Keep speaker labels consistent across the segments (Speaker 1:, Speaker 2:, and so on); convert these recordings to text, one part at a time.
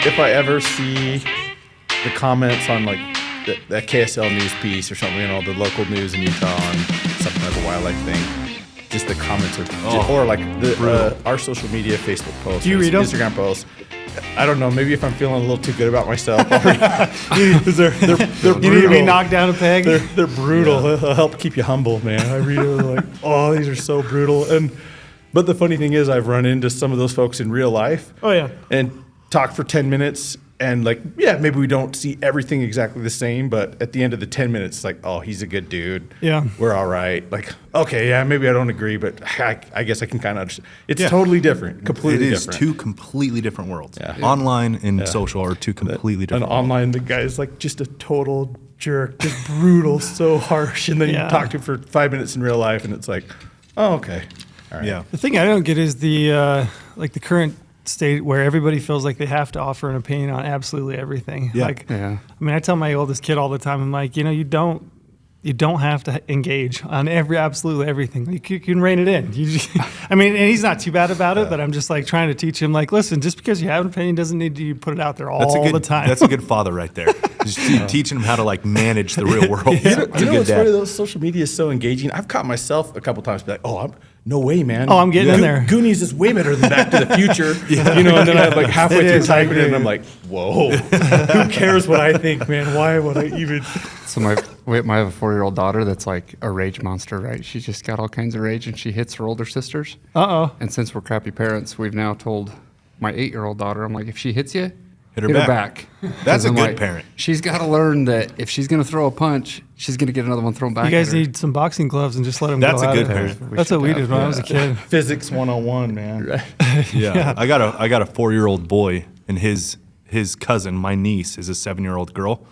Speaker 1: if I ever see the comments on like that KSL news piece or something, you know, the local news in Utah on something like a wildlife thing, just the comments are, or like our social media, Facebook posts,
Speaker 2: do you read them?
Speaker 1: Instagram posts. I don't know. Maybe if I'm feeling a little too good about myself, they're
Speaker 2: You need to be knocked down a peg.
Speaker 1: They're brutal. Yeah. They'll help keep you humble, man. I read it like, oh, these are so brutal. But the funny thing is, I've run into some of those folks in real life.
Speaker 2: Oh yeah.
Speaker 1: And talk for 10 minutes, and like, yeah, maybe we don't see everything exactly the same, but at the end of the 10 minutes, it's like, oh, he's a good dude.
Speaker 2: Yeah.
Speaker 1: We're all right. Like, okay, yeah, maybe I don't agree, but I guess I can kind of understand. It's totally different, completely different.
Speaker 3: It is two completely different worlds.
Speaker 1: Yeah.
Speaker 3: Online and social are two completely different
Speaker 1: And online, the guy's like just a total jerk, just brutal, so harsh. And then you talk to him for 5 minutes in real life, and it's like, oh, okay. All right.
Speaker 3: Yeah.
Speaker 2: The thing I don't get is the like the current state where everybody feels like they have to offer an opinion on absolutely everything.
Speaker 3: Yeah.
Speaker 2: Like, I mean, I tell my oldest kid all the time, I'm like, you know, you don't have to engage on absolutely everything. Like, you can rein it in. I mean, and he's not too bad about it, but I'm just like trying to teach him, like, listen, just because you have an opinion doesn't need to put it out there all the time.
Speaker 3: That's a good father right there. Just teaching him how to like manage the real world.
Speaker 1: You know what's funny? Those social media is so engaging. I've caught myself a couple times be like, oh, no way, man.
Speaker 2: Oh, I'm getting in there.
Speaker 1: Goonies is way better than Back to the Future. You know, and then I'm like halfway through typing it, and I'm like, whoa, who cares what I think, man? Why would I even?
Speaker 4: So I have a 4-year-old daughter that's like a rage monster, right? She's just got all kinds of rage, and she hits her older sisters. And since we're crappy parents, we've now told my 8-year-old daughter, I'm like, if she hits you, hit her back.
Speaker 3: That's a good parent.
Speaker 4: She's got to learn that if she's going to throw a punch, she's going to get another one thrown back.
Speaker 2: You guys need some boxing gloves and just let them go.
Speaker 3: That's a good parent.
Speaker 2: That's what we did when I was a kid.
Speaker 1: Physics 101, man.
Speaker 3: Yeah. I got a 4-year-old boy, and his cousin, my niece, is a 7-year-old girl,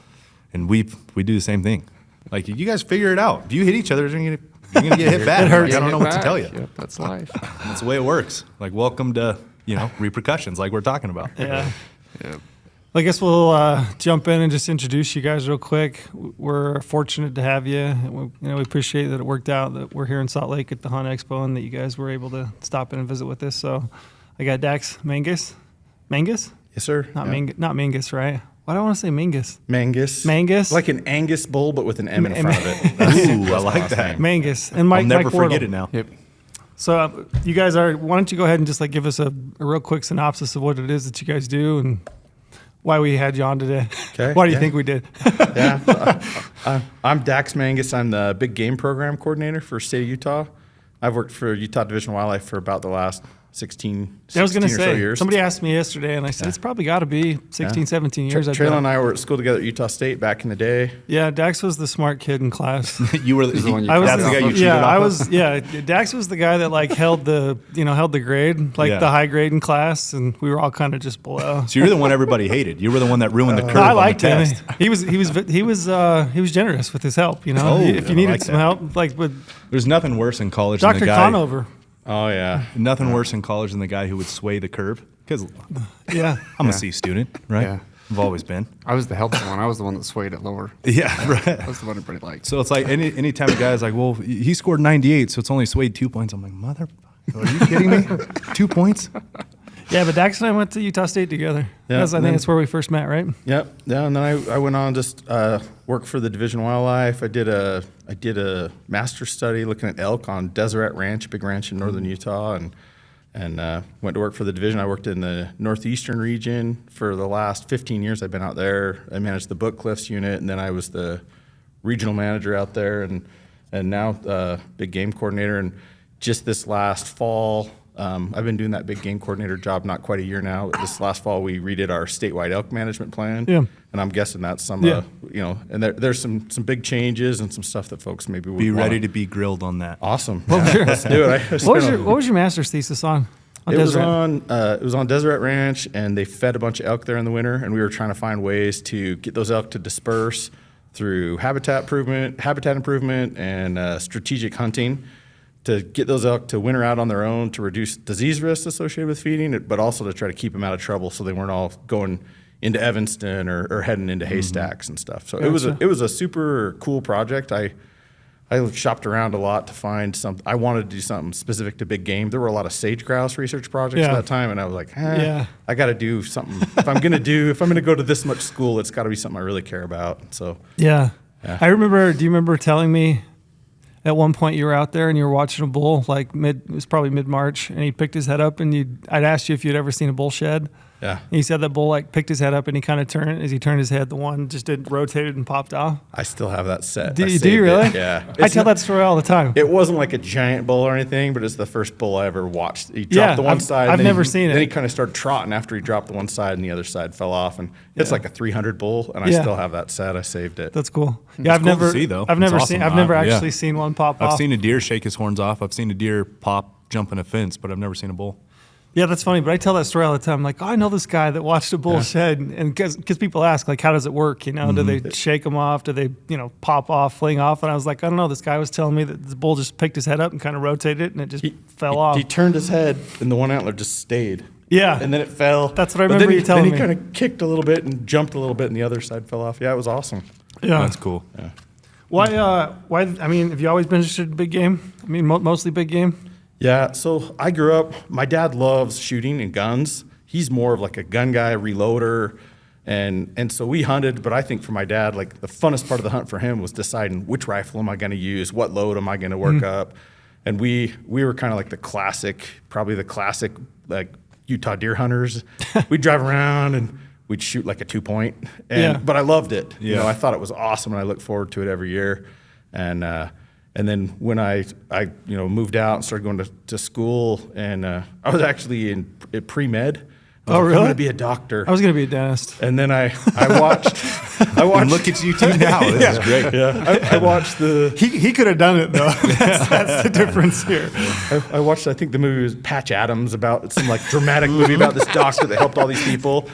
Speaker 3: and we do the same thing. Like, you guys figure it out. If you hit each other, you're gonna get hit back. I don't know what to tell you.
Speaker 4: Yep, that's life.
Speaker 3: That's the way it works. Like, welcome to repercussions, like we're talking about.
Speaker 2: Yeah. Well, I guess we'll jump in and just introduce you guys real quick. We're fortunate to have you. We appreciate that it worked out that we're here in Salt Lake at the Hunt Expo and that you guys were able to stop in and visit with us. So I got Dax Mangus. Mangus?
Speaker 1: Yes, sir.
Speaker 2: Not Mangus, right? Why do I want to say Mangus?
Speaker 1: Mangus. Like an Angus bull, but with an M in front of it.
Speaker 3: Ooh, I like that.
Speaker 2: Mangus. And Mike
Speaker 3: I'll never
Speaker 2: Wardle.
Speaker 3: forget it now.
Speaker 4: Yep.
Speaker 2: So you guys why don't you go ahead and just like give us a real quick synopsis of what it is that you guys do and why we had you on today.
Speaker 1: Okay.
Speaker 2: Why do you think we did?
Speaker 1: I'm Dax Mangus. I'm the Big Game Program Coordinator for State of Utah. I've worked for Utah Division of Wildlife for about the last 16
Speaker 2: I was going to
Speaker 1: or so
Speaker 2: say,
Speaker 1: years.
Speaker 2: somebody asked me yesterday, and I said, it's probably got to be 16, 17 years.
Speaker 1: Traylon and I were at school together at Utah State back in the day.
Speaker 2: Yeah, Dax was the smart kid in class.
Speaker 3: You were the one.
Speaker 2: That's
Speaker 3: the guy you cheated off of?
Speaker 2: Dax was the guy that like held the grade, like the high grade in class, and we were all kind of just below.
Speaker 3: So you're the one everybody hated. You were the one that ruined the curve.
Speaker 2: I liked
Speaker 3: on the
Speaker 2: him.
Speaker 3: test.
Speaker 2: He was generous with his help. If you needed some help, like with
Speaker 3: there's nothing worse in college than
Speaker 2: Dr.
Speaker 3: the guy.
Speaker 2: Conover.
Speaker 1: Oh, yeah.
Speaker 3: Nothing worse in college than the guy who would sway the curve. Because I'm a C student, right?
Speaker 4: Yeah.
Speaker 3: I've always been.
Speaker 4: I was the helpful one. I was the one that swayed it lower.
Speaker 3: Yeah, right.
Speaker 4: I was the one everybody liked.
Speaker 3: So it's like any time a guy's like, well, he scored 98, so it's only swayed 2 points. I'm like, motherfucker, are you kidding me? 2 points?
Speaker 2: Yeah, but Dax and I went to Utah State together.
Speaker 1: Yeah,
Speaker 2: I think that's where we first met, right?
Speaker 1: Yep. Yeah, and then I went on just work for the Division of Wildlife. I did a master's study looking at elk on Deseret Ranch, a big ranch in northern Utah, and went to work for the division. I worked in the northeastern region for the last 15 years. I've been out there. I managed the Book Cliffs unit, and then I was the regional manager out there, and now big game coordinator. And just this last fall, I've been doing that big game coordinator job not quite a year now. This last fall, we redid our statewide elk management plan.
Speaker 2: Yeah.
Speaker 1: And I'm guessing that's some, and there's some big changes and some stuff that folks maybe would
Speaker 3: Be
Speaker 1: want.
Speaker 3: ready to be grilled on that.
Speaker 1: Awesome. Yeah, let's do it.
Speaker 2: What was your master's thesis on?
Speaker 1: It was on Deseret Ranch, and they fed a bunch of elk there in the winter, and we were trying to find ways to get those elk to disperse through habitat improvement, and strategic hunting, to get those elk to winter out on their own, to reduce disease risks associated with feeding, but also to try to keep them out of trouble so they weren't all going into Evanston or heading into haystacks and stuff. So it was a super cool project. I shopped around a lot to find something. I wanted to do something specific to big game. There were a lot of sage grouse research projects at that time, and I was like, I got to do something. If I'm gonna go to this much school, it's got to be something I really care about. So
Speaker 2: I remember. Do you remember telling me at one point you were out there and you were watching a bull, like it was probably mid-March, and he picked his head up, and I'd asked you if you'd ever seen a bull shed.
Speaker 1: Yeah.
Speaker 2: And he said that bull like picked his head up and he kind of turned. As he turned his head, the one just rotated and popped off.
Speaker 1: I still have that set.
Speaker 2: Do you really?
Speaker 1: Yeah.
Speaker 2: I tell that story all the time.
Speaker 1: It wasn't like a giant bull or anything, but it's the first bull I ever watched. He dropped the one side.
Speaker 2: I've never seen it.
Speaker 1: Then he kind of started trotting after he dropped the one side, and the other side fell off. And it's like a 300 bull, and I still have that set. I saved it.
Speaker 2: That's cool. Yeah,
Speaker 3: I've never seen though.
Speaker 2: I've never seen. I've never actually seen one pop off.
Speaker 3: I've seen a deer shake his horns off. I've seen a deer jump a fence, but I've never seen a bull.
Speaker 2: Yeah, that's funny. But I tell that story all the time. I'm like, I know this guy that watched a bull shed, and because people ask, like, how does it work? You know, do they shake them off? Do they, pop off, fling off? And I was like, I don't know. This guy was telling me that the bull just picked his head up and kind of rotated it, and it just fell off.
Speaker 1: He turned his head, and the one antler just stayed.
Speaker 2: Yeah,
Speaker 1: and then it fell.
Speaker 2: That's what I remember you telling me.
Speaker 1: Then he kind of kicked a little bit and jumped a little bit, and the other side fell off. Yeah, it was awesome.
Speaker 2: Yeah,
Speaker 3: that's cool.
Speaker 1: Yeah.
Speaker 2: Why? I mean, have you always been interested in big game? I mean, mostly big game.
Speaker 1: Yeah, so I grew up, my dad loves shooting and guns. He's more of like a gun guy, reloader, and so we hunted, but I think for my dad, like the funnest part of the hunt for him was deciding which rifle am I going to use, what load am I going to work up, and we were kind of like probably the classic like Utah deer hunters. We'd drive around and we'd shoot like a 2-point, but I loved it.
Speaker 3: Yeah.
Speaker 1: I thought it was awesome, and I looked forward to it every year, and then when I moved out and started going to school, and I was actually in pre-med.
Speaker 2: Oh, really?
Speaker 1: I'm going to be a doctor.
Speaker 2: I was going to be a dentist.
Speaker 1: And then I watched.
Speaker 3: And look at you two now. This is great.
Speaker 1: Yeah, I watched the.
Speaker 2: He could have done it though. That's the difference here.
Speaker 1: I watched. I think the movie was Patch Adams, about some like dramatic movie about this doctor that helped all these people.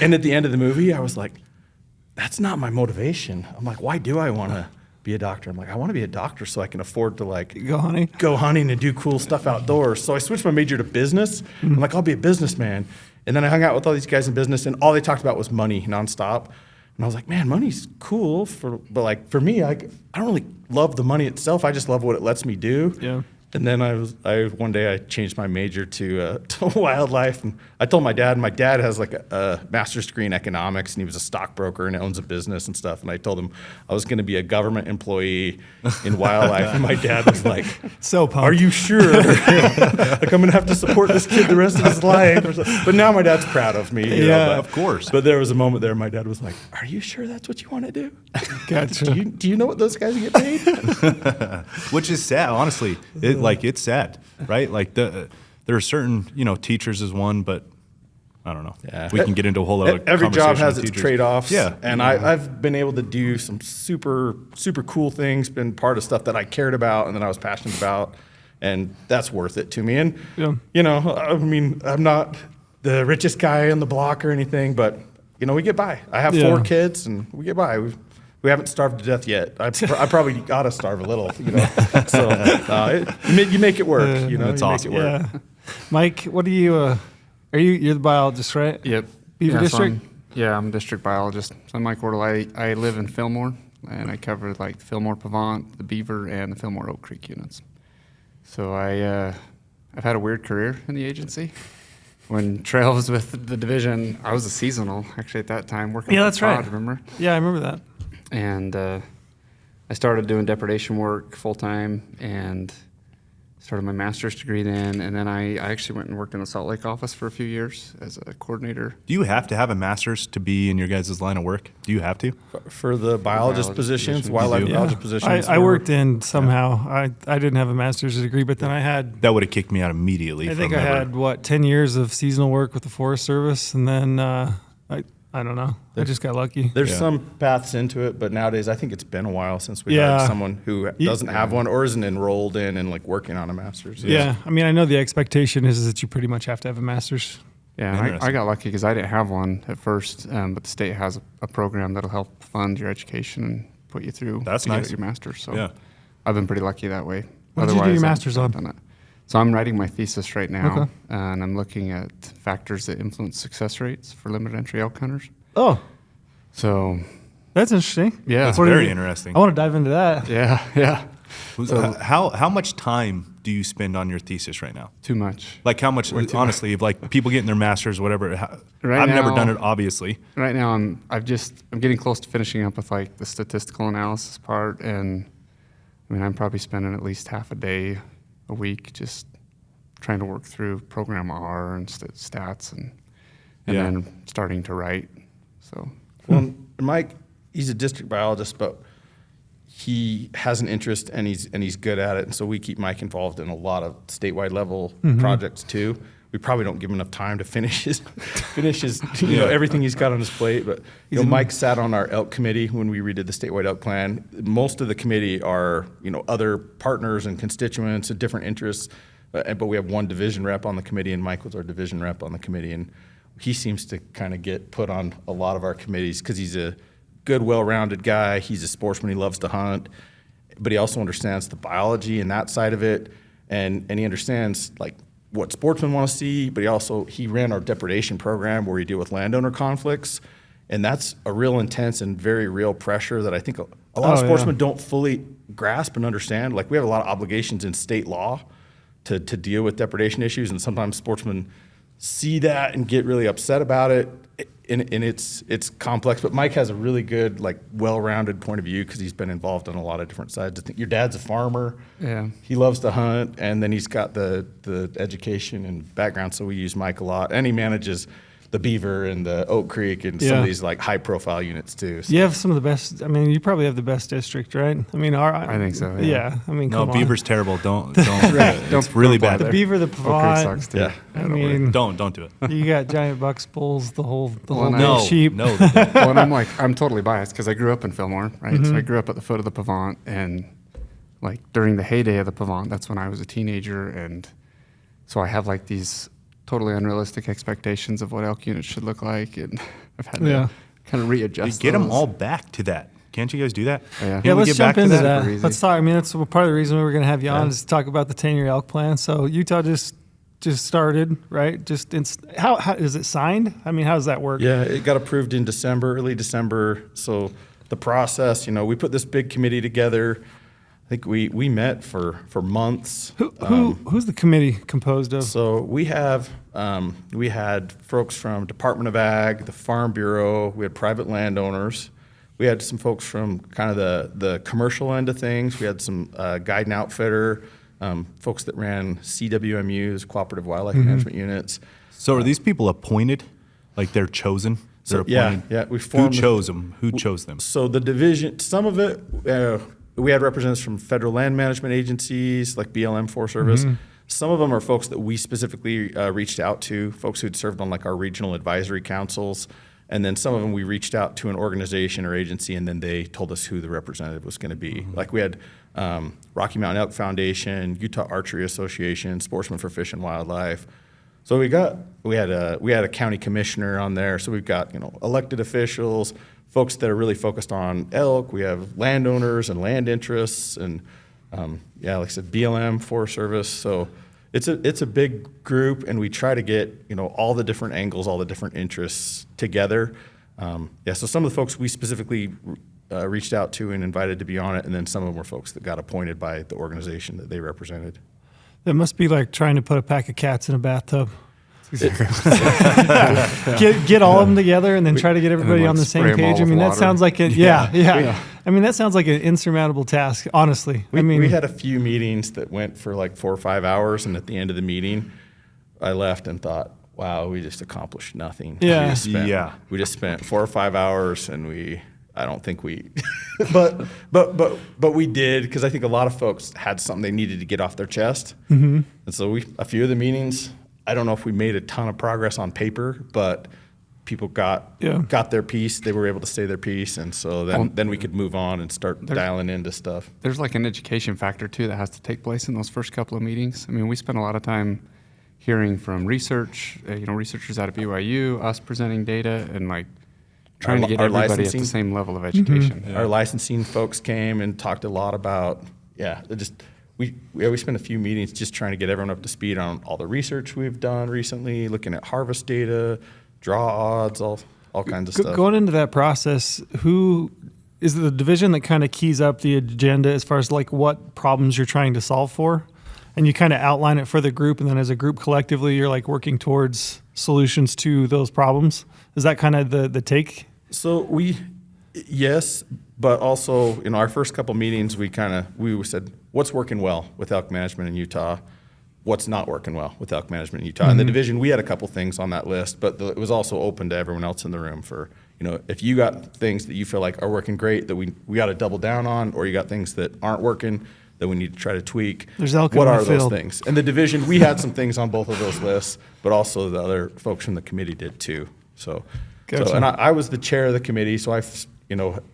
Speaker 1: And at the end of the movie, I was like, that's not my motivation. I'm like, why do I want to be a doctor? I'm like, I want to be a doctor so I can afford to like
Speaker 2: go hunting
Speaker 1: and do cool stuff outdoors. So I switched my major to business. I'm like, I'll be a businessman. And then I hung out with all these guys in business, and all they talked about was money nonstop. And I was like, man, money's cool, but like for me, I don't really love the money itself. I just love what it lets me do.
Speaker 2: Yeah.
Speaker 1: And then one day I changed my major to wildlife, and I told my dad. My dad has like a master's degree in economics, and he was a stockbroker and owns a business and stuff. And I told him I was going to be a government employee in wildlife, and my dad was like,
Speaker 2: "So pumped.
Speaker 1: Are you sure? Like I'm going to have to support this kid the rest of his life." But now my dad's proud of me. You know,
Speaker 3: of course.
Speaker 1: But there was a moment there. My dad was like, "Are you sure that's what you want to do?
Speaker 2: Gotcha.
Speaker 1: Do you know what those guys get paid?"
Speaker 3: Which is sad, honestly. It's sad, right? Like there are certain, teachers is one, but I don't know. Yeah. We can get into a whole other
Speaker 1: Every job has its
Speaker 3: teachers.
Speaker 1: trade-offs.
Speaker 3: Yeah.
Speaker 1: And I've been able to do some super, super cool things, been part of stuff that I cared about and that I was passionate about. And that's worth it to me. And, I mean, I'm not the richest guy on the block or anything, but, we get by. I have 4 kids, and we get by. We haven't starved to death yet. I probably got to starve a little, So you make it work.
Speaker 3: That's awesome.
Speaker 1: Make it work.
Speaker 2: Yeah. Mike, what are you? You're the biologist, right?
Speaker 4: Yep.
Speaker 2: Beaver District?
Speaker 4: I'm a district biologist. So I'm Mike Wardle. I live in Fillmore, and I cover like the Fillmore Pavant, the Beaver, and the Fillmore Oak Creek units. So I've had a weird career in the agency. When Trail was with the division, I was a seasonal actually at that time working.
Speaker 2: Yeah, that's right.
Speaker 4: Remember?
Speaker 2: Yeah, I remember that.
Speaker 4: And I started doing depredation work full time and started my master's degree then. And then I actually went and worked in the Salt Lake office for a few years as a coordinator.
Speaker 3: Do you have to have a master's to be in your guys' line of work? Do you have to?
Speaker 1: For the biologist positions, wildlife biologist positions?
Speaker 2: I worked in somehow. I didn't have a master's degree, but then I had.
Speaker 3: That would have kicked me out immediately.
Speaker 2: I think I had 10 years of seasonal work with the Forest Service, and then I don't know. I just got lucky.
Speaker 1: There's some paths into it, but nowadays I think it's been a while since we had someone who doesn't have one or isn't enrolled in and like working on a master's.
Speaker 2: Yeah, I mean, I know the expectation is that you pretty much have to have a master's.
Speaker 4: Yeah, I got lucky because I didn't have one at first, but the state has a program that'll help fund your education and put you through.
Speaker 3: That's nice.
Speaker 4: Get your master's. So I've been pretty lucky that way.
Speaker 2: What did you do your master's on?
Speaker 4: Done it. So I'm writing my thesis right now, and I'm looking at factors that influence success rates for limited entry elk hunters.
Speaker 2: Oh,
Speaker 4: so
Speaker 2: that's interesting.
Speaker 4: Yeah,
Speaker 3: that's very interesting.
Speaker 2: I want to dive into that.
Speaker 4: Yeah.
Speaker 3: How much time do you spend on your thesis right now?
Speaker 4: Too much.
Speaker 3: Like how much, honestly, if like people getting their masters, whatever.
Speaker 4: Right
Speaker 3: I've never
Speaker 4: now-
Speaker 3: done it, obviously.
Speaker 4: Right now, I'm getting close to finishing up with like the statistical analysis part, and I mean, I'm probably spending at least half a day a week just trying to work through program R and stats, and
Speaker 3: Yeah.
Speaker 4: then starting to write. So
Speaker 1: Well, Mike, he's a district biologist, but he has an interest and he's good at it. And so we keep Mike involved in a lot of statewide level projects too. We probably don't give him enough time to finish his you know, everything he's got on his plate. But you know, Mike sat on our elk committee when we redid the statewide elk plan. Most of the committee are, you know, other partners and constituents and different interests. But we have one division rep on the committee, and Mike was our division rep on the committee. And he seems to kind of get put on a lot of our committees because he's a good, well-rounded guy. He's a sportsman. He loves to hunt, but he also understands the biology and that side of it, and he understands like what sportsmen want to see. But he ran our depredation program where we deal with landowner conflicts, and that's a real intense and very real pressure that I think a lot of sportsmen don't fully grasp and understand. Like we have a lot of obligations in state law to deal with depredation issues, and sometimes sportsmen see that and get really upset about it, and it's complex. But Mike has a really good, like, well-rounded point of view because he's been involved on a lot of different sides. I think your dad's a farmer.
Speaker 4: Yeah.
Speaker 1: He loves to hunt, and then he's got the education and background, so we use Mike a lot. And he manages the Beaver and the Oak Creek and some of these like high-profile units too. So.
Speaker 2: You have some of the best. I mean, you probably have the best district, right? I mean,
Speaker 4: I think so. Yeah.
Speaker 2: I mean,
Speaker 3: No,
Speaker 2: come
Speaker 3: Beaver's
Speaker 2: on.
Speaker 3: terrible. Don't.
Speaker 4: Don't
Speaker 3: really
Speaker 4: apply
Speaker 3: bad.
Speaker 2: The
Speaker 4: there.
Speaker 2: Beaver, the
Speaker 4: Oak Creek
Speaker 2: Pavant.
Speaker 4: sucks too.
Speaker 1: Yeah.
Speaker 2: I mean,
Speaker 3: Don't do it.
Speaker 2: you got giant bucks, bulls, the whole
Speaker 4: Well,
Speaker 2: big
Speaker 3: No,
Speaker 2: sheep.
Speaker 3: no.
Speaker 4: Well, and I'm totally biased because I grew up in Fillmore, right? So I grew up at the foot of the Pavant, and like during the heyday of the Pavant, that's when I was a teenager, and so I have like these totally unrealistic expectations of what elk units should look like, and I've had to kind of readjust.
Speaker 3: Get them
Speaker 4: those.
Speaker 3: all back to that. Can't you guys do that?
Speaker 4: Yeah.
Speaker 3: Can
Speaker 2: Yeah,
Speaker 3: we
Speaker 2: let's
Speaker 3: get
Speaker 2: jump
Speaker 3: back to
Speaker 2: into
Speaker 3: that?
Speaker 2: that.
Speaker 4: Super easy.
Speaker 2: Let's talk. I mean, that's part of the reason we were going to have you on is to talk about the 10-year elk plan. So Utah just started, right? How is it signed? I mean, how does that work?
Speaker 1: Yeah, it got approved in December, early December. So the process, you know, we put this big committee together. I think we met for months.
Speaker 2: Who's the committee composed of?
Speaker 1: So we had folks from Department of Ag, the Farm Bureau. We had private landowners. We had some folks from kind of the commercial end of things. We had some guide and outfitter, folks that ran CWMUs, cooperative wildlife management units.
Speaker 3: So are these people appointed? Like they're chosen? They're appointed?
Speaker 1: Yeah. We
Speaker 3: Who
Speaker 1: formed
Speaker 3: chose them? Who chose them?
Speaker 1: So the division, some of it, we had representatives from federal land management agencies like BLM Forest Service. Some of them are folks that we specifically reached out to, folks who'd served on like our regional advisory councils. And then some of them we reached out to an organization or agency, and then they told us who the representative was going to be. Like we had Rocky Mountain Elk Foundation, Utah Archery Association, Sportsmen for Fish and Wildlife. So we had a county commissioner on there. So we've got, you know, elected officials, folks that are really focused on elk. We have landowners and land interests, and like I said, BLM, Forest Service. So it's a big group, and we try to get, you know, all the different angles, all the different interests together. So some of the folks we specifically reached out to and invited to be on it, and then some of them were folks that got appointed by the organization that they represented.
Speaker 2: That must be like trying to put a pack of cats in a bathtub. Get all of them together and then try to get everybody
Speaker 4: like
Speaker 2: on the
Speaker 4: spray
Speaker 2: same
Speaker 4: 'em all
Speaker 2: page. I
Speaker 4: with
Speaker 2: mean, that
Speaker 4: water.
Speaker 2: sounds like it. Yeah. I mean, that sounds like an insurmountable task, honestly.
Speaker 1: We had a few meetings that went for like 4 or 5 hours, and at the end of the meeting, I left and thought, wow, we just accomplished nothing.
Speaker 2: Yeah.
Speaker 1: We just spent 4 or 5 hours, and I don't think we, but we did, because I think a lot of folks had something they needed to get off their chest. And so a few of the meetings, I don't know if we made a ton of progress on paper, but people got their piece. They were able to say their piece, and so then we could move on and start dialing into stuff.
Speaker 4: There's like an education factor too that has to take place in those first couple of meetings. I mean, we spent a lot of time hearing from researchers out of BYU, us presenting data, and like trying to get
Speaker 1: our
Speaker 4: everybody at
Speaker 1: licensing.
Speaker 4: the same level of education.
Speaker 1: Our licensing folks came and talked a lot about, we spent a few meetings just trying to get everyone up to speed on all the research we've done recently, looking at harvest data, draw odds, all kinds of stuff.
Speaker 2: Going into that process, who is it the division that kind of keys up the agenda as far as like what problems you're trying to solve for? And you kind of outline it for the group, and then as a group collectively, you're like working towards solutions to those problems. Is that kind of the take?
Speaker 1: So yes, but also in our first couple meetings, we said, what's working well with elk management in Utah? What's not working well with elk management in Utah? In the division, we had a couple things on that list, but it was also open to everyone else in the room for, if you got things that you feel like are working great that we got to double down on, or you got things that aren't working that we need to try to tweak.
Speaker 2: There's elk
Speaker 1: what
Speaker 2: in the
Speaker 1: are those
Speaker 2: field.
Speaker 1: things? In the division, we had some things on both of those lists, but also the other folks from the committee did too.
Speaker 2: Gotcha.
Speaker 1: And I was the chair of the committee, so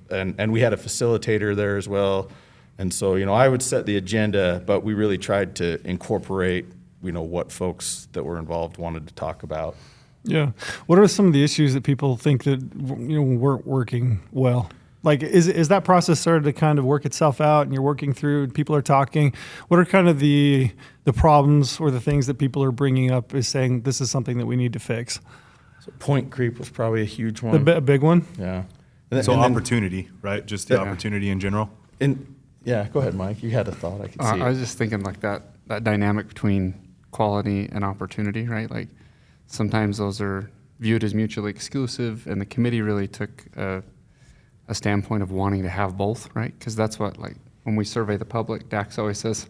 Speaker 1: and we had a facilitator there as well. And so, I would set the agenda, but we really tried to incorporate, what folks that were involved wanted to talk about.
Speaker 2: Yeah. What are some of the issues that people think that weren't working well? Like, is that process started to kind of work itself out, and you're working through, and people are talking? What are kind of the problems or the things that people are bringing up as saying this is something that we need to fix?
Speaker 1: So point creep was probably a huge one.
Speaker 2: A big one.
Speaker 1: Yeah.
Speaker 3: So
Speaker 1: and then-
Speaker 3: opportunity, right? Just the opportunity in general.
Speaker 1: Yeah, go ahead, Mike. You had a thought. I could see.
Speaker 4: I was just thinking like that dynamic between quality and opportunity, right? Like sometimes those are viewed as mutually exclusive, and the committee really took a standpoint of wanting to have both, right? Because that's what, like, when we survey the public, Dax always says,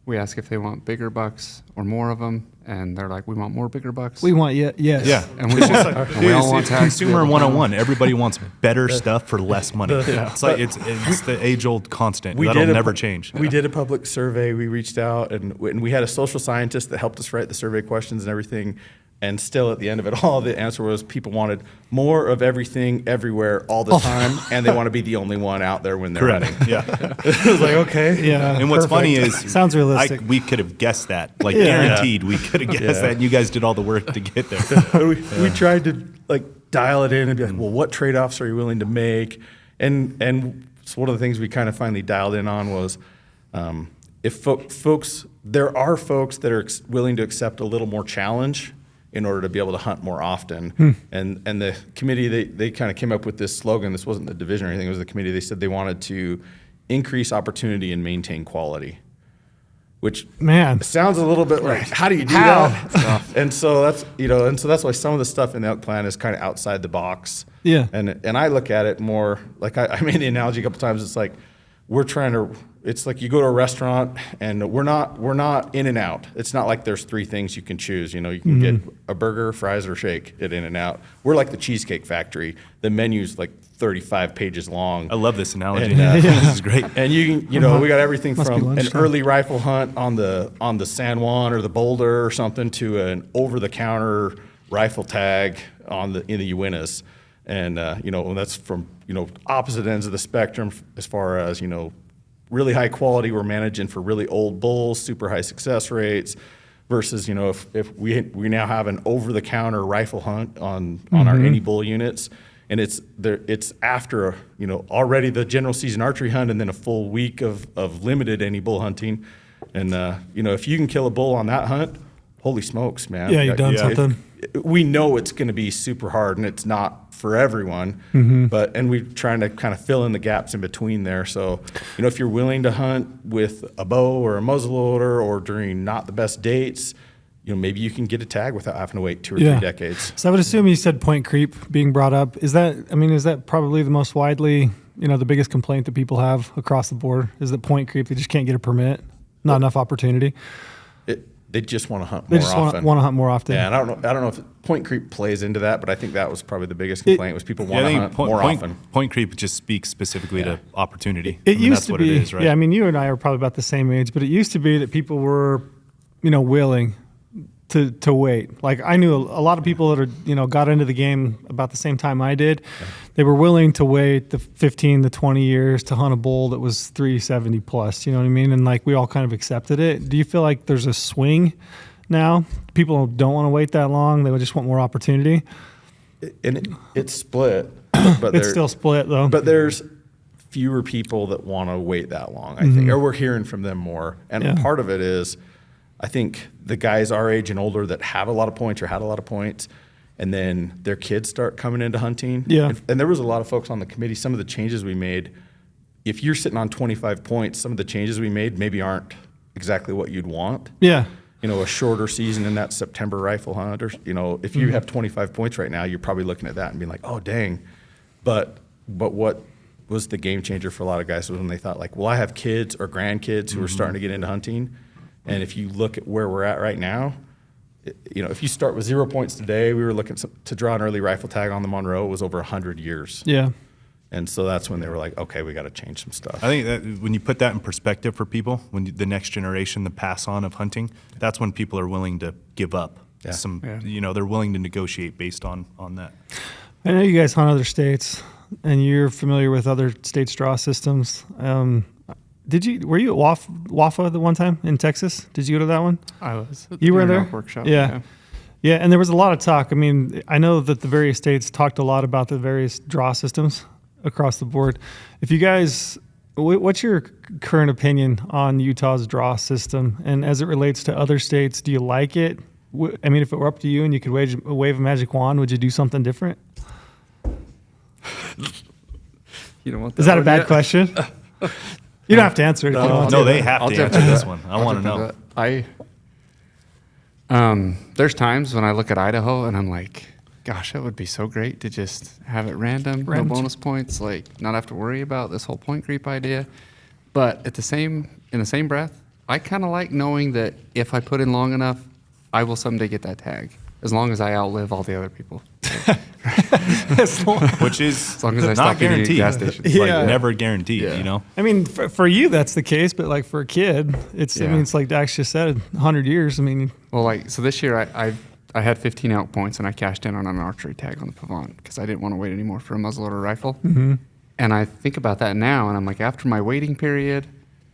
Speaker 4: we ask if they want bigger bucks or more of them, and they're like, we want more bigger bucks.
Speaker 2: We want yes.
Speaker 3: Yeah.
Speaker 4: And we, and we all want
Speaker 3: It's
Speaker 4: tax
Speaker 3: consumer
Speaker 4: to be able to
Speaker 3: 101. Everybody wants better stuff for less money. It's like it's the age-old constant. That'll never change.
Speaker 1: We did a public survey. We reached out, and we had a social scientist that helped us write the survey questions and everything. And still, at the end of it all, the answer was people wanted more of everything, everywhere, all the time, and they want to be the only one out there when they're running.
Speaker 3: Yeah.
Speaker 1: It was like, okay.
Speaker 2: Yeah.
Speaker 3: And what's
Speaker 2: perfect.
Speaker 3: funny is
Speaker 2: Sounds realistic.
Speaker 3: we could have guessed that, like
Speaker 2: Yeah.
Speaker 3: guaranteed. We could have guessed that, and you guys did all the work to get there.
Speaker 1: we tried to dial it in and be like, well, what trade-offs are you willing to make? And so one of the things we kind of finally dialed in on was if folks, there are folks that are willing to accept a little more challenge in order to be able to hunt more often. And the committee, they kind of came up with this slogan. This wasn't the division or anything. It was the committee. They said they wanted to increase opportunity and maintain quality, which sounds a little bit like, how do you do that? And so that's why some of the stuff in the elk plan is kind of outside the box.
Speaker 2: Yeah.
Speaker 1: And I look at it more like I made the analogy a couple times. It's like it's like you go to a restaurant and we're not in and out. It's not like there's three things you can choose. You can get a burger, fries, or shake at In and Out. We're like the Cheesecake Factory. The menu's like 35 pages long.
Speaker 3: I love this analogy.
Speaker 1: And,
Speaker 3: This is great.
Speaker 1: And we got everything
Speaker 2: Must be
Speaker 1: from an
Speaker 2: lunchtime.
Speaker 1: early rifle hunt on the San Juan or the Boulder or something to an over-the-counter rifle tag in the Uintas. And that's from opposite ends of the spectrum as far as really high quality. We're managing for really old bulls, super high success rates, versus if we now have an over-the-counter rifle hunt on our any bull units, and it's after already the general season archery hunt and then a full week of limited any bull hunting, and if you can kill a bull on that hunt, holy smokes, man!
Speaker 2: Yeah, you've done something.
Speaker 1: We know it's going to be super hard, and it's not for everyone. And we're trying to kind of fill in the gaps in between there. So, if you're willing to hunt with a bow or a muzzleloader or during not the best dates, maybe you can get a tag without having to wait 2 or 3 decades.
Speaker 2: So I would assume you said point creep being brought up. Is that probably the most widely, the biggest complaint that people have across the board is that point creep, they just can't get a permit, not enough opportunity.
Speaker 1: They just want to hunt
Speaker 2: They
Speaker 1: more
Speaker 2: just
Speaker 1: often.
Speaker 2: want to hunt more often.
Speaker 1: Yeah, and I don't know if point creep plays into that, but I think that was probably the biggest complaint was people want to hunt more often.
Speaker 3: Point creep just speaks specifically to opportunity.
Speaker 2: It used
Speaker 3: that's
Speaker 2: to
Speaker 3: what
Speaker 2: be,
Speaker 3: it is, right?
Speaker 2: yeah. I mean, you and I are probably about the same age, but it used to be that people were, willing to wait. Like I knew a lot of people that are, got into the game about the same time I did. They were willing to wait the 15 to 20 years to hunt a bull that was 370 plus. You know what I mean? And like we all kind of accepted it. Do you feel like there's a swing now? People don't want to wait that long. They just want more opportunity.
Speaker 1: And it's split, but
Speaker 2: It's still split though.
Speaker 1: But there's fewer people that want to wait that long, I think, or we're hearing from them more. And part of it is, I think the guys our age and older that have a lot of points or had a lot of points, and then their kids start coming into hunting.
Speaker 2: Yeah.
Speaker 1: And there was a lot of folks on the committee. Some of the changes we made, if you're sitting on 25 points, some of the changes we made maybe aren't exactly what you'd want.
Speaker 2: Yeah.
Speaker 1: You know, a shorter season in that September rifle hunt, or, you know, if you have 25 points right now, you're probably looking at that and being like, oh, dang. But what was the game changer for a lot of guys was when they thought, like, well, I have kids or grandkids who are starting to get into hunting. And if you look at where we're at right now, you know, if you start with 0 points today, we were looking to draw an early rifle tag on the Monroe. It was over 100 years.
Speaker 2: Yeah.
Speaker 1: And so that's when they were like, okay, we got to change some stuff.
Speaker 3: I think that when you put that in perspective for people, when the next generation, the pass on of hunting, that's when people are willing to give up.
Speaker 1: Yeah.
Speaker 3: You know, they're willing to negotiate based on that.
Speaker 2: I know you guys hunt other states, and you're familiar with other states' draw systems. Were you at WAFA the one time in Texas? Did you go to that one?
Speaker 4: I was.
Speaker 2: You were
Speaker 4: in
Speaker 2: there?
Speaker 4: our workshop.
Speaker 2: Yeah. Yeah, and there was a lot of talk. I mean, I know that the various states talked a lot about the various draw systems across the board. If you guys, what's your current opinion on Utah's draw system? And as it relates to other states, do you like it? I mean, if it were up to you and you could wave a magic wand, would you do something different?
Speaker 4: You don't want
Speaker 2: Is that a bad question? You don't have to answer it. If you don't want
Speaker 3: No,
Speaker 2: to.
Speaker 3: they have
Speaker 4: I'll
Speaker 3: to
Speaker 4: jump
Speaker 3: answer
Speaker 4: into
Speaker 3: this
Speaker 4: that.
Speaker 3: one. I want to know.
Speaker 4: There's times when I look at Idaho and I'm like, gosh, it would be so great to just have it random, no bonus points, like not have to worry about this whole point creep idea. But in the same breath, I kind of like knowing that if I put in long enough, I will someday get that tag, as long as I outlive all the other people.
Speaker 3: Which is
Speaker 4: long as I
Speaker 3: not
Speaker 4: stop eating at
Speaker 3: guaranteed.
Speaker 4: gas stations.
Speaker 3: Like
Speaker 2: Yeah.
Speaker 3: never guaranteed,
Speaker 4: Yeah.
Speaker 3: you know?
Speaker 2: I mean, for you, that's the case, but like for a kid, it's, I
Speaker 4: Yeah.
Speaker 2: mean, it's like Dax just said, 100 years. I mean,
Speaker 4: Well, like, so this year I had 15 elk points and I cashed in on an archery tag on the Pavant because I didn't want to wait anymore for a muzzleloader rifle. Mm-hmm. And I think about that now and I'm like, after my waiting period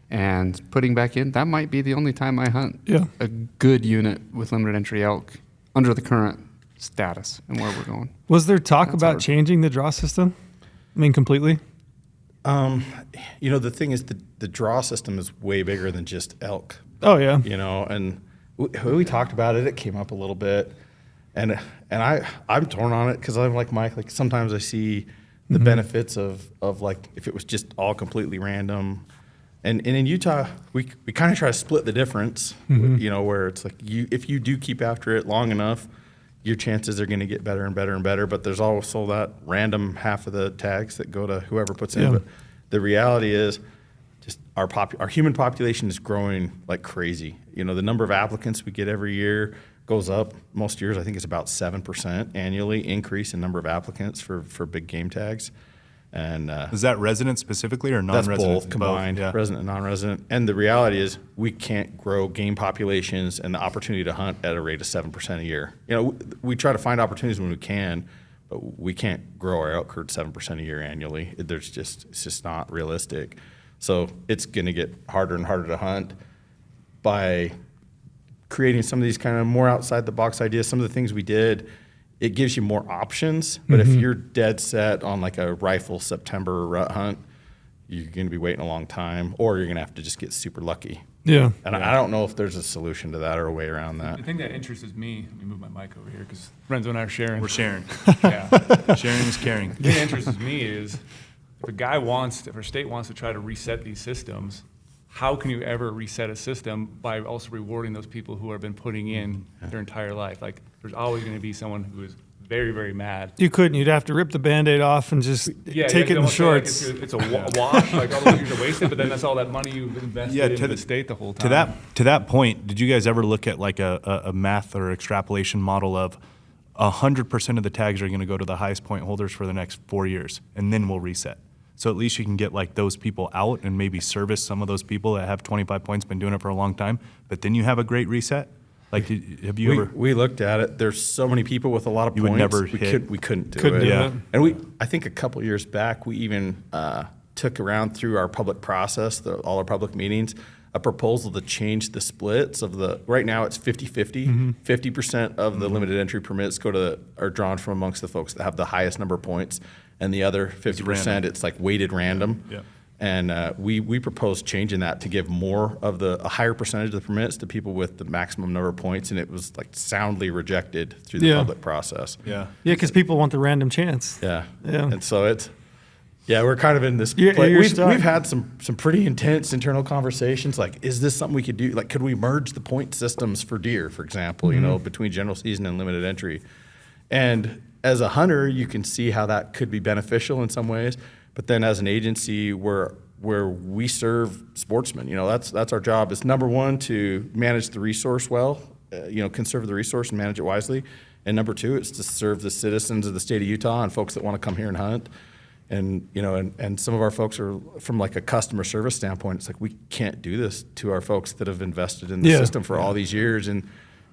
Speaker 4: and putting back in, that might be the only time I hunt a good unit with limited entry elk under the current status and where we're going.
Speaker 2: was there talk
Speaker 4: That's
Speaker 2: about
Speaker 4: hard.
Speaker 2: changing the draw system? I mean, completely?
Speaker 1: You know, the thing is the draw system is way bigger than just elk.
Speaker 2: Oh, yeah.
Speaker 1: You know, and we talked about it. It came up a little bit, and I'm torn on it because I'm like Mike. Like sometimes I see the benefits of like if it was just all completely random, and in Utah we kind of try to split the difference. You know, where it's like if you do keep after it long enough, your chances are going to get better and better and better. But there's also that random half of the tags that go to whoever puts in.
Speaker 2: Yeah.
Speaker 1: But the reality is, just our human population is growing like crazy. You know, the number of applicants we get every year goes up. Most years, I think it's about 7% annually increase in number of applicants for big game tags. And
Speaker 3: Is that resident specifically or
Speaker 1: that's
Speaker 3: non-resident?
Speaker 1: both combined,
Speaker 3: yeah.
Speaker 1: resident and non-resident. And the reality is we can't grow game populations and the opportunity to hunt at a rate of 7% a year. You know, we try to find opportunities when we can, but we can't grow our elk herd 7% a year annually. It's just not realistic. So it's going to get harder and harder to hunt by creating some of these kind of more outside the box ideas. Some of the things we did, it gives you more options. But if you're dead set on like a rifle September rut hunt, you're going to be waiting a long time, or you're going to have to just get super lucky.
Speaker 2: Yeah.
Speaker 1: And I don't know if there's a solution to that or a way around that.
Speaker 5: The thing that interests me, let me move my mic over here because Lorenzo and I are sharing.
Speaker 3: We're sharing.
Speaker 5: Yeah.
Speaker 3: Sharing is caring.
Speaker 5: The thing that interests me is if a state wants to try to reset these systems, how can you ever reset a system by also rewarding those people who have been putting in their entire life? Like, there's always going to be someone who is very, very mad.
Speaker 2: You couldn't. You'd have to rip the Band-Aid off and just take it in
Speaker 5: almost feel like
Speaker 2: shorts.
Speaker 5: it's a wash, like all those years are wasted, but then that's all that money you've invested into the state the whole time.
Speaker 3: To that point, did you guys ever look at like a math or extrapolation model of 100% of the tags are going to go to the highest point holders for the next 4 years, and then we'll reset? So at least you can get like those people out and maybe service some of those people that have 25 points, been doing it for a long time, but then you have a great reset. Like, have you ever?
Speaker 1: We looked at it. There's so many people with a lot of
Speaker 3: You would
Speaker 1: points.
Speaker 3: never
Speaker 1: we
Speaker 3: hit.
Speaker 1: couldn't do
Speaker 2: Couldn't
Speaker 1: it.
Speaker 2: do
Speaker 3: Yeah.
Speaker 2: it.
Speaker 1: And I think a couple years back, we even took around through our public process, all our public meetings, a proposal to change the splits of right now it's 50-50. 50% of the limited entry permits are drawn from amongst the folks that have the highest number of points, and the other 50%,
Speaker 3: random.
Speaker 1: it's like weighted random.
Speaker 3: Yeah.
Speaker 1: And we proposed changing that to give more of a higher percentage of the permits to people with the maximum number of points, and it was like soundly rejected through the public process.
Speaker 3: Yeah.
Speaker 2: Yeah, because people want the random chance.
Speaker 1: Yeah.
Speaker 2: Yeah.
Speaker 1: And so we're kind of in this
Speaker 2: You're
Speaker 1: we've had some pretty intense internal conversations, like, is this something we could do? Like, could we merge the point systems for deer, for example, between general season and limited entry? And as a hunter, you can see how that could be beneficial in some ways. But then as an agency where we serve sportsmen, that's our job. Is number one, to manage the resource well, conserve the resource and manage it wisely. And number two, it's to serve the citizens of the state of Utah and folks that want to come here and hunt. And, and some of our folks are, from like a customer service standpoint, it's like, we can't do this to our folks that have invested in the system for all these years.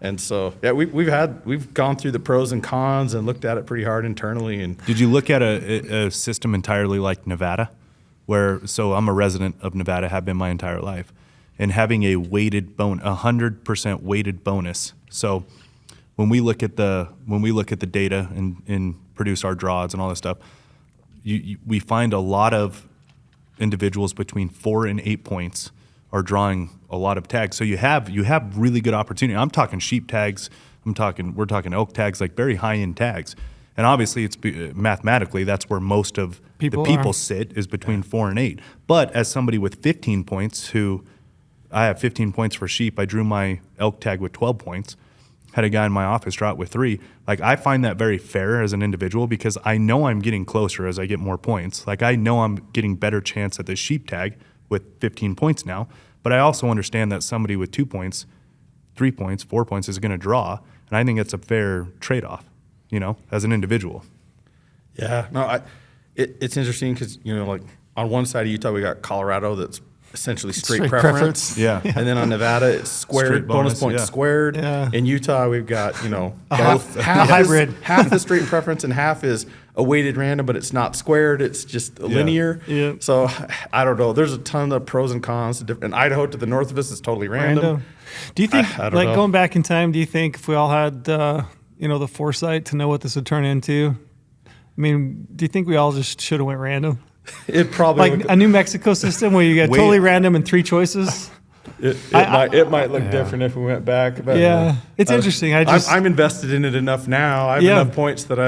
Speaker 1: And so, we've gone through the pros and cons and looked at it pretty hard internally. And
Speaker 3: Did you look at a system entirely like Nevada, so I'm a resident of Nevada, have been my entire life, and having a weighted 100% weighted bonus. So when we look at the data and produce our draws and all this stuff, we find a lot of individuals between 4 and 8 points are drawing a lot of tags. So you have really good opportunity. I'm talking sheep tags. We're talking elk tags, like very high end tags. And obviously, it's mathematically that's where most of the people sit, is between 4 and 8. But as somebody with 15 points, I have 15 points for sheep. I drew my elk tag with 12 points. Had a guy in my office draw it with 3. Like, I find that very fair as an individual, because I know I'm getting closer as I get more points. Like, I know I'm getting better chance at the sheep tag with 15 points now, but I also understand that somebody with 2 points, 3 points, 4 points is going to draw, and I think it's a fair trade-off, as an individual.
Speaker 1: yeah, no, it's interesting because, like on one side of Utah, we got Colorado that's essentially straight preference.
Speaker 3: Yeah.
Speaker 1: And then on Nevada, it's squared,
Speaker 3: Straight
Speaker 1: bonus points
Speaker 3: yeah.
Speaker 1: squared.
Speaker 2: Yeah.
Speaker 1: In Utah, we've got,
Speaker 2: half hybrid.
Speaker 1: Half the straight preference and half is a weighted random, but it's not squared. It's just linear.
Speaker 2: Yeah.
Speaker 1: So I don't know. There's a ton of pros and cons. In Idaho, to the north of us, is totally random.
Speaker 2: Do you think,
Speaker 1: I don't know.
Speaker 2: going back in time, do you think if we all had, the foresight to know what this would turn into? I mean, do you think we all just should have went random?
Speaker 1: It probably
Speaker 2: Like a New Mexico system where you get totally random and 3 choices?
Speaker 1: It might look different if we went back. But
Speaker 2: it's interesting.
Speaker 1: I'm invested in it enough now. I have enough points that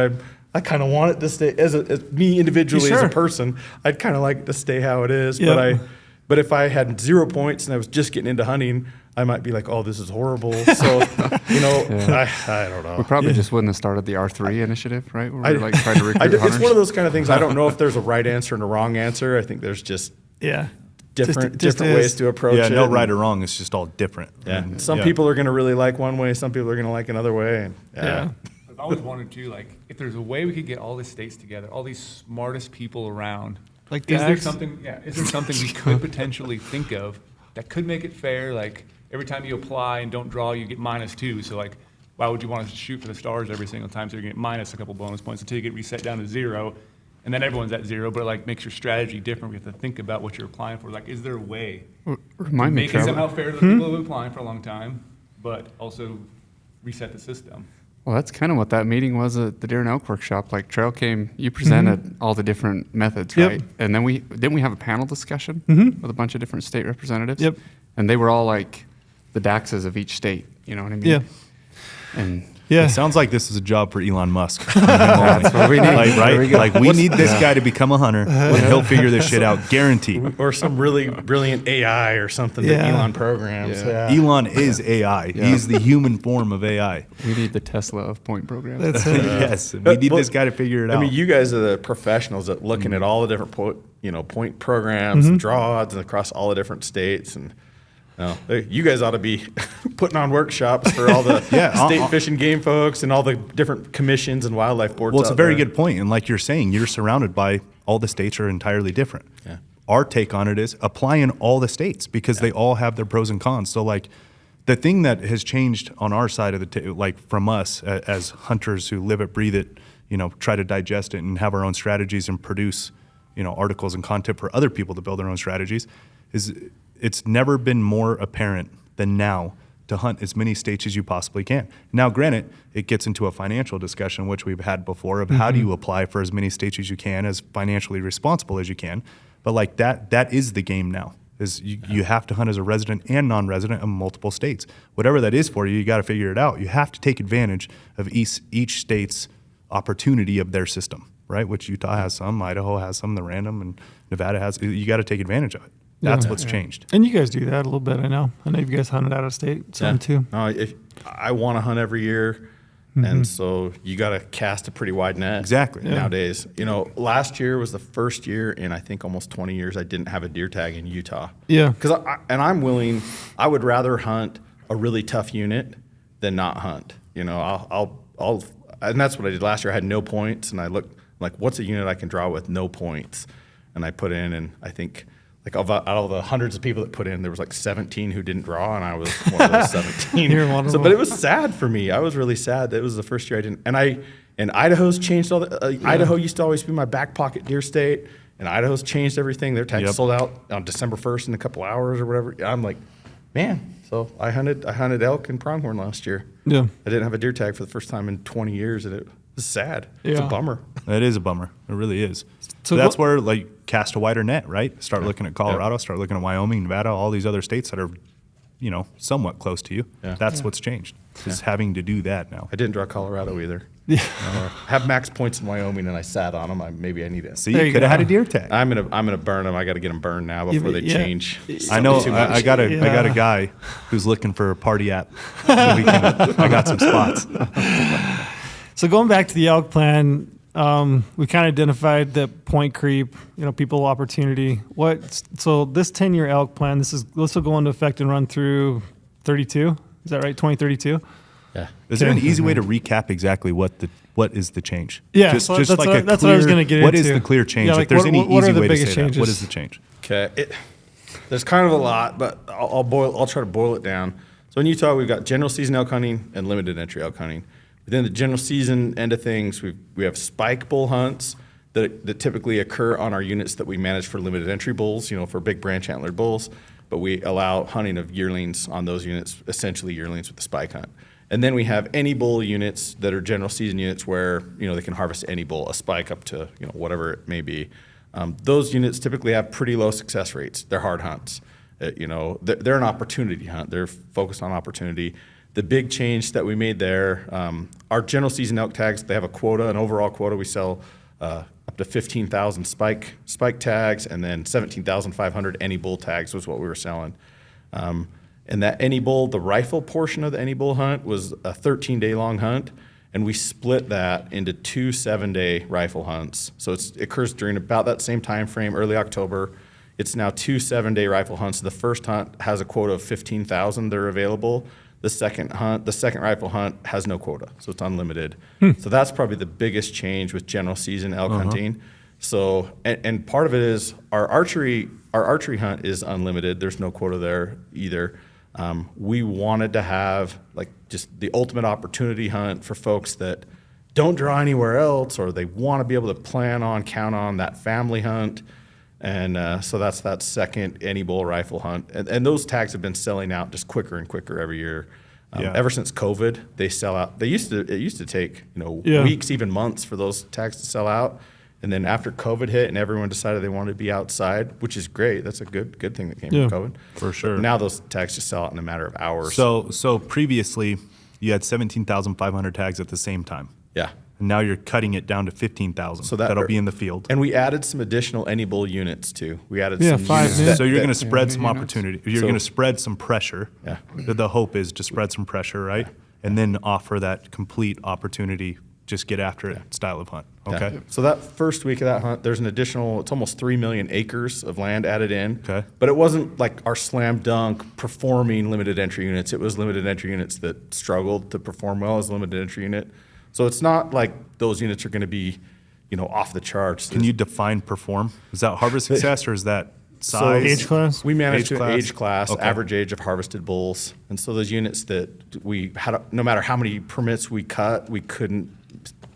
Speaker 1: I kind of want it to stay as me individually as a person. I'd kind of like it to stay how it is.
Speaker 2: Yep.
Speaker 1: But if I had 0 points and I was just getting into hunting, I might be like, oh, this is horrible. So I don't know.
Speaker 4: We probably just wouldn't have started the R3 initiative, right? Where we're trying to recruit hunters.
Speaker 1: It's one of those kind of things. I don't know if there's a right answer and a wrong answer. I think there's just different ways to approach it.
Speaker 3: Yeah, no right or wrong. It's just all different.
Speaker 1: Yeah.
Speaker 3: And,
Speaker 1: Some people are going to really like one way. Some people are going to like another way. And,
Speaker 5: I've always wondered too, like, if there's a way we could get all the states together, all these smartest people around.
Speaker 2: Like
Speaker 5: is there
Speaker 2: Dax?
Speaker 5: something we could potentially think of that could make it fair? Like, every time you apply and don't draw, you get -2. So, like, why would you want to shoot for the stars every single time? So you're getting minus a couple bonus points until you get reset down to 0. And then everyone's at 0, but it, like, makes your strategy different. We have to think about what you're applying for. Like, is there a way
Speaker 4: Remind me,
Speaker 5: make it
Speaker 4: Trevor.
Speaker 5: somehow fair to the people who have been applying for a long time, but also reset the system?
Speaker 4: Well, that's kind of what that meeting was at the Deer and Elk Workshop. Like, Trail came, you presented all the different methods,
Speaker 2: Yep.
Speaker 4: right? And then didn't we have a panel discussion with a bunch of different state representatives?
Speaker 2: Yep.
Speaker 4: And they were all like the Daxes of each state. You know what I mean?
Speaker 2: Yeah.
Speaker 4: And
Speaker 2: Yeah.
Speaker 3: It sounds like this is a job for Elon Musk.
Speaker 4: that's what we need.
Speaker 3: Like,
Speaker 4: There we
Speaker 3: right?
Speaker 4: go.
Speaker 3: Like, we need this guy to become a hunter, and he'll figure this shit out, guaranteed.
Speaker 1: or some really brilliant AI or something that
Speaker 2: Yeah.
Speaker 1: Elon programs.
Speaker 4: Yeah.
Speaker 3: Elon is AI.
Speaker 4: Yeah.
Speaker 3: He's the human form of AI.
Speaker 4: We need the Tesla of point programs.
Speaker 2: That's it.
Speaker 3: Yes, we need this guy to figure it out.
Speaker 1: I mean, you guys are the professionals at looking at all the different point programs and draw odds across all the different states. And you guys ought to be putting on workshops for all the state fish and game folks and all the different commissions and wildlife boards.
Speaker 3: Well, it's a
Speaker 1: out
Speaker 3: very
Speaker 1: there.
Speaker 3: good point. And like you're saying, you're surrounded by all the states are entirely different.
Speaker 1: Yeah.
Speaker 3: Our take on it is apply in all the states because they all have their pros and cons. So, like, the thing that has changed on our side of the like from us as hunters who live it, breathe it, try to digest it and have our own strategies and produce, articles and content for other people to build their own strategies, is it's never been more apparent than now to hunt as many states as you possibly can. Now, granted, it gets into a financial discussion, which we've had before, of how do you apply for as many states as you can, as financially responsible as you can. But like that is the game now. Is you have to hunt as a resident and non-resident in multiple states. Whatever that is for you, you got to figure it out. You have to take advantage of each state's opportunity of their system, right? Which Utah has some, Idaho has some, the random, and Nevada has. You got to take advantage of it. That's what's changed.
Speaker 2: And you guys do that a little bit, I know. I know you guys hunted out of state some too.
Speaker 1: No, I want to hunt every year, and so you got to cast a pretty wide net.
Speaker 3: Exactly.
Speaker 1: Nowadays, last year was the first year in I think almost 20 years I didn't have a deer tag in Utah.
Speaker 2: Yeah.
Speaker 1: Because I would rather hunt a really tough unit than not hunt. I'll and that's what I did last year. I had no points, and I looked like, what's a unit I can draw with no points, and I put in, and I think. Like out of the hundreds of people that put in, there was like 17 who didn't draw, and I was one of those 17.
Speaker 2: You're one of them.
Speaker 1: But it was sad for me. I was really sad that it was the first year I didn't. And Idaho's changed all the. Idaho used to always be my back pocket deer state, and Idaho's changed everything. Their tags sold out on December 1st in a couple hours or whatever. I'm like, man. So I hunted elk and pronghorn last year.
Speaker 2: Yeah.
Speaker 1: I didn't have a deer tag for the first time in 20 years, and it was sad.
Speaker 2: Yeah.
Speaker 1: It's a bummer.
Speaker 3: It is a bummer. It really is.
Speaker 2: So
Speaker 3: That's where cast a wider net, right? Start looking at Colorado,
Speaker 1: Yeah.
Speaker 3: start looking at Wyoming, Nevada, all these other states that are, somewhat close to you.
Speaker 1: Yeah.
Speaker 3: That's what's changed. Is having to do that now.
Speaker 1: I didn't draw Colorado either.
Speaker 2: Yeah.
Speaker 1: I have max points in Wyoming, and I sat on them. Maybe I need it.
Speaker 3: See,
Speaker 2: There
Speaker 3: you
Speaker 2: you
Speaker 3: could have
Speaker 2: go.
Speaker 3: had a deer tag.
Speaker 1: I'm gonna burn them. I got to get them burned now before they change.
Speaker 3: I know.
Speaker 1: Too much.
Speaker 3: I got a guy who's looking for a party app. I got some spots.
Speaker 2: So going back to the elk plan, we kind of identified the point creep, people opportunity. So this 10-year elk plan, this will go into effect and run through 32. Is that right? 2032?
Speaker 1: Yeah.
Speaker 3: Is there an easy way to recap exactly what is the change?
Speaker 2: Yeah,
Speaker 3: just
Speaker 2: so
Speaker 3: just
Speaker 2: that's
Speaker 3: like
Speaker 2: what-
Speaker 3: a
Speaker 2: that's what I was
Speaker 3: clear-
Speaker 2: gonna get
Speaker 3: What is
Speaker 2: into.
Speaker 3: the clear change?
Speaker 2: Yeah,
Speaker 3: if
Speaker 2: like,
Speaker 3: there's
Speaker 2: what-
Speaker 3: any
Speaker 2: what are
Speaker 3: easy
Speaker 2: the
Speaker 3: way to
Speaker 2: biggest
Speaker 3: say that, what
Speaker 2: changes?
Speaker 3: is the change?
Speaker 1: Okay. There's kind of a lot, but I'll try to boil it down. So in Utah, we've got general season elk hunting and limited entry elk hunting. Within the general season end of things, we have spike bull hunts that typically occur on our units that we manage for limited entry bulls, for big branch antlered bulls. But we allow hunting of yearlings on those units, essentially yearlings with the spike hunt. And then we have any bull units that are general season units where they can harvest any bull, a spike up to whatever it may be. Those units typically have pretty low success rates. They're hard hunts. They're an opportunity hunt. They're focused on opportunity. The big change that we made there, our general season elk tags, they have a quota, an overall quota. We sell up to 15,000 spike tags, and then 17,500 any bull tags was what we were selling. And that any bull, the rifle portion of the any bull hunt was a 13-day long hunt, and we split that into 2 7-day rifle hunts. So it occurs during about that same time frame, early October. It's now 2 7-day rifle hunts. The first hunt has a quota of 15,000 that are available. The second rifle hunt has no quota, so it's unlimited. So that's probably the biggest change with general season elk hunting. So, and part of it is our archery hunt is unlimited. There's no quota there either. We wanted to have just the ultimate opportunity hunt for folks that don't draw anywhere else, or they want to be able to count on that family hunt. And so that's that second any bull rifle hunt. And those tags have been selling out just quicker and quicker every year. Ever since COVID, they sell out. It used to take weeks, even months for those tags to sell out. And then after COVID hit and everyone decided they wanted to be outside, which is great. That's a good thing that came from COVID.
Speaker 3: For sure.
Speaker 1: Now those tags just sell out in a matter of hours.
Speaker 3: So previously, you had 17,500 tags at the same time.
Speaker 1: Yeah.
Speaker 3: And now you're cutting it down to 15,000.
Speaker 1: So
Speaker 3: that'll be in the field.
Speaker 1: And we added some additional any bull units too. We added
Speaker 2: Yeah,
Speaker 1: some
Speaker 2: 5
Speaker 1: units
Speaker 2: units.
Speaker 3: So you're going to
Speaker 1: that-
Speaker 3: spread some
Speaker 4: units.
Speaker 3: opportunity. You're going to spread some pressure.
Speaker 1: Yeah.
Speaker 3: The hope is to spread some pressure, right? And then offer that complete opportunity, just get after it style of hunt. Okay.
Speaker 1: Yeah. So that first week of that hunt, there's an additional, it's almost 3 million acres of land added in.
Speaker 3: Okay.
Speaker 1: But it wasn't like our slam dunk performing limited entry units. It was limited entry units that struggled to perform well as a limited entry unit. So it's not like those units are going to be, off the charts.
Speaker 3: Can you define perform? Is that harvest success or is that size?
Speaker 2: Age class?
Speaker 1: We managed
Speaker 3: Age
Speaker 1: to
Speaker 3: class?
Speaker 1: age class,
Speaker 3: Okay.
Speaker 1: average age of harvested bulls. And so those units that we had, no matter how many permits we cut, we couldn't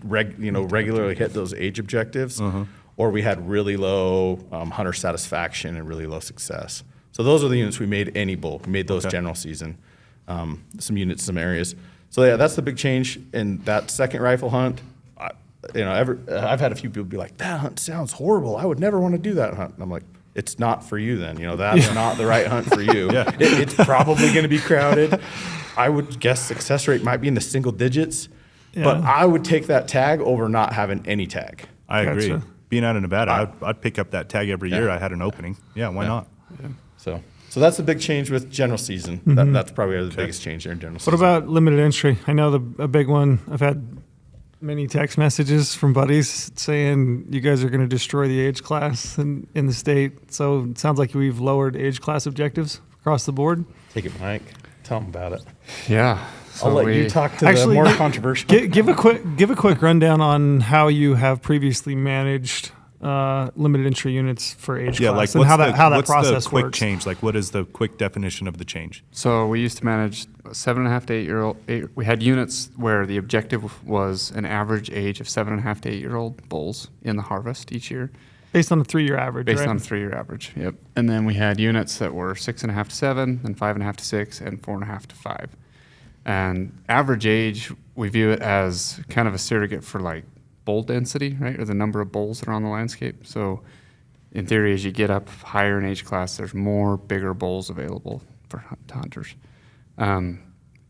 Speaker 1: regularly hit those age objectives, or we had really low hunter satisfaction and really low success. So those are the units we made any bull. We made those general season. some units, some areas. So yeah, that's the big change in that second rifle hunt. I've had a few people be like, that hunt sounds horrible. I would never want to do that hunt. And I'm like, it's not for you then. That's not the right hunt for you. It's probably going to be crowded. I would guess success rate might be in the single digits, but I would take that tag over not having any tag.
Speaker 3: I agree.
Speaker 2: Gotcha.
Speaker 3: Being out in Nevada, I'd pick up that tag every year I had an opening. Yeah, why not?
Speaker 1: Yeah. So that's the big change with general season. That's probably the biggest change there in general season.
Speaker 2: What about limited entry? I know a big one. I've had many text messages from buddies saying you guys are going to destroy the age class in the state. So it sounds like we've lowered age class objectives across the board.
Speaker 1: Take it, Mike. Tell them about it.
Speaker 4: Yeah.
Speaker 1: I'll let you talk to the more controversial.
Speaker 2: Give a quick rundown on how you have previously managed limited entry units for age class, and how that process
Speaker 3: what's the quick
Speaker 2: works.
Speaker 3: change? Like, what is the quick definition of the change?
Speaker 4: So we used to manage 7.5 to 8 year old. We had units where the objective was an average age of 7.5 to 8 year old bulls in the harvest each year.
Speaker 2: Based on a 3-year average,
Speaker 4: Based
Speaker 2: right?
Speaker 4: on a 3-year average, yep. And then we had units that were 6.5 to 7, then 5.5 to 6, and 4.5 to 5. And average age, we view it as kind of a surrogate for like bull density, right, or the number of bulls that are on the landscape. So in theory, as you get up higher in age class, there's more bigger bulls available for hunters. And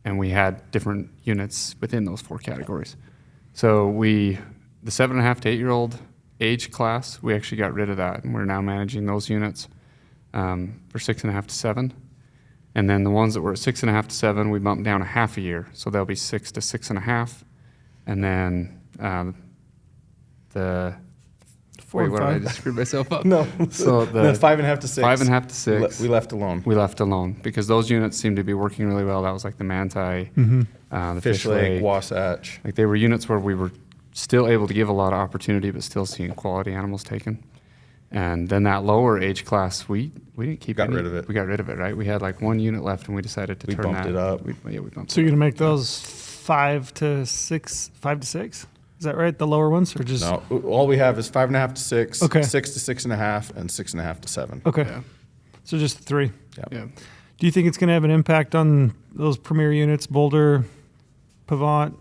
Speaker 4: we had different units within those 4 categories. So the 7.5 to 8 year old age class, we actually got rid of that, and we're now managing those units for 6.5 to 7. And then the ones that were at 6.5 to 7, we bumped down a half a year, so they'll be 6 to 6.5. And then
Speaker 2: Four
Speaker 4: what
Speaker 2: and
Speaker 4: did I
Speaker 2: five.
Speaker 4: just screwed myself up?
Speaker 1: No.
Speaker 4: So
Speaker 1: the 5.5 to 6.
Speaker 4: 5.5 to 6.
Speaker 1: We left alone.
Speaker 4: We left alone because those units seemed to be working really well. That was like the Manti, the
Speaker 1: Fish Lake, Wasatch.
Speaker 4: Like they were units where we were still able to give a lot of opportunity, but still seeing quality animals taken. And then that lower age class, we didn't keep
Speaker 1: Got
Speaker 4: any.
Speaker 1: rid of it.
Speaker 4: We got rid of it, right? We had like 1 unit left, and we decided to
Speaker 1: We
Speaker 4: turn
Speaker 1: bumped
Speaker 4: that.
Speaker 1: it up.
Speaker 4: We bumped.
Speaker 2: So you're gonna make those 5 to 6, 5 to 6? Is that right? The lower ones, or just
Speaker 1: No, all we have is 5.5 to 6,
Speaker 2: Okay.
Speaker 1: 6 to 6.5, and 6.5 to 7.
Speaker 2: okay?
Speaker 4: Yeah.
Speaker 2: So just 3.
Speaker 4: Yeah.
Speaker 2: Do you think it's going to have an impact on those premier units, Boulder, Pavant,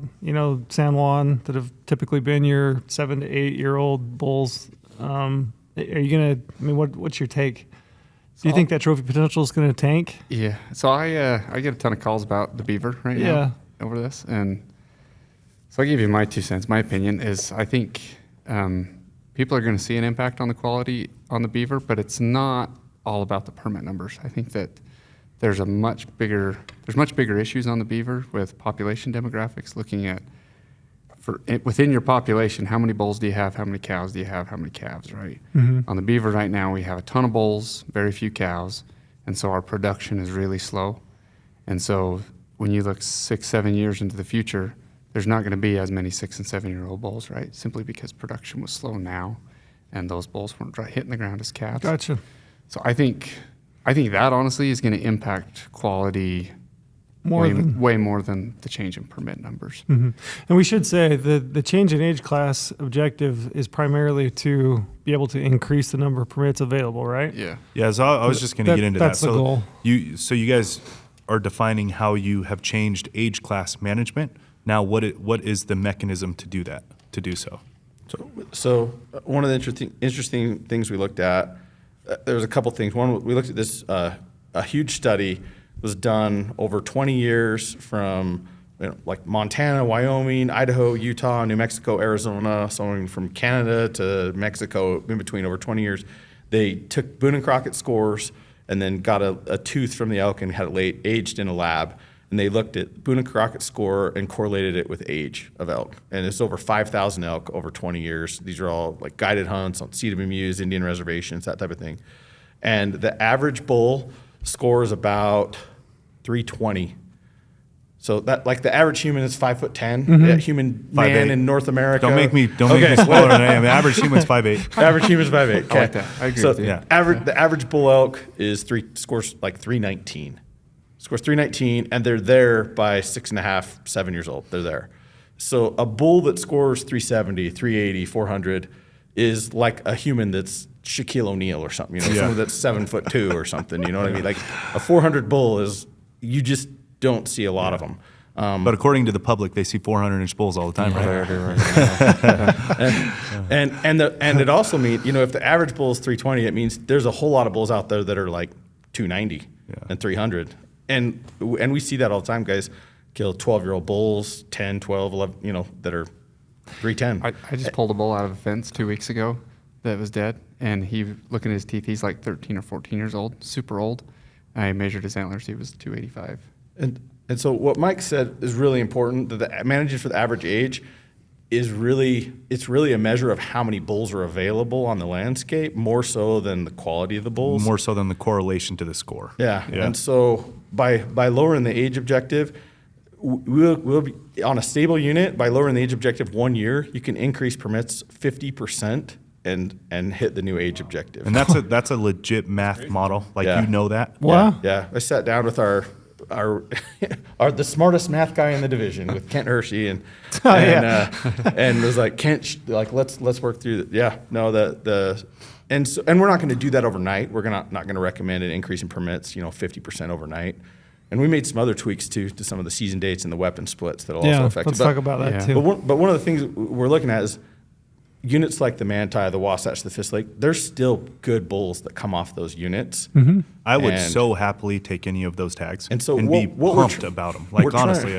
Speaker 2: San Juan, that have typically been your 7 to 8 year old bulls? Are you going to? I mean, what's your take? Do you think that trophy potential is going to tank?
Speaker 4: Yeah. So I get a ton of calls about the beaver right now over this, and so I'll give you my 2 cents. My opinion is I think people are going to see an impact on the quality on the beaver, but it's not all about the permit numbers. I think that there's much bigger issues on the beaver with population demographics, looking at within your population, how many bulls do you have, how many cows do you have, how many calves, right? On the beaver right now, we have a ton of bulls, very few cows, and so our production is really slow. And so when you look 6, 7 years into the future, there's not going to be as many 6 and 7 year old bulls, right? Simply because production was slow now, and those bulls weren't hitting the ground as calves.
Speaker 2: Gotcha.
Speaker 4: So I think that honestly is going to impact quality way more than the change in permit numbers.
Speaker 2: Mm-hmm. And we should say the change in age class objective is primarily to be able to increase the number of permits available, right?
Speaker 4: Yeah.
Speaker 3: Yeah, so I was just going to get into that.
Speaker 2: That's the goal.
Speaker 3: So you guys are defining how you have changed age class management. Now, what is the mechanism to do that? To do so?
Speaker 1: So one of the interesting things we looked at, there was a couple things. One, we looked at this, a huge study was done over 20 years from like Montana, Wyoming, Idaho, Utah, New Mexico, Arizona, somewhere from Canada to Mexico, in between, over 20 years. They took Boone and Crockett scores and then got a tooth from the elk and had it aged in a lab. And they looked at Boone and Crockett's score and correlated it with age of elk. And it's over 5,000 elk over 20 years. These are all like guided hunts on CWMUs, Indian reservations, that type of thing. And the average bull scores about 320. So that, like, the average human is 5'10". That human man
Speaker 3: 5'8".
Speaker 1: in North America.
Speaker 3: Don't make me smaller than I am. Average human's 5'8".
Speaker 1: Average human's 5'8". Okay.
Speaker 4: I like that. I agree with you.
Speaker 3: Yeah.
Speaker 1: The average bull elk scores like 319. Scores 319, and they're there by 6.5, 7 years old. They're there. So a bull that scores 370, 380, 400 is like a human that's Shaquille O'Neal or something. Someone that's 7'2" or something. You know what I mean? Like a 400 bull is, you just don't see a lot of them.
Speaker 3: But according to the public, they see 400-inch bulls all the time, right?
Speaker 1: And it also means, if the average bull is 320, it means there's a whole lot of bulls out there that are like 290 and 300. And we see that all the time, guys kill 12-year-old bulls, 10, 12, 11, that are 310.
Speaker 4: I just pulled a bull out of a fence 2 weeks ago that was dead, and looking at his teeth, he's like 13 or 14 years old, super old. I measured his antlers, he was 285.
Speaker 1: And so what Mike said is really important, that the managing for the average age it's really a measure of how many bulls are available on the landscape, more so than the quality of the bulls.
Speaker 3: More so than the correlation to the score.
Speaker 1: Yeah. And so by lowering the age objective, we'll be on a stable unit. By lowering the age objective 1 year, you can increase permits 50% and hit the new age objective.
Speaker 3: And that's a legit math model. Like
Speaker 1: Yeah.
Speaker 3: you know that.
Speaker 2: Wow.
Speaker 1: Yeah. I sat down with our the smartest math guy in the division with Kent Hershey and was like, Kent, let's work through and we're not going to do that overnight. We're not going to recommend an increase in permits 50% overnight. And we made some other tweaks too to some of the season dates and the weapon splits that'll also affect
Speaker 2: let's
Speaker 1: it.
Speaker 2: talk about that too.
Speaker 1: But one of the things we're looking at is units like the Manti, the Wasatch, the Fist Lake, there's still good bulls that come off those units.
Speaker 2: Mm-hmm.
Speaker 3: I would so happily take any of those tags
Speaker 1: and so
Speaker 3: be
Speaker 1: what
Speaker 3: pumped about them. Like honestly,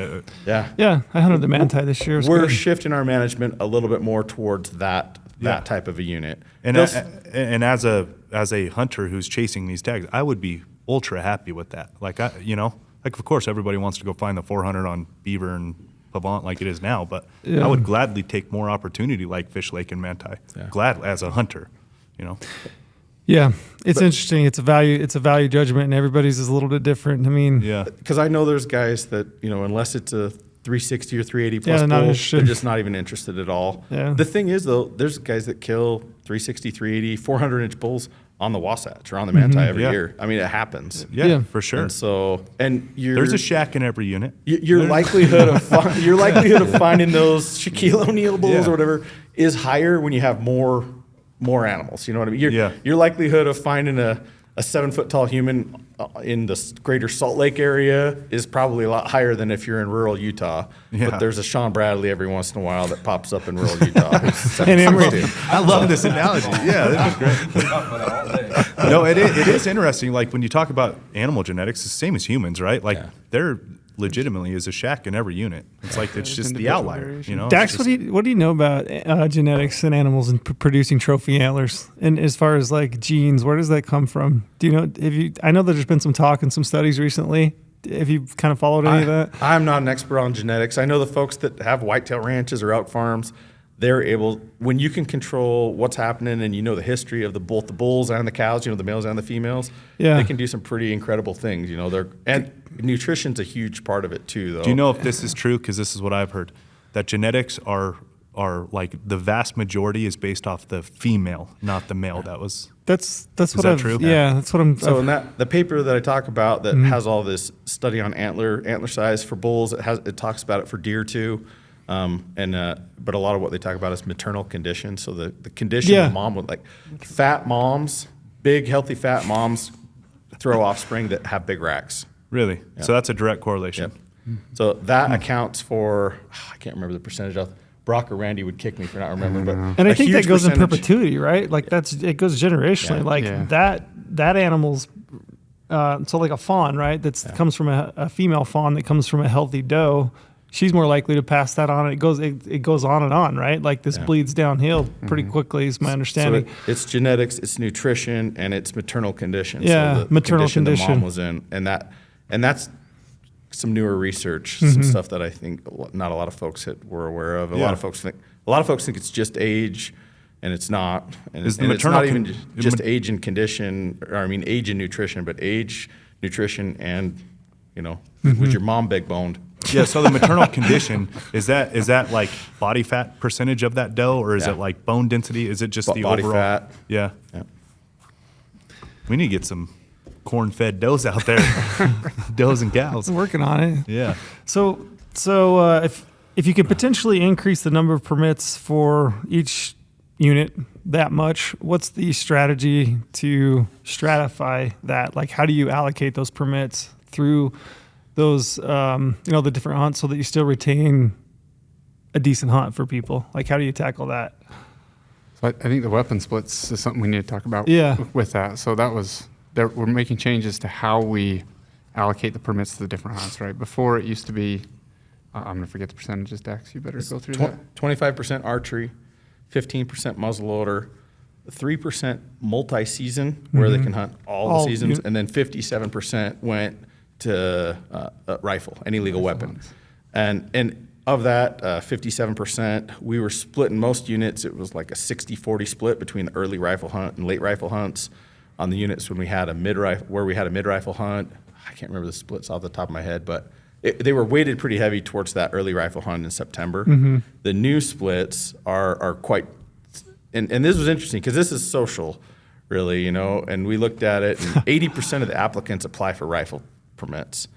Speaker 2: Yeah, I hunted the Manti this year.
Speaker 1: We're shifting our management a little bit more towards that type of a unit.
Speaker 3: And as a hunter who's chasing these tags, I would be ultra happy with that. Like of course everybody wants to go find the 400 on beaver and Pavant like it is now, but I would gladly take more opportunity like Fish Lake and Manti. Gladly as a hunter,
Speaker 2: Yeah, it's interesting. It's a value judgment, and everybody's is a little bit different. I mean,
Speaker 1: because I know there's guys that unless it's a 360 or 380 plus
Speaker 2: they're
Speaker 1: bull,
Speaker 2: not
Speaker 1: they're just not even interested at all.
Speaker 2: Yeah.
Speaker 1: The thing is though, there's guys that kill 360, 380, 400-inch bulls on the Wasatch or on the Manti every year. I mean, it happens.
Speaker 2: Yeah.
Speaker 3: For sure.
Speaker 1: And so,
Speaker 3: there's a shack in every unit.
Speaker 1: Your likelihood of finding those Shaquille O'Neal bulls or whatever is higher when you have more animals. You know what I mean? Your likelihood of finding a 7-foot tall human in the greater Salt Lake area is probably a lot higher than if you're in rural Utah.
Speaker 3: Yeah.
Speaker 1: But there's a Sean Bradley every once in a while that pops up in rural Utah.
Speaker 3: I love this analogy. Yeah, this is great. No, it is interesting. Like when you talk about animal genetics, it's the same as humans, right? Like there legitimately is a shack in every unit. It's like it's just the outlier.
Speaker 2: Dax, what do you know about genetics and animals and producing trophy antlers? And as far as like genes, where does that come from? Do you know? I know that there's been some talk and some studies recently. Have you kind of followed any of that?
Speaker 1: I'm not an expert on genetics. I know the folks that have whitetail ranches or elk farms, they're able, when you can control what's happening and the history of both the bulls and the cows, the males and the females, they can do some pretty incredible things. And nutrition's a huge part of it too, though.
Speaker 3: Do you know if this is true? Because this is what I've heard, that genetics are like the vast majority is based off the female, not the male.
Speaker 2: That's
Speaker 3: is
Speaker 2: what
Speaker 3: that true?
Speaker 2: Yeah, that's what I'm.
Speaker 1: So in the paper that I talk about that has all this study on antler size for bulls, it talks about it for deer too. But a lot of what they talk about is maternal condition. So the condition of mom with fat moms, big healthy fat moms throw offspring that have big racks.
Speaker 3: Really? Yeah. So that's a direct correlation.
Speaker 1: Yep. So that accounts for, I can't remember the percentage of, Brock or Randy would kick me for not remembering, but
Speaker 2: and I think that goes in
Speaker 1: percentage.
Speaker 2: perpetuity, right? Like it goes generationally. That animal's so like a fawn, right? That comes from a female fawn that comes from a healthy doe. She's more likely to pass that on. It goes on and on, right? Like this bleeds downhill pretty quickly, is my understanding.
Speaker 1: So it's genetics, it's nutrition, and it's maternal condition.
Speaker 2: Yeah,
Speaker 1: so the
Speaker 2: maternal
Speaker 1: condition the mom
Speaker 2: condition.
Speaker 1: was in, and that's some newer research, some stuff that I think not a lot of folks were aware of. A lot of folks think it's just age, and it's not. And it's not even just age and condition, or I mean age and nutrition, but age, nutrition, and was your mom big boned?
Speaker 3: Yeah, so the maternal condition, is that like body fat percentage of that doe, or is it like bone density? Is it just the
Speaker 1: body
Speaker 3: overall?
Speaker 1: Fat.
Speaker 3: Yeah. We need to get some corn-fed does out there, does and cows.
Speaker 2: I'm working on it.
Speaker 3: Yeah.
Speaker 2: So if you could potentially increase the number of permits for each unit that much, what's the strategy to stratify that? Like, how do you allocate those permits through those, the different hunts so that you still retain a decent hunt for people? Like, how do you tackle that?
Speaker 4: So I think the weapon splits is something we need to talk about
Speaker 2: Yeah.
Speaker 4: with that. So we're making changes to how we allocate the permits to the different hunts, right? Before it used to be, I'm going to forget the percentages, Dax. You better go through that.
Speaker 1: 25% archery, 15% muzzleloader, 3% multi-season, where they can hunt all the seasons, and then 57% went to rifle, any legal weapon. And of that 57%, we were splitting most units. It was like a 60-40 split between the early rifle hunt and late rifle hunts. On the units when we had a mid-rifle hunt, I can't remember the splits off the top of my head, but they were weighted pretty heavy towards that early rifle hunt in September. The new splits are quite, and this was interesting because this is social, really, and we looked at it, and 80% of the applicants apply for rifle permits.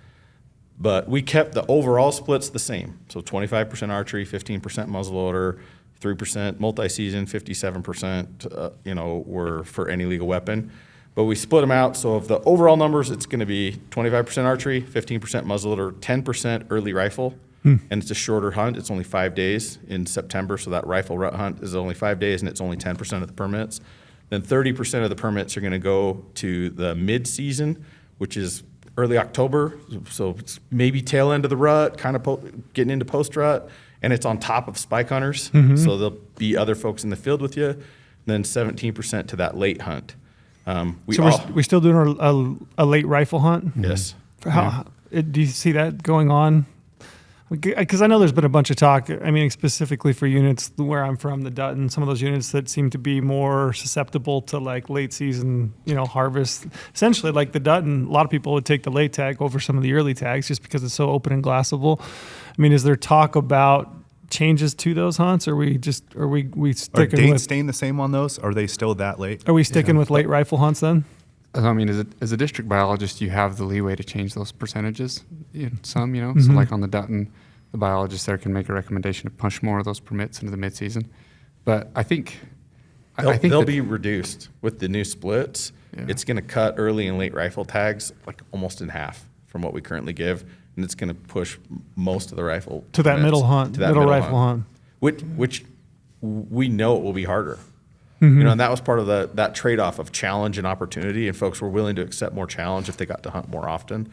Speaker 1: But we kept the overall splits the same. So 25% archery, 15% muzzleloader, 3% multi-season, 57%, were for any legal weapon. But we split them out. So of the overall numbers, it's going to be 25% archery, 15% muzzleloader, 10% early rifle. And it's a shorter hunt. It's only 5 days in September. So that rifle rut hunt is only 5 days, and it's only 10% of the permits. Then 30% of the permits are going to go to the mid-season, which is early October, so it's maybe tail end of the rut, kind of getting into post-rut, and it's on top of spike hunters, so there'll be other folks in the field with you. And then 17% to that late hunt.
Speaker 2: We're still doing a late rifle hunt?
Speaker 1: Yes.
Speaker 2: Do you see that going on? Because I know there's been a bunch of talk, specifically for units where I'm from, the Dutton, some of those units that seem to be more susceptible to like late season, harvest. Essentially, like the Dutton, a lot of people would take the late tag over some of the early tags just because it's so open and glassable. Is there talk about changes to those hunts, or we sticking
Speaker 3: Are dates
Speaker 2: with
Speaker 3: staying the same on those? Are they still that late?
Speaker 2: Are we sticking with late rifle hunts then?
Speaker 4: As a district biologist, you have the leeway to change those percentages. So like on the Dutton, the biologist there can make a recommendation to push more of those permits into the mid-season. But I think
Speaker 1: they'll be reduced with the new splits.
Speaker 4: Yeah.
Speaker 1: It's going to cut early and late rifle tags like almost in half from what we currently give, and it's going to push most of the rifle
Speaker 2: To that
Speaker 1: permits
Speaker 2: middle hunt,
Speaker 1: to that
Speaker 2: middle rifle hunt.
Speaker 1: which we know it will be harder. And that was part of that trade-off of challenge and opportunity, and folks were willing to accept more challenge if they got to hunt more often.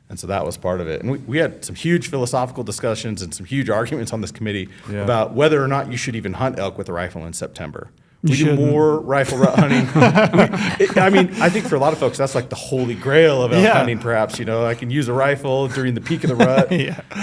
Speaker 1: And so that was part of it. And we had some huge philosophical discussions and some huge arguments on this committee about whether or not you should even hunt elk with a rifle in September. We do more rifle rut hunting. I think for a lot of folks, that's like the holy grail of elk hunting, perhaps. I can use a rifle during the peak of the rut.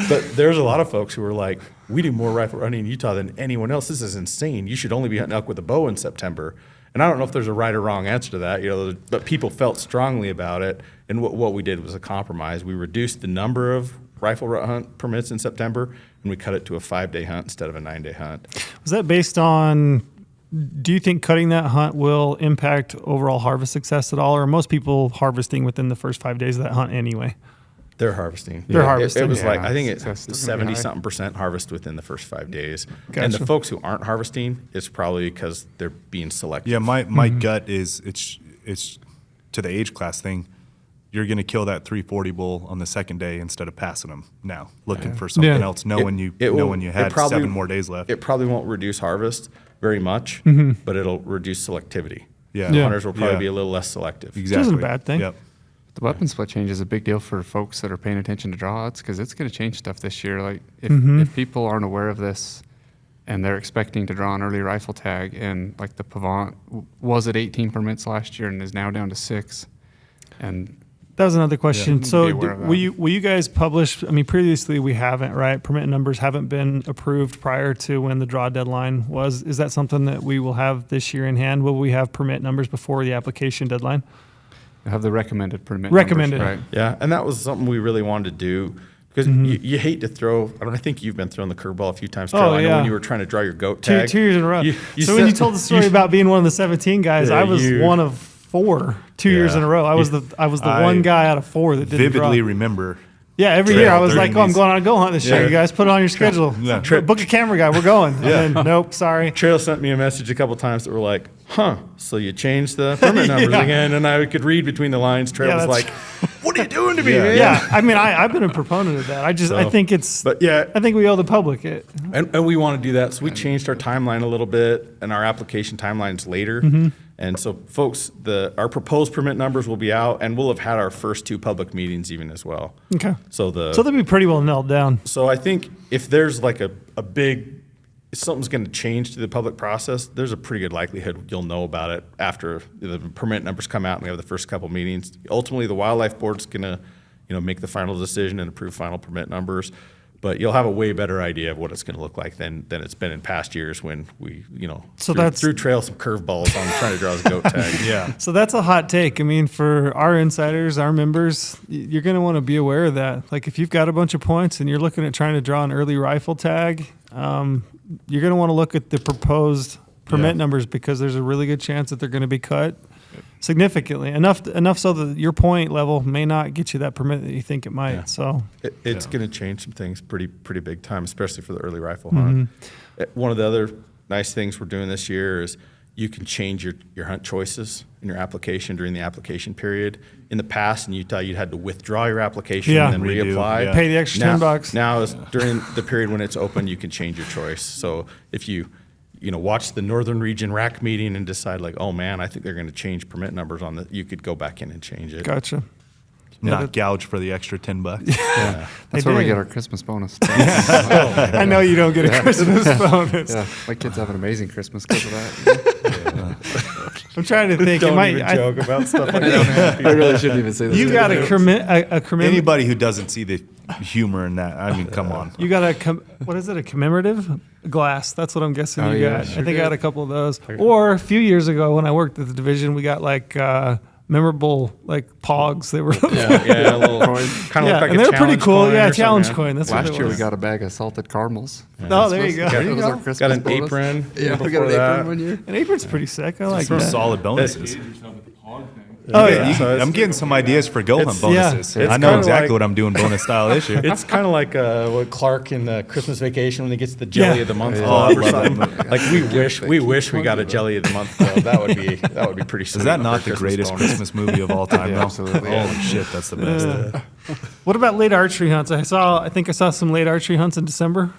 Speaker 1: But there's a lot of folks who are like, we do more rifle hunting in Utah than anyone else. This is insane. You should only be hunting elk with a bow in September. And I don't know if there's a right or wrong answer to that, but people felt strongly about it. And what we did was a compromise. We reduced the number of rifle rut hunt permits in September, and we cut it to a 5-day hunt instead of a 9-day hunt.
Speaker 2: Was that based on, do you think cutting that hunt will impact overall harvest success at all, or are most people harvesting within the first 5 days of that hunt anyway?
Speaker 1: They're harvesting.
Speaker 2: They're harvesting.
Speaker 1: It was like, I think it's 70-something% harvest within the first 5 days.
Speaker 2: Gotcha.
Speaker 1: And the folks who aren't harvesting, it's probably because they're being selective.
Speaker 3: Yeah, my gut is it's to the age class thing. You're going to kill that 340 bull on the second day instead of passing them now, looking for something else, knowing you had 7 more days left.
Speaker 1: It probably won't reduce harvest very much, but it'll reduce selectivity.
Speaker 3: Yeah.
Speaker 1: Hunters will probably be a little less selective.
Speaker 3: Exactly.
Speaker 2: Which isn't a bad thing.
Speaker 3: Yep.
Speaker 4: The weapon split change is a big deal for folks that are paying attention to draw odds because it's going to change stuff this year. Like if people aren't aware of this and they're expecting to draw an early rifle tag, and like the Pavant was at 18 permits last year and is now down to 6, and
Speaker 2: that was another question.
Speaker 4: Yeah.
Speaker 2: So
Speaker 4: Be aware of that.
Speaker 2: will you guys publish, previously we haven't, right? Permit numbers haven't been approved prior to when the draw deadline was. Is that something that we will have this year in hand? Will we have permit numbers before the application deadline?
Speaker 4: have the recommended permit
Speaker 2: Recommended.
Speaker 4: numbers, right?
Speaker 1: Yeah, and that was something we really wanted to do because you hate to throw. I think you've been throwing the curveball a few times, Carol. I know when you were trying to draw your goat tag.
Speaker 2: 2 years in a row.
Speaker 1: So
Speaker 2: when you told the story about being one of the 17 guys, I was one of 4 2 years in a row. I was the one guy out of 4 that didn't draw.
Speaker 3: Vividly remember
Speaker 2: Yeah, every
Speaker 3: trail
Speaker 2: year I was
Speaker 3: during
Speaker 2: like, "Oh, I'm
Speaker 3: these-
Speaker 2: going on a GOHUNT this year. You guys put it on your schedule.
Speaker 3: Yeah.
Speaker 2: Book a camera guy. We're going." And then, nope, sorry.
Speaker 1: Trail sent me a message a couple times that were like, "Huh, so you changed the permit numbers
Speaker 2: Yeah.
Speaker 1: again?" And I could read between the lines. Trail
Speaker 2: Yeah,
Speaker 1: was
Speaker 2: that's-
Speaker 1: like, "What are you doing to me, Yeah. man?"
Speaker 2: Yeah, I mean, I've been a proponent of that. I
Speaker 1: So,
Speaker 2: think it's.
Speaker 1: But yeah,
Speaker 2: I think we owe the public it.
Speaker 1: and we want to do that. So we changed our timeline a little bit, and our application timeline's later. And so, folks, our proposed permit numbers will be out, and we'll have had our first 2 public meetings even as well.
Speaker 2: Okay.
Speaker 1: So
Speaker 2: So they'll be pretty well nailed down.
Speaker 1: So I think if there's like a big, if something's going to change to the public process, there's a pretty good likelihood you'll know about it after the permit numbers come out and we have the first couple meetings. Ultimately, the wildlife board's going to, make the final decision and approve final permit numbers. But you'll have a way better idea of what it's going to look like than it's been in past years when we,
Speaker 2: So
Speaker 1: threw Trail some curveballs on trying to draw his goat tag.
Speaker 3: Yeah.
Speaker 2: So that's a hot take. I mean, for our insiders, our members, you're going to want to be aware of that. Like if you've got a bunch of points and you're looking at trying to draw an early rifle tag, you're going to want to look at the proposed permit numbers because there's a really good chance that they're going to be cut significantly enough so that your point level may not get you that permit that you think it might.
Speaker 1: Yeah.
Speaker 2: So
Speaker 1: It's going to change some things pretty big time, especially for the early rifle hunt. One of the other nice things we're doing this year is you can change your hunt choices in your application during the application period. In the past in Utah, you'd had to withdraw your application
Speaker 2: Yeah.
Speaker 1: and then
Speaker 3: Redo,
Speaker 1: reapply.
Speaker 3: yeah.
Speaker 2: pay the extra $10.
Speaker 1: Now is during the period when it's open, you can change your choice. So if you watch the Northern Region RAC meeting and decide like, oh man, I think they're going to change permit numbers on you could go back in and change it.
Speaker 2: gotcha.
Speaker 3: Not gouge for the extra $10.
Speaker 1: Yeah.
Speaker 4: That's
Speaker 2: They
Speaker 4: where we
Speaker 2: do.
Speaker 4: get our Christmas bonus.
Speaker 2: I know you don't get a Christmas bonus.
Speaker 4: Yeah, my kids have an amazing Christmas because of that.
Speaker 2: I'm trying to think.
Speaker 1: Don't even joke about stuff like that.
Speaker 4: I really shouldn't even say that.
Speaker 2: You got a commitment.
Speaker 3: Anybody who doesn't see the humor in that, I mean, come on.
Speaker 2: You got what is it? A commemorative glass? That's what I'm guessing
Speaker 4: Oh,
Speaker 2: you
Speaker 4: yeah,
Speaker 2: got.
Speaker 4: sure
Speaker 2: I think I had a couple of those. Or a few years ago when I worked at the division, we got like memorable like pogs. They were
Speaker 1: Yeah, a little
Speaker 4: Coin.
Speaker 1: kind of
Speaker 2: yeah,
Speaker 1: like a
Speaker 2: and they were pretty
Speaker 1: challenge
Speaker 2: cool.
Speaker 1: coin
Speaker 2: Yeah,
Speaker 1: or
Speaker 2: challenge
Speaker 1: something.
Speaker 2: coin. That's
Speaker 4: Last
Speaker 2: what it
Speaker 4: year we
Speaker 2: was.
Speaker 4: got a bag of salted caramels.
Speaker 2: Oh, there you go.
Speaker 1: Got,
Speaker 4: That was our Christmas
Speaker 1: got an
Speaker 4: bonus.
Speaker 1: apron.
Speaker 4: Yeah, we
Speaker 1: before
Speaker 4: got an
Speaker 1: that.
Speaker 4: apron 1 year.
Speaker 2: An apron's pretty sick. I like
Speaker 3: Some
Speaker 2: that.
Speaker 3: solid bonuses.
Speaker 2: Oh yeah.
Speaker 1: So it's-
Speaker 3: I'm getting some ideas for GOHUNT
Speaker 1: it's-
Speaker 3: bonuses.
Speaker 1: yeah, it's
Speaker 3: I know
Speaker 1: kinda
Speaker 3: exactly
Speaker 1: like-
Speaker 3: what I'm doing bonus style this year.
Speaker 1: It's kind of like what Clark in the Christmas Vacation when he gets the Jelly
Speaker 2: Yeah.
Speaker 1: of the Month
Speaker 3: Yeah.
Speaker 1: club
Speaker 3: Oh,
Speaker 1: or
Speaker 3: I love
Speaker 1: something.
Speaker 3: that
Speaker 1: Like we wish we got a Jelly of the Month club. That would be pretty sweet.
Speaker 3: Is that
Speaker 1: for
Speaker 3: not
Speaker 1: a
Speaker 3: the
Speaker 1: Christmas
Speaker 3: greatest
Speaker 1: bonus.
Speaker 3: Christmas movie of all time?
Speaker 4: Yeah,
Speaker 3: though?
Speaker 4: absolutely.
Speaker 3: Holy shit, that's the best.
Speaker 2: What about late archery hunts? I think I saw some late archery hunts in December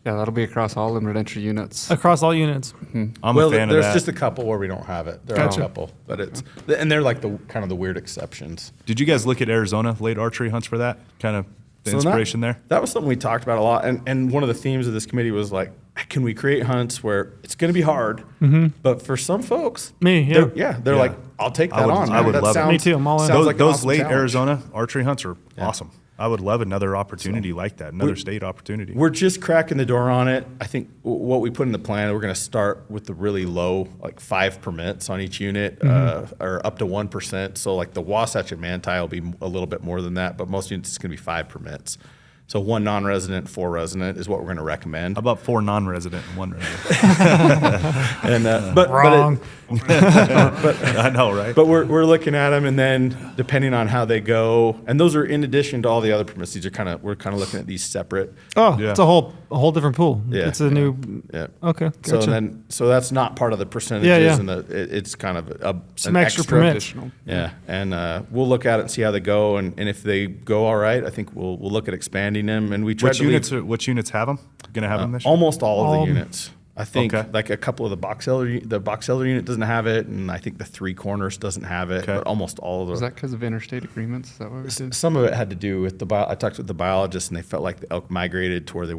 Speaker 4: Yeah, that'll be across all limited entry units.
Speaker 2: across all units.
Speaker 3: I'm
Speaker 1: Well,
Speaker 3: a fan of
Speaker 1: there's
Speaker 3: that.
Speaker 1: just a couple where we don't have it. There
Speaker 2: Gotcha.
Speaker 1: are a couple, but and they're like the kind of the weird exceptions.
Speaker 3: Did you guys look at Arizona late archery hunts for that? Kind of the
Speaker 1: So
Speaker 3: inspiration there?
Speaker 1: That was something we talked about a lot. And one of the themes of this committee was like, can we create hunts where it's going to be hard, but for some folks,
Speaker 2: Me, yeah.
Speaker 1: they're
Speaker 3: Yeah.
Speaker 1: like, I'll take
Speaker 3: I
Speaker 1: that
Speaker 3: would-
Speaker 1: on.
Speaker 3: I would
Speaker 1: That
Speaker 3: love it.
Speaker 1: sounds-
Speaker 2: Me too, I'm all in.
Speaker 1: sounds
Speaker 3: Those,
Speaker 1: like an
Speaker 3: those
Speaker 1: awesome
Speaker 3: late
Speaker 1: challenge.
Speaker 3: Arizona archery hunts are awesome. I would love another opportunity like that, another state opportunity.
Speaker 1: We're just cracking the door on it. I think what we put in the plan, we're going to start with the really low, like 5 permits on each unit, or up to 1%. So like the Wasatch and Manti will be a little bit more than that, but most units it's going to be 5 permits. So 1 non-resident, 4 resident is what we're going to recommend.
Speaker 3: How about 4 non-resident and 1 resident?
Speaker 1: And
Speaker 2: Wrong.
Speaker 3: I know, right?
Speaker 1: But we're looking at them, and then depending on how they go, and those are in addition to all the other permits. These are we're kind of looking at these separate.
Speaker 2: Oh,
Speaker 3: Yeah.
Speaker 2: it's a whole different pool.
Speaker 1: Yeah.
Speaker 2: It's a new.
Speaker 1: Yeah.
Speaker 2: Okay,
Speaker 1: So
Speaker 2: gotcha.
Speaker 1: so that's not part of the percentages,
Speaker 2: Yeah, yeah.
Speaker 1: and it's kind of
Speaker 2: Some
Speaker 1: an
Speaker 2: extra permits.
Speaker 1: Yeah, and we'll look at it and see how they go, and if they go all right, I think we'll look at expanding them. And we tried
Speaker 3: which
Speaker 1: to leave,
Speaker 3: which units have them? Gonna have them this year?
Speaker 1: almost all of
Speaker 2: All-
Speaker 1: the units. I think
Speaker 3: Okay.
Speaker 1: like a couple of the box elder unit doesn't have it, and I think the 3 corners doesn't have it.
Speaker 3: Okay.
Speaker 1: But almost all of
Speaker 4: Was
Speaker 1: the
Speaker 4: that because of interstate agreements? Is that what we did?
Speaker 1: some of it had to do with I talked with the biologists, and they felt like the elk migrated to where there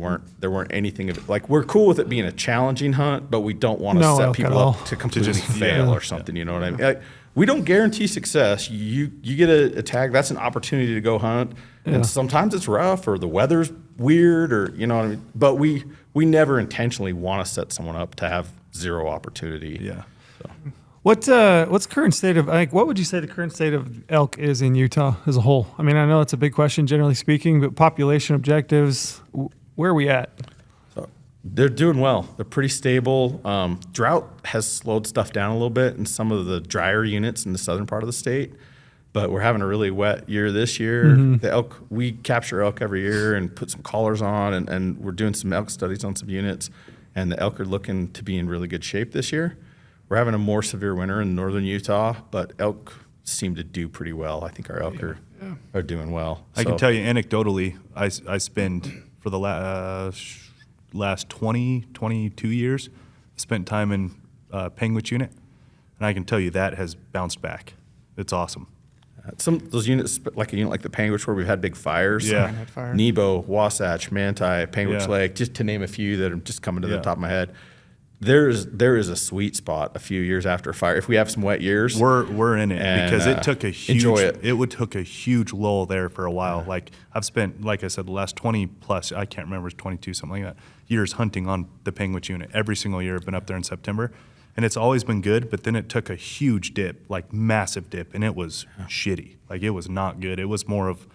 Speaker 1: weren't anything of it. Like we're cool with it being a challenging hunt, but we don't want to
Speaker 2: No
Speaker 1: set
Speaker 2: elk at
Speaker 1: people
Speaker 2: all.
Speaker 1: up to completely
Speaker 3: just-
Speaker 1: fail
Speaker 2: yeah.
Speaker 1: or something. You know what I mean? Like, we don't guarantee success. You get a tag. That's an opportunity to go hunt,
Speaker 2: Yeah.
Speaker 1: and sometimes it's rough or the weather's weird or you know what I mean. But we never intentionally want to set someone up to have 0 opportunity.
Speaker 3: Yeah.
Speaker 2: What's current state of what would you say the current state of elk is in Utah as a whole? I mean, I know it's a big question generally speaking, but population objectives, where are we at?
Speaker 1: They're doing well. They're pretty stable. Drought has slowed stuff down a little bit in some of the drier units in the southern part of the state. but we're having a really wet year this year. The elk, we capture elk every year and put some collars on, and we're doing some elk studies on some units, and the elk are looking to be in really good shape this year. We're having a more severe winter in northern Utah, but elk seem to do pretty well. I think our elk are doing well.
Speaker 3: I can tell you anecdotally, I spend for the last 22 years, spent time in Penguich unit, and I can tell you that has bounced back. It's awesome.
Speaker 1: Some of those units, like a unit like the Penguich, where we've had big fires.
Speaker 3: Yeah.
Speaker 1: Nebo, Wasatch, Manti, Penguich
Speaker 3: Yeah.
Speaker 1: Lake, just to name a few that are just coming to the top of my head. There is a sweet spot a few years after a fire. If we have some wet years,
Speaker 3: We're in it
Speaker 1: And,
Speaker 3: because it took a huge
Speaker 1: enjoy it.
Speaker 3: took a huge lull there for a while. Like I've spent, like I said, the last 20 plus, I can't remember, it's 22, something like that, years hunting on the Penguich unit. Every single year I've been up there in September, and it's always been good, but then it took a huge dip, like massive dip, and it was shitty. Like it was not good. It was more of,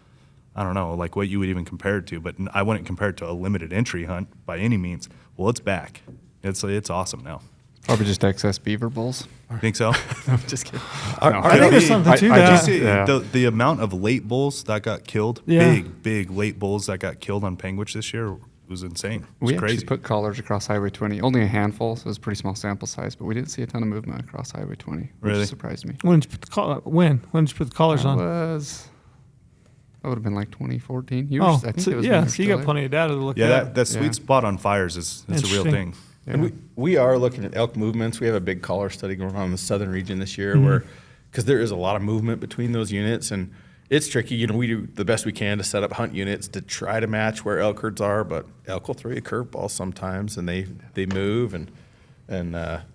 Speaker 3: I don't know, like what you would even compare it to, but I wouldn't compare it to a limited entry hunt by any means. Well, it's back. It's awesome now.
Speaker 4: Probably just excess beaver bulls.
Speaker 3: Think so?
Speaker 4: I'm just kidding.
Speaker 2: I think there's something to
Speaker 3: Did you
Speaker 2: that.
Speaker 3: see
Speaker 4: Yeah.
Speaker 3: the amount of late bulls that got killed?
Speaker 2: Yeah.
Speaker 3: Big late bulls that got killed on Penguich this year was insane. It was
Speaker 4: We
Speaker 3: crazy.
Speaker 4: actually put collars across Highway 20. Only a handful, so it was a pretty small sample size, but we didn't see a ton of movement across Highway 20, which
Speaker 3: Really?
Speaker 4: surprised me.
Speaker 2: When did you put the when did you put the collars on?
Speaker 4: That would have been like 2014.
Speaker 2: Oh,
Speaker 4: I think
Speaker 2: so,
Speaker 4: it was
Speaker 2: yeah.
Speaker 4: when
Speaker 2: So you
Speaker 4: we were
Speaker 2: got
Speaker 4: still
Speaker 2: plenty of data to look
Speaker 3: Yeah,
Speaker 2: at.
Speaker 3: that sweet
Speaker 4: Yeah.
Speaker 3: spot on fires is it's a real
Speaker 2: Interesting.
Speaker 3: thing.
Speaker 4: there.
Speaker 1: And we are looking at elk movements. We have a big collar study going on in the southern region this year, where because there is a lot of movement between those units, and it's tricky. You know, we do the best we can to set up hunt units to try to match where elk herds are, but elk will throw you a curveball sometimes, and they move, and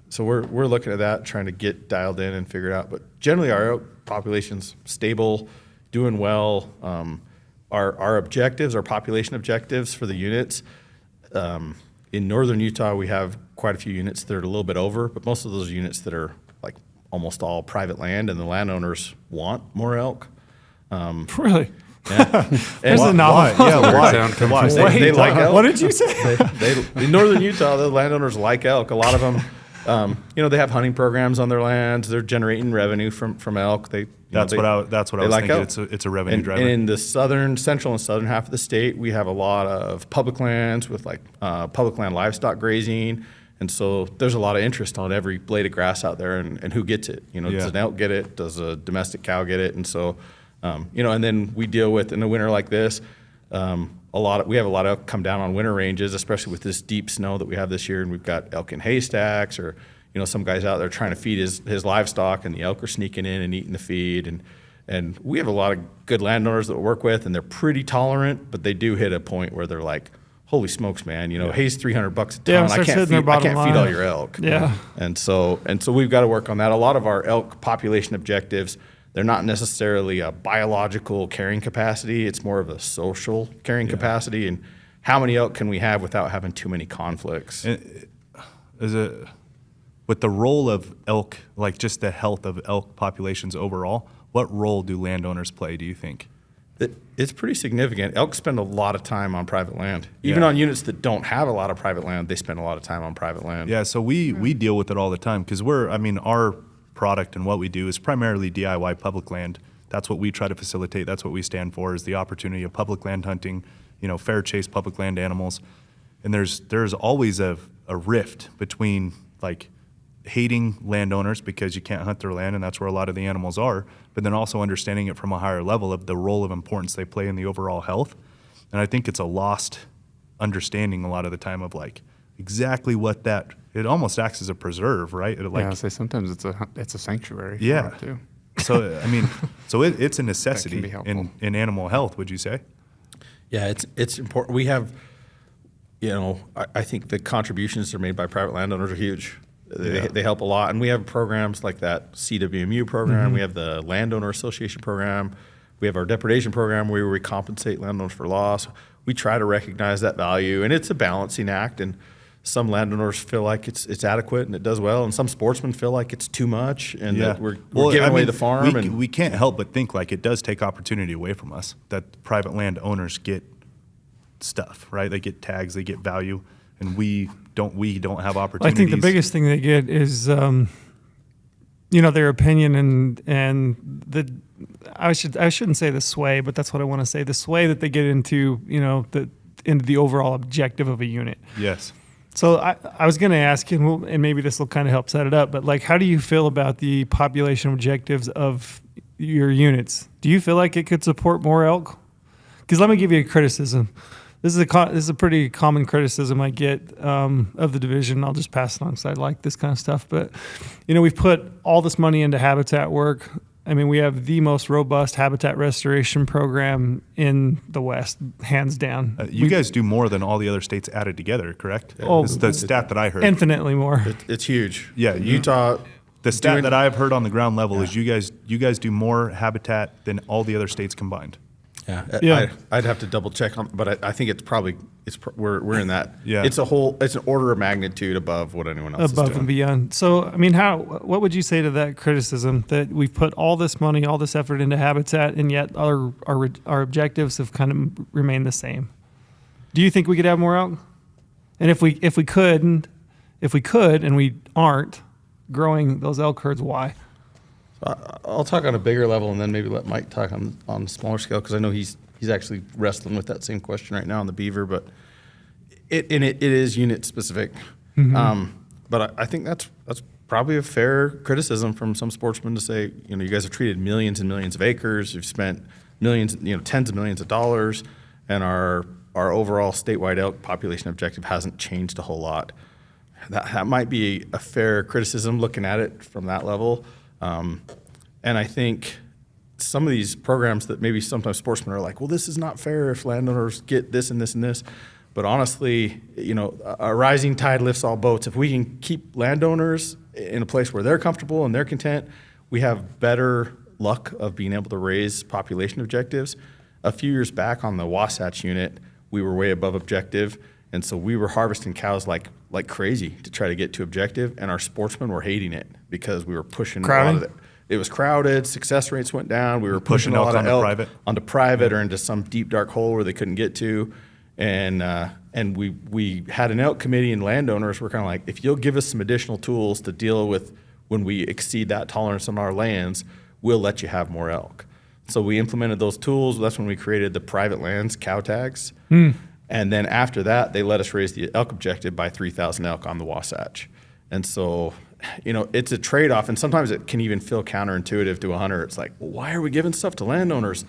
Speaker 1: so we're looking at that, trying to get dialed in and figure it out. But generally, our elk population's stable, doing well. Our objectives, our population objectives for the units. In northern Utah, we have quite a few units that are a little bit over, but most of those units that are like almost all private land, and the landowners want more elk.
Speaker 2: Really? There's
Speaker 3: Why-
Speaker 2: a novel.
Speaker 3: why? Yeah, why?
Speaker 4: sound comes
Speaker 3: Why?
Speaker 4: from.
Speaker 1: They like elk.
Speaker 2: What did you say?
Speaker 1: In northern Utah, the landowners like elk. A lot of them, they have hunting programs on their lands. They're generating revenue from elk.
Speaker 3: That's what I was
Speaker 1: like
Speaker 3: thinking.
Speaker 1: elk.
Speaker 3: It's a revenue driver.
Speaker 1: And in the central and southern half of the state, we have a lot of public lands with like public land livestock grazing. And so there's a lot of interest on every blade of grass out there and who gets it.
Speaker 3: Yeah.
Speaker 1: Does an elk get it? Does a domestic cow get it? And so, and then we deal with, in a winter like this, we have a lot of elk come down on winter ranges, especially with this deep snow that we have this year. And we've got elk in haystacks, or some guys out there trying to feed his livestock, and the elk are sneaking in and eating the feed. And we have a lot of good landowners that we work with, and they're pretty tolerant, but they do hit a point where they're like, holy smokes, man, hay's $300 a ton.
Speaker 2: Yeah,
Speaker 1: I
Speaker 2: it starts
Speaker 1: can't
Speaker 2: hitting their
Speaker 1: feed, I
Speaker 2: bottom
Speaker 1: can't feed
Speaker 2: line.
Speaker 1: all your elk.
Speaker 2: Yeah.
Speaker 1: And so we've got to work on that. A lot of our elk population objectives, they're not necessarily a biological carrying capacity. It's more of a social carrying capacity. And how many elk can we have without having too many conflicts?
Speaker 3: Is it with the role of elk, like just the health of elk populations overall? What role do landowners play, do you think?
Speaker 1: It's pretty significant. Elk spend a lot of time on private land. Even
Speaker 3: Yeah.
Speaker 1: on units that don't have a lot of private land, they spend a lot of time on private land.
Speaker 3: Yeah, so we deal with it all the time because our product and what we do is primarily DIY public land. That's what we try to facilitate. That's what we stand for, is the opportunity of public land hunting, fair chase public land animals. And there's always a rift between like hating landowners because you can't hunt their land, and that's where a lot of the animals are, but then also understanding it from a higher level of the role of importance they play in the overall health. And I think it's a lost understanding a lot of the time of like exactly what it almost acts as a preserve, right?
Speaker 4: I say sometimes it's a sanctuary. for
Speaker 3: Yeah.
Speaker 4: it, too.
Speaker 3: So it's a necessity
Speaker 4: be helpful.
Speaker 3: in animal health, would you say?
Speaker 1: Yeah, it's important. We have, I think the contributions that are made by private landowners are huge. They help a lot. And we have programs like that CWMU program. We have the Landowner Association program. We have our depredation program where we compensate landowners for loss. We try to recognize that value, and it's a balancing act. And some landowners feel like it's adequate and it does well, and some sportsmen feel like it's too much and that we're giving away the farm.
Speaker 3: We can't help but think like it does take opportunity away from us, that private land owners get stuff, right? They get tags, they get value, and we don't have
Speaker 2: I
Speaker 3: opportunities.
Speaker 2: think the biggest thing they get is, their opinion and I shouldn't say the sway, but that's what I want to say. The sway that they get into, into the overall objective of a unit.
Speaker 3: Yes.
Speaker 2: So I was going to ask you, and maybe this will kind of help set it up, but like, how do you feel about the population objectives of your units? Do you feel like it could support more elk? Because let me give you a criticism. This is a pretty common criticism I get of the division. I'll just pass it on because I like this kind of stuff. But, we've put all this money into habitat work. I mean, we have the most robust habitat restoration program in the West, hands down.
Speaker 3: You guys do more than all the other states added together, correct?
Speaker 2: Oh,
Speaker 3: It's the stat that I heard.
Speaker 2: Infinitely more.
Speaker 1: It's huge.
Speaker 3: Yeah,
Speaker 1: Utah.
Speaker 3: The stat that I've heard on the ground level is you guys do more habitat than all the other states combined.
Speaker 1: Yeah. I'd have to double check on, but I think we're in that.
Speaker 3: Yeah.
Speaker 1: It's an order of magnitude above what anyone else is
Speaker 2: Above
Speaker 1: doing.
Speaker 2: and beyond. So, I mean, what would you say to that criticism that we've put all this money, all this effort into habitat, and yet our objectives have kind of remained the same? Do you think we could have more elk? And if we could, and we aren't growing those elk herds, why?
Speaker 1: I'll talk on a bigger level, and then maybe let Mike talk on a smaller scale, because I know he's actually wrestling with that same question right now on the beaver. But it is unit specific.
Speaker 2: Mm-hmm.
Speaker 1: But I think that's probably a fair criticism from some sportsmen to say, you guys have treated millions and millions of acres, you've spent millions, tens of millions of dollars, and our overall statewide elk population objective hasn't changed a whole lot. That might be a fair criticism looking at it from that level. And I think some of these programs that maybe sometimes sportsmen are like, well, this is not fair if landowners get this and this and this. But honestly, a rising tide lifts all boats. If we can keep landowners in a place where they're comfortable and they're content, we have better luck of being able to raise population objectives. A few years back on the Wasatch unit, we were way above objective. And so we were harvesting cows like crazy to try to get to objective, and our sportsmen were hating it because we were pushing a lot of it. It was crowded, success rates went down, we were pushing a lot of elk onto private or into some deep dark hole where they couldn't get to. And we had an elk committee, and landowners were kind of like, if you'll give us some additional tools to deal with when we exceed that tolerance on our lands, we'll let you have more elk. So we implemented those tools. That's when we created the private lands cow tags. And then after that, they let us raise the elk objective by 3,000 elk on the Wasatch. And so, it's a trade-off, and sometimes it can even feel counterintuitive to a hunter. It's like, well, why are we giving stuff to landowners?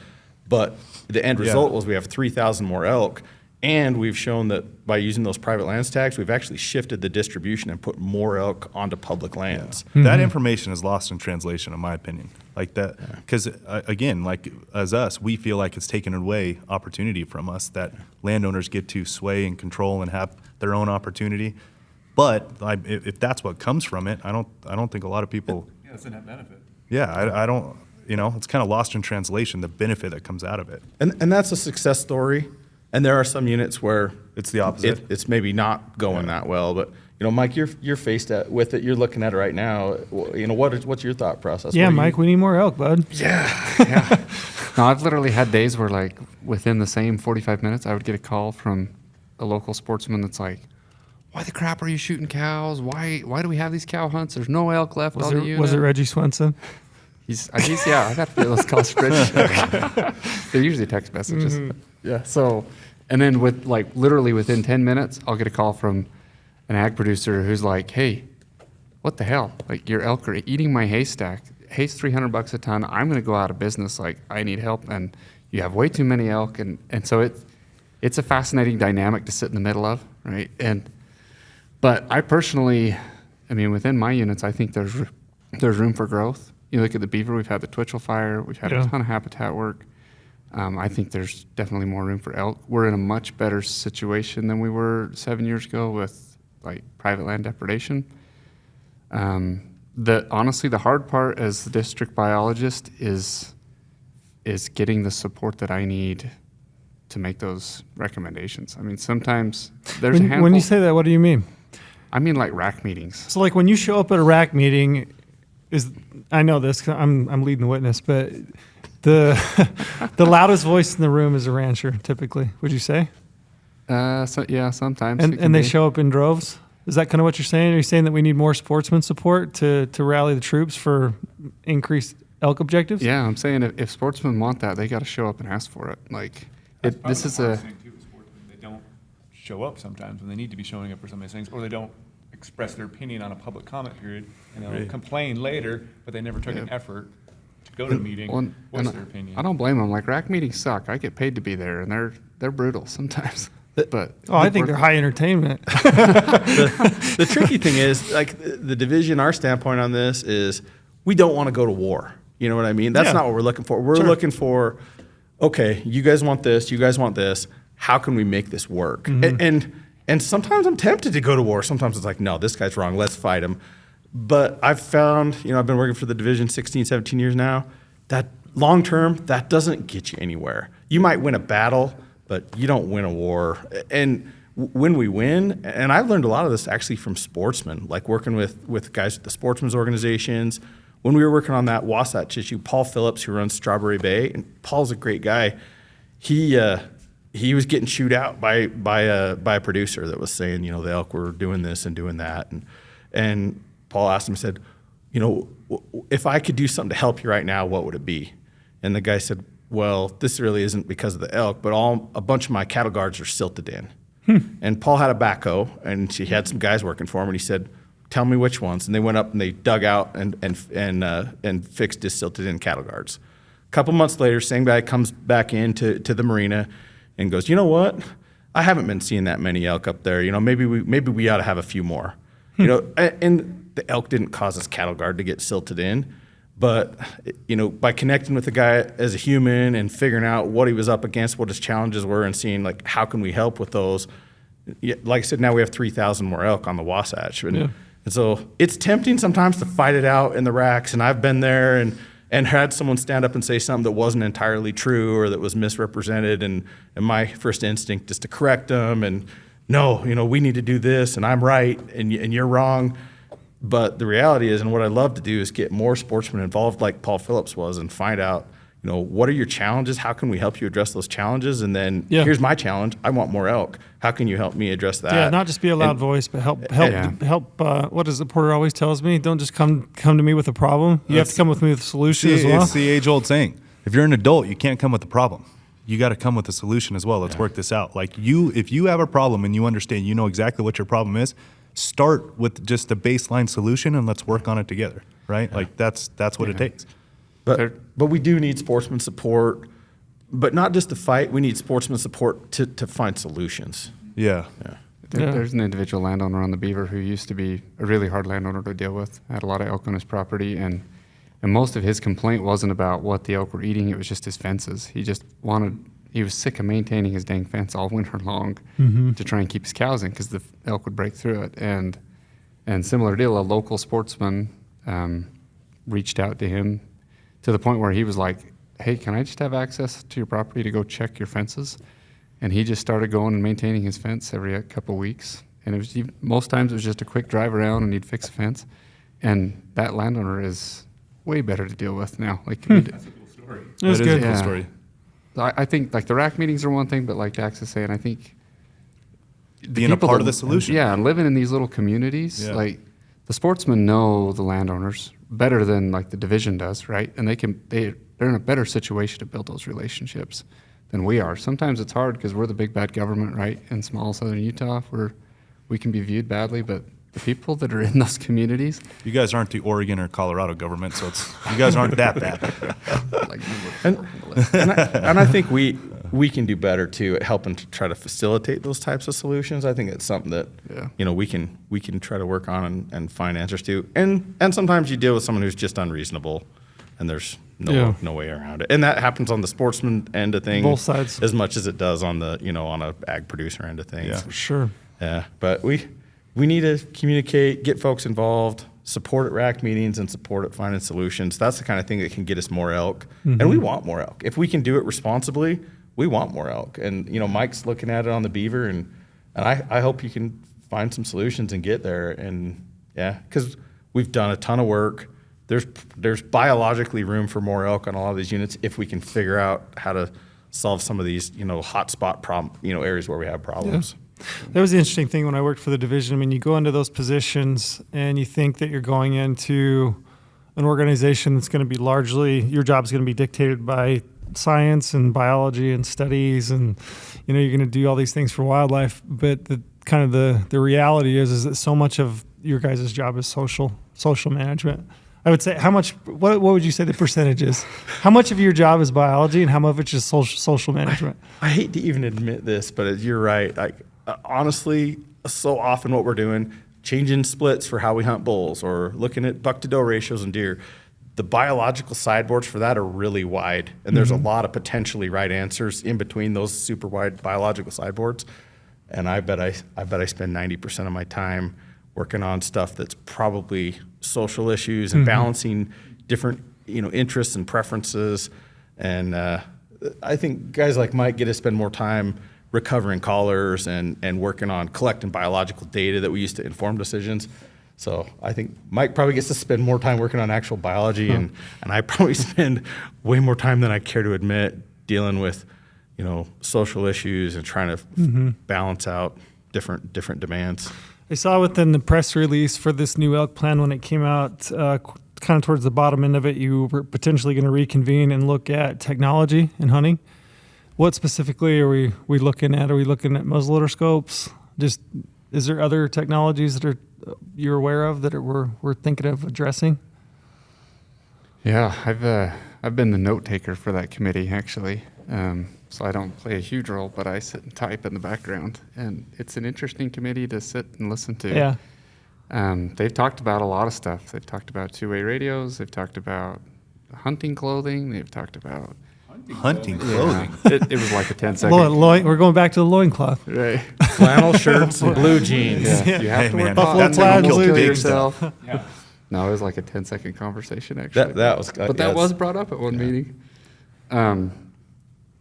Speaker 1: But the end result was we have 3,000 more elk, and we've shown that by using those private lands tags, we've actually shifted the distribution and put more elk onto public lands.
Speaker 3: Yeah. That information is lost in translation, in my opinion. Like that, because again, like as us, we feel like it's taken away opportunity from us that landowners get to sway and control and have their own opportunity. But if that's what comes from it, I don't think a lot of people.
Speaker 5: Yeah, it's a net benefit.
Speaker 3: Yeah, I don't. It's kind of lost in translation, the benefit that comes out of it.
Speaker 1: And that's a success story. And there are some units where
Speaker 3: it's the opposite.
Speaker 1: It's maybe not going that well. But Mike, you're faced with it. You're looking at it right now. What's your thought process?
Speaker 2: Yeah, Mike, we need more elk, bud.
Speaker 4: Yeah. No, I've literally had days where, like, within the same 45 minutes, I would get a call from a local sportsman that's like, "Why the crap are you shooting cows? Why do we have these cow hunts? There's no elk left on the unit."
Speaker 2: Was it Reggie Swenson?
Speaker 4: He's yeah. I've had those calls for Reggie. They're usually text messages. Mm-hmm. Yeah. So, and then literally within 10 minutes, I'll get a call from an ag producer who's like, "Hey, what the hell? Like, your elk are eating my haystack. Hay's $300 a ton. I'm going to go out of business. Like, I need help, and you have way too many elk." And so it's a fascinating dynamic to sit in the middle of, right? But I personally, within my units, I think there's room for growth. You look at the beaver, we've had the Twitchell fire, we've had a ton of habitat work. I think there's definitely more room for elk. We're in a much better situation than we were 7 years ago with private land depredation. Honestly, the hard part as the district biologist is getting the support that I need to make those recommendations. Sometimes there's a handful.
Speaker 2: When you say that, what do you mean?
Speaker 4: I mean, like RAC meetings.
Speaker 2: So, like, when you show up at a RAC meeting, I know this 'cause I'm leading the witness, but the loudest voice in the room is a rancher, typically. Would you say?
Speaker 4: So yeah, sometimes.
Speaker 2: And they show up in droves. Is that kind of what you're saying? Are you saying that we need more sportsman support to rally the troops for increased elk objectives?
Speaker 4: Yeah, I'm saying if sportsmen want that, they got to show up and ask for it. Like, this is a.
Speaker 5: They don't show up sometimes when they need to be showing up for some of these things, or they don't express their opinion on a public comment period, and they'll complain later, but they never took an effort to go to a meeting.
Speaker 4: Well,
Speaker 5: What's their opinion?
Speaker 4: I don't blame them. Like, rack meetings suck. I get paid to be there, and they're brutal sometimes. But
Speaker 2: I think they're high entertainment.
Speaker 1: The tricky thing is, like, the division, our standpoint on this is we don't want to go to war. You know what I mean? That's not what we're looking for. We're looking for, okay, you guys want this, you guys want this. How can we make this work? And sometimes I'm tempted to go to war. Sometimes it's like, no, this guy's wrong. Let's fight him. But I've found, I've been working for the division 16, 17 years now, that long term, that doesn't get you anywhere. You might win a battle, but you don't win a war. And when we win, and I've learned a lot of this actually from sportsmen, like working with guys at the sportsmen's organizations. When we were working on that Wasatch issue, Paul Phillips, who runs Strawberry Bay, and Paul's a great guy, he was getting chewed out by a producer that was saying, the elk were doing this and doing that. And Paul asked him, he said, if I could do something to help you right now, what would it be? And the guy said, well, this really isn't because of the elk, but a bunch of my cattle guards are silted in. And Paul had a backhoe, and he had some guys working for him, and he said, tell me which ones. And they went up and they dug out and fixed his silted in cattle guards. A couple months later, same guy comes back into the marina and goes, you know what? I haven't been seeing that many elk up there. Maybe we ought to have a few more. And the elk didn't cause his cattle guard to get silted in. But, by connecting with the guy as a human and figuring out what he was up against, what his challenges were, and seeing, like, how can we help with those? Like I said, now we have 3,000 more elk on the Wasatch. And so it's tempting sometimes to fight it out in the racks. And I've been there and had someone stand up and say something that wasn't entirely true or that was misrepresented. And my first instinct is to correct them. And, no, we need to do this, and I'm right, and you're wrong. But the reality is, and what I love to do is get more sportsmen involved like Paul Phillips was and find out, what are your challenges? How can we help you address those challenges? And then here's my challenge. I want more elk. How can you help me address that?
Speaker 2: Yeah, not just be a loud voice, but help. What does the porter always tells me? Don't just come to me with a problem. You have to come with me with a solution as well.
Speaker 3: It's the age-old saying. If you're an adult, you can't come with a problem. You got to come with a solution as well. Let's work this out. Like if you have a problem and you understand, you know exactly what your problem is, start with just the baseline solution and let's work on it together, right? Like that's what it takes.
Speaker 1: But we do need sportsman support, but not just to fight. We need sportsman support to find solutions.
Speaker 4: There's an individual landowner on the Beaver who used to be a really hard landowner to deal with. Had a lot of elk on his property, and most of his complaint wasn't about what the elk were eating. It was just his fences. He was sick of maintaining his dang fence all winter long to try and keep his cows in because the elk would break through it. And similar deal, a local sportsman reached out to him to the point where he was like, hey, can I just have access to your property to go check your fences? And he just started going and maintaining his fence every couple of weeks. And most times it was just a quick drive around and he'd fix a fence. And that landowner is way better to deal with now. Like,
Speaker 5: That's a cool story.
Speaker 3: That is a cool story.
Speaker 4: I think like the rack meetings are one thing, but like Dax is saying, I think
Speaker 3: being a part of the solution.
Speaker 4: Yeah, living in these little communities, like the sportsmen know the landowners better than like the division does, right? And they're in a better situation to build those relationships than we are. Sometimes it's hard because we're the big bad government, right? In small southern Utah, we can be viewed badly, but the people that are in those communities.
Speaker 3: You guys aren't the Oregon or Colorado government, so you guys aren't that bad.
Speaker 4: Like,
Speaker 1: and I think we can do better too at helping to try to facilitate those types of solutions. I think it's something that we can try to work on and find answers to. And sometimes you deal with someone who's just unreasonable, and there's no way around it. And that happens on the sportsman end of things,
Speaker 2: both sides,
Speaker 1: as much as it does on the on a ag producer end of things.
Speaker 3: Yeah,
Speaker 2: for sure.
Speaker 1: Yeah, but we need to communicate, get folks involved, support at rack meetings, and support at finding solutions. That's the kind of thing that can get us more elk. And we want more elk. If we can do it responsibly, we want more elk. And, Mike's looking at it on the Beaver, and I hope you can find some solutions and get there. And, because we've done a ton of work. There's biologically room for more elk on a lot of these units if we can figure out how to solve some of these, hot spot areas where we have problems.
Speaker 2: Yeah. That was the interesting thing when I worked for the division. I mean, you go into those positions and you think that you're going into an organization that's going to be largely, your job is going to be dictated by science and biology and studies, and you're going to do all these things for wildlife. But the reality is that so much of your guys' job is social management. I would say, what would you say the percentage is? How much of your job is biology and how much of it's just social management?
Speaker 1: I hate to even admit this, but you're right. Honestly, so often what we're doing, changing splits for how we hunt bulls or looking at buck to doe ratios and deer, the biological sideboards for that are really wide. And there's a lot of potentially right answers in between those super wide biological sideboards. And I bet I spend 90% of my time working on stuff that's probably social issues and balancing different, interests and preferences. And I think guys like Mike get to spend more time recovering collars and working on collecting biological data that we use to inform decisions. So I think Mike probably gets to spend more time working on actual biology, and I probably spend way more time than I care to admit dealing with, social issues and trying to balance out different demands.
Speaker 2: I saw within the press release for this new elk plan when it came out, kind of towards the bottom end of it, you were potentially going to reconvene and look at technology in hunting. What specifically are we looking at? Are we looking at muzzleloader scopes? Just, is there other technologies that you're aware of that we're thinking of addressing?
Speaker 4: Yeah, I've been the note taker for that committee actually. So I don't play a huge role, but I sit and type in the background, and it's an interesting committee to sit and listen to.
Speaker 2: Yeah.
Speaker 4: They've talked about a lot of stuff. They've talked about two-way radios. They've talked about hunting clothing. They've talked about
Speaker 3: Hunting clothing.
Speaker 4: It was like a 10-second.
Speaker 2: We're going back to the loincloth.
Speaker 4: Right.
Speaker 1: Flannel shirts and blue jeans.
Speaker 4: Yeah. You have
Speaker 3: Hey,
Speaker 4: to wear
Speaker 3: man,
Speaker 2: Buffalo
Speaker 4: cotton
Speaker 2: plaid,
Speaker 4: and
Speaker 2: blue
Speaker 4: kill
Speaker 2: jeans.
Speaker 4: yourself.
Speaker 5: Yeah.
Speaker 4: No, it was like a 10-second conversation actually.
Speaker 1: That was,
Speaker 4: But that was brought up at one meeting.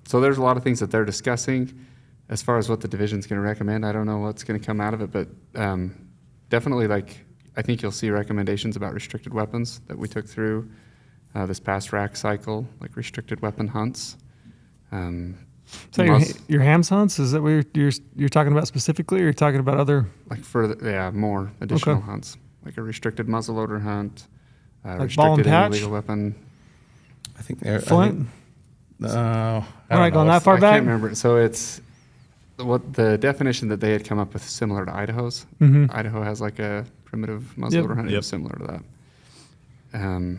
Speaker 4: So there's a lot of things that they're discussing. As far as what the division's going to recommend, I don't know what's going to come out of it, but definitely, I think you'll see recommendations about restricted weapons that we took through this past rack cycle, like restricted weapon hunts.
Speaker 2: So your hams hunts, is that what you're talking about specifically, or you're talking about other?
Speaker 4: Like more additional hunts, like a restricted muzzleloader hunt,
Speaker 2: Like ball and
Speaker 4: restricted
Speaker 2: patch?
Speaker 4: illegal weapon.
Speaker 1: I think they're
Speaker 2: Flint?
Speaker 1: We're
Speaker 2: not going that far
Speaker 4: I
Speaker 2: back?
Speaker 4: can't remember. So it's what the definition that they had come up with, similar to Idaho's. Idaho has like a primitive muzzleloader hunt. It was similar to that.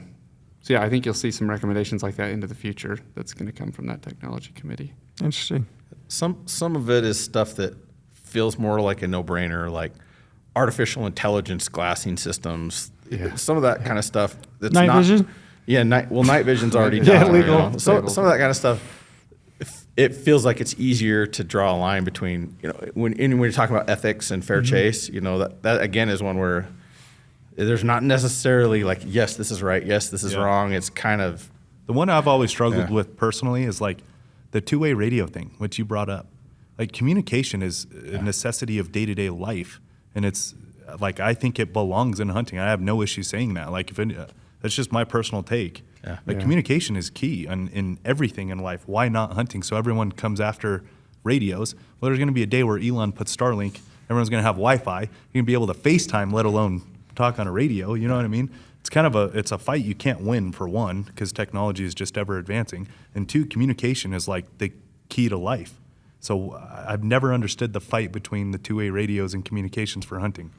Speaker 4: So yeah, I think you'll see some recommendations like that into the future that's going to come from that technology committee.
Speaker 2: Interesting.
Speaker 1: Some of it is stuff that feels more like a no-brainer, like artificial intelligence glassing systems.
Speaker 4: Yeah.
Speaker 1: Some of that kind of stuff. That's
Speaker 2: Night
Speaker 1: not,
Speaker 2: vision?
Speaker 1: Yeah, night vision's already
Speaker 2: Yeah,
Speaker 1: done.
Speaker 2: legal.
Speaker 1: So some of that kind of stuff, it feels like it's easier to draw a line between, when you're talking about ethics and fair chase, that again is one where there's not necessarily like, yes, this is right, yes, this is wrong. It's kind of
Speaker 3: The one I've always struggled with personally is like the two-way radio thing, which you brought up. Like communication is a necessity of day-to-day life, and it's like I think it belongs in hunting. I have no issue saying that. Like that's just my personal take. Communication is key in everything in life. Why not hunting? So everyone comes after radios. Well, there's going to be a day where Elon puts Starlink. Everyone's going to have Wi-Fi. You're going to be able to FaceTime, let alone talk on a radio. You know what I mean? It's kind of it's a fight you can't win, for one, because technology is just ever advancing, and two, communication is like the key to life. So I've never understood the fight between the two-way radios and communications for hunting.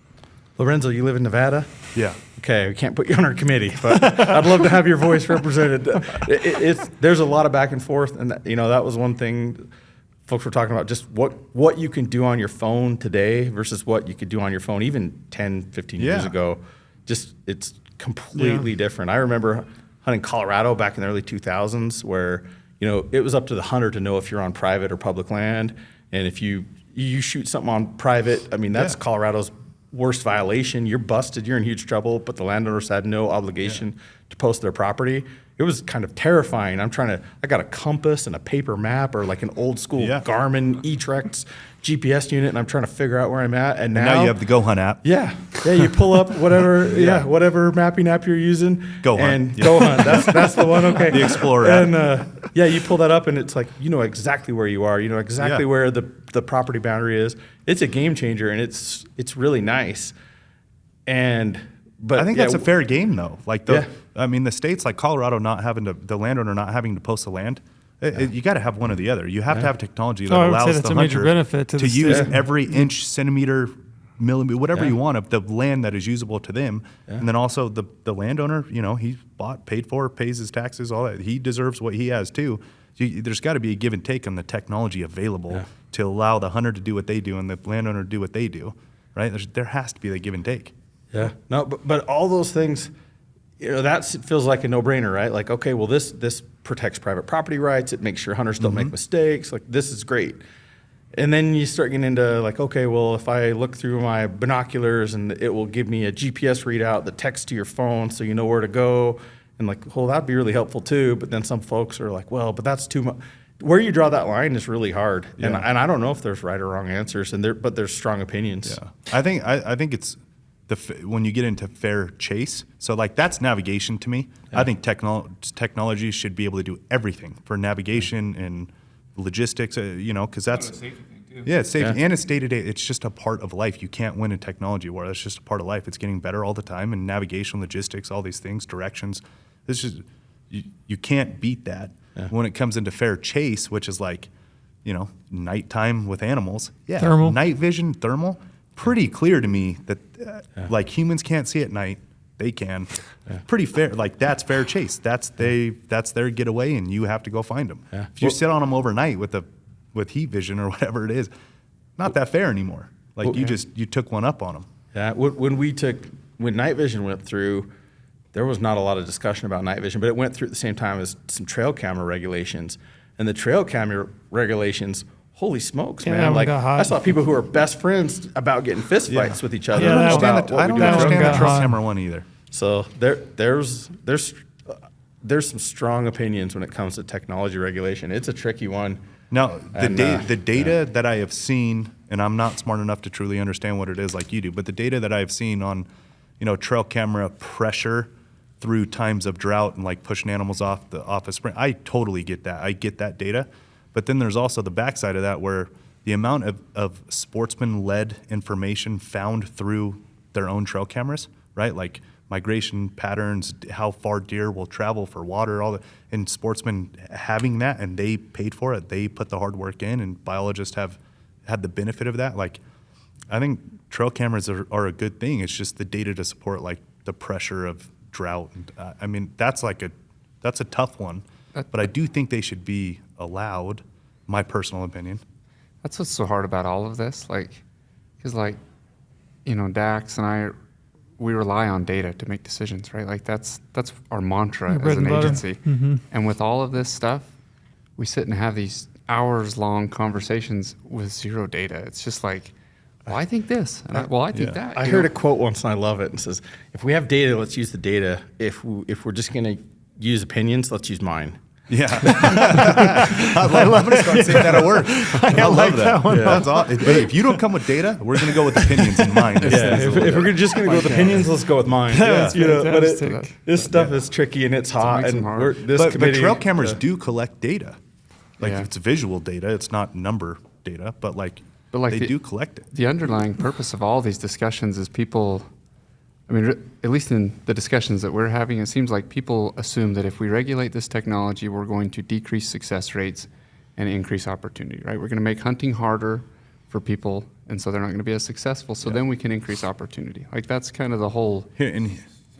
Speaker 1: Lorenzo, you live in Nevada?
Speaker 3: Yeah.
Speaker 1: Okay, we can't put you on our committee, but I'd love to have your voice represented. There's a lot of back and forth, and that was one thing folks were talking about, just what you can do on your phone today versus what you could do on your phone even 10, 15 years ago. Just it's completely different. I remember hunting Colorado back in the early 2000s where it was up to the hunter to know if you're on private or public land, and if you shoot something on private, I mean that's Colorado's worst violation. You're busted, you're in huge trouble, but the landowners had no obligation to post their property. It was kind of terrifying. I got a compass and a paper map or like an old school Garmin eTrex GPS unit, and I'm trying to figure out where I'm at. And now
Speaker 3: you have the GOHUNT app.
Speaker 1: Yeah, you pull up whatever whatever mapping app you're using.
Speaker 3: GOHUNT.
Speaker 1: And GOHUNT, that's the one, okay.
Speaker 3: The Explorer app.
Speaker 1: And you pull that up and it's like, exactly where you are. You know exactly where the property boundary is. It's a game changer, and it's really nice. And but
Speaker 3: I think
Speaker 1: yeah,
Speaker 3: that's a fair game, though. Like
Speaker 1: Yeah.
Speaker 3: I mean, the states like Colorado not having to, the landowner not having to post the land. You got to have one or the other. You have to have technology that
Speaker 2: I would say
Speaker 3: allows
Speaker 2: that's
Speaker 3: the
Speaker 2: a major
Speaker 3: hunter
Speaker 2: benefit to the
Speaker 3: use
Speaker 2: state.
Speaker 3: every inch, centimeter, millimeter, whatever
Speaker 1: Yeah.
Speaker 3: you want of the land that is usable to them. And then also the landowner, you know, he's bought, paid for, pays his taxes, all that. He deserves what he has too. There's got to be a give and take on the technology available to allow the hunter to do what they do and the landowner to do what they do, right? There has to be the give and take.
Speaker 1: Yeah. No, but all those things, you know, that feels like a no-brainer, right? Like, okay, well, this protects private property rights. It makes sure hunters don't make mistakes. Like, this is great. And then you start getting into like, okay, well, if I look through my binoculars and it will give me a GPS readout that texts to your phone so you know where to go. And like, well, that'd be really helpful too. But then some folks are like, well, but that's too much. Where you draw that line is really hard.
Speaker 3: Yeah.
Speaker 1: And I don't know if there's right or wrong answers, but there's strong opinions.
Speaker 3: Yeah, I think it's when you get into fair chase. So like that's navigation to me. I think technology should be able to do everything for navigation and logistics. You know, because that's
Speaker 5: Safety thing too.
Speaker 3: yeah, it's safe
Speaker 1: Yeah.
Speaker 3: and it's day to day. It's just a part of life. You can't win a technology war. That's just a part of life. It's getting better all the time. And navigation, logistics, all these things, directions. This is you can't beat that. When it comes into fair chase, which is like, you know, nighttime with animals. Yeah,
Speaker 2: Thermal.
Speaker 3: night vision, thermal. Pretty clear to me that like humans can't see at night. They can. Pretty fair. Like that's fair chase. That's their getaway, and you have to go find them.
Speaker 1: Yeah.
Speaker 3: If you sit on them overnight with heat vision or whatever it is, not that fair anymore. Like
Speaker 1: Well,
Speaker 3: you took one up on them.
Speaker 1: Yeah, when night vision went through, there was not a lot of discussion about night vision, but it went through at the same time as some trail camera regulations. And the trail camera regulations, holy smokes,
Speaker 2: Yeah, that
Speaker 1: man!
Speaker 2: one
Speaker 1: Like
Speaker 2: got hot.
Speaker 1: I saw people who are best friends about getting fist fights with each other.
Speaker 2: Yeah, that
Speaker 1: about
Speaker 2: one-
Speaker 1: what
Speaker 3: I
Speaker 1: we
Speaker 3: don't
Speaker 1: do in
Speaker 3: understand
Speaker 2: got
Speaker 3: the trail
Speaker 2: hot.
Speaker 3: camera one either.
Speaker 1: So there's some strong opinions when it comes to technology regulation. It's a tricky one.
Speaker 3: Now,
Speaker 1: And,
Speaker 3: the data that I have seen, and I'm not smart enough to truly understand what it is like you do, but the data that I've seen on, you know, trail camera pressure through times of drought and like pushing animals off a spring, I totally get that. I get that data. But then there's also the backside of that where the amount of sportsman-led information found through their own trail cameras, right? Like migration patterns, how far deer will travel for water, all that, and sportsmen having that, and they paid for it. They put the hard work in, and biologists have had the benefit of that. Like, I think trail cameras are a good thing. It's just the data to support like the pressure of drought. And, I mean, that's a tough one, but I do think they should be allowed. My personal opinion.
Speaker 4: That's what's so hard about all of this, like, because like, you know, Dax and I, we rely on data to make decisions, right? Like that's our mantra
Speaker 2: Bread
Speaker 4: as an
Speaker 2: and butter.
Speaker 4: agency. And with all of this stuff, we sit and have these hours-long conversations with zero data. It's just like, well, I think this, and I think that.
Speaker 1: I
Speaker 4: you
Speaker 1: heard
Speaker 4: know?
Speaker 1: a quote once and I love it. It says, "If we have data, let's use the data. If we're just going to use opinions, let's use mine."
Speaker 3: Yeah, I'm gonna start saying that at work. I love that.
Speaker 2: one.
Speaker 3: That's awesome. Hey, if you don't come with data, we're gonna go with opinions in mind.
Speaker 1: If we're just going to go with opinions, let's go with mine.
Speaker 2: That's
Speaker 1: You know, but
Speaker 2: fantastic.
Speaker 1: this stuff is tricky and it's hot.
Speaker 4: makes
Speaker 1: And
Speaker 4: them hard.
Speaker 1: we're, this
Speaker 3: but
Speaker 1: committee,
Speaker 3: trail cameras do collect data. Like
Speaker 4: Yeah.
Speaker 3: it's visual data. It's not number data, but like they do collect it.
Speaker 4: The underlying purpose of all these discussions is people, I mean, at least in the discussions that we're having, it seems like people assume that if we regulate this technology, we're going to decrease success rates and increase opportunity, right? We're going to make hunting harder for people, and so they're not going to be as successful, so then we can increase opportunity. Like, that's kind of the whole
Speaker 3: Here, and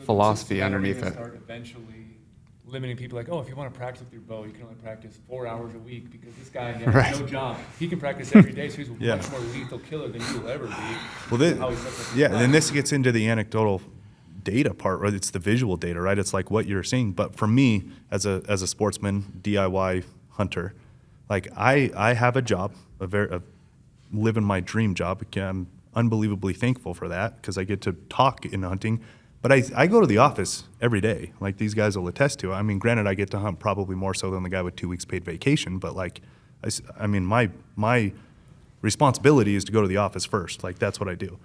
Speaker 4: philosophy
Speaker 5: So then are we
Speaker 4: underneath
Speaker 5: gonna
Speaker 4: it.
Speaker 5: Start eventually limiting people like, oh, if you want to practice with your bow, you can only practice 4 hours a week because this guy has
Speaker 4: Right.
Speaker 5: no job. He can practice every day, so he's a
Speaker 3: Yeah.
Speaker 5: much more lethal killer than you will ever be.
Speaker 3: Well, then,
Speaker 5: How he sets up his
Speaker 3: yeah,
Speaker 5: plan.
Speaker 3: then this gets into the anecdotal data part, right? It's the visual data, right? It's like what you're seeing. But for me, as a sportsman, DIY hunter, like I have a job, living my dream job. I'm unbelievably thankful for that because I get to talk in hunting. But I go to the office every day, like these guys will attest to. I mean, granted, I get to hunt probably more so than the guy with 2 weeks paid vacation, but like, I mean, my responsibility is to go to the office first. Like, that's what I do.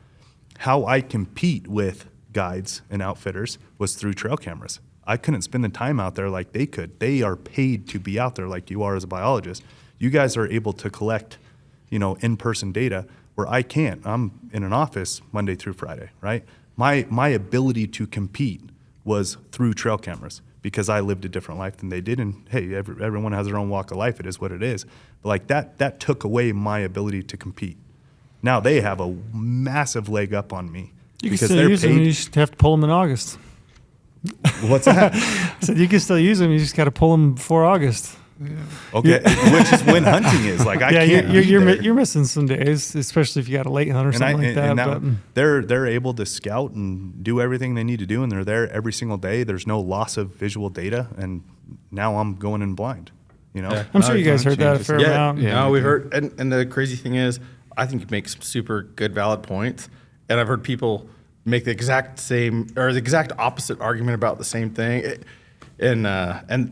Speaker 3: How I compete with guides and outfitters was through trail cameras. I couldn't spend the time out there like they could. They are paid to be out there like you are as a biologist. You guys are able to collect, you know, in-person data where I can't. I'm in an office Monday through Friday, right? my ability to compete was through trail cameras because I lived a different life than they did. And hey, everyone has their own walk of life. It is what it is. But like that took away my ability to compete. Now they have a massive leg up on me
Speaker 2: You can
Speaker 3: because
Speaker 2: still
Speaker 3: they're
Speaker 2: use them. You
Speaker 3: paid.
Speaker 2: just have to pull them in August.
Speaker 3: What's that?
Speaker 2: I said you can still use them. You just got to pull them before August.
Speaker 3: Okay, which is when hunting is. Like I can't.
Speaker 2: You're missing some days, especially if you got a late hunt or something like that.
Speaker 3: And now
Speaker 2: but
Speaker 3: they're able to scout and do everything they need to do, and they're there every single day. There's no loss of visual data, and now I'm going in blind. You know,
Speaker 2: I'm sure you guys heard that a fair amount.
Speaker 1: Yeah, no, we heard, and the crazy thing is, I think you make some super good, valid points, and I've heard people make the exact same or the exact opposite argument about the same thing. And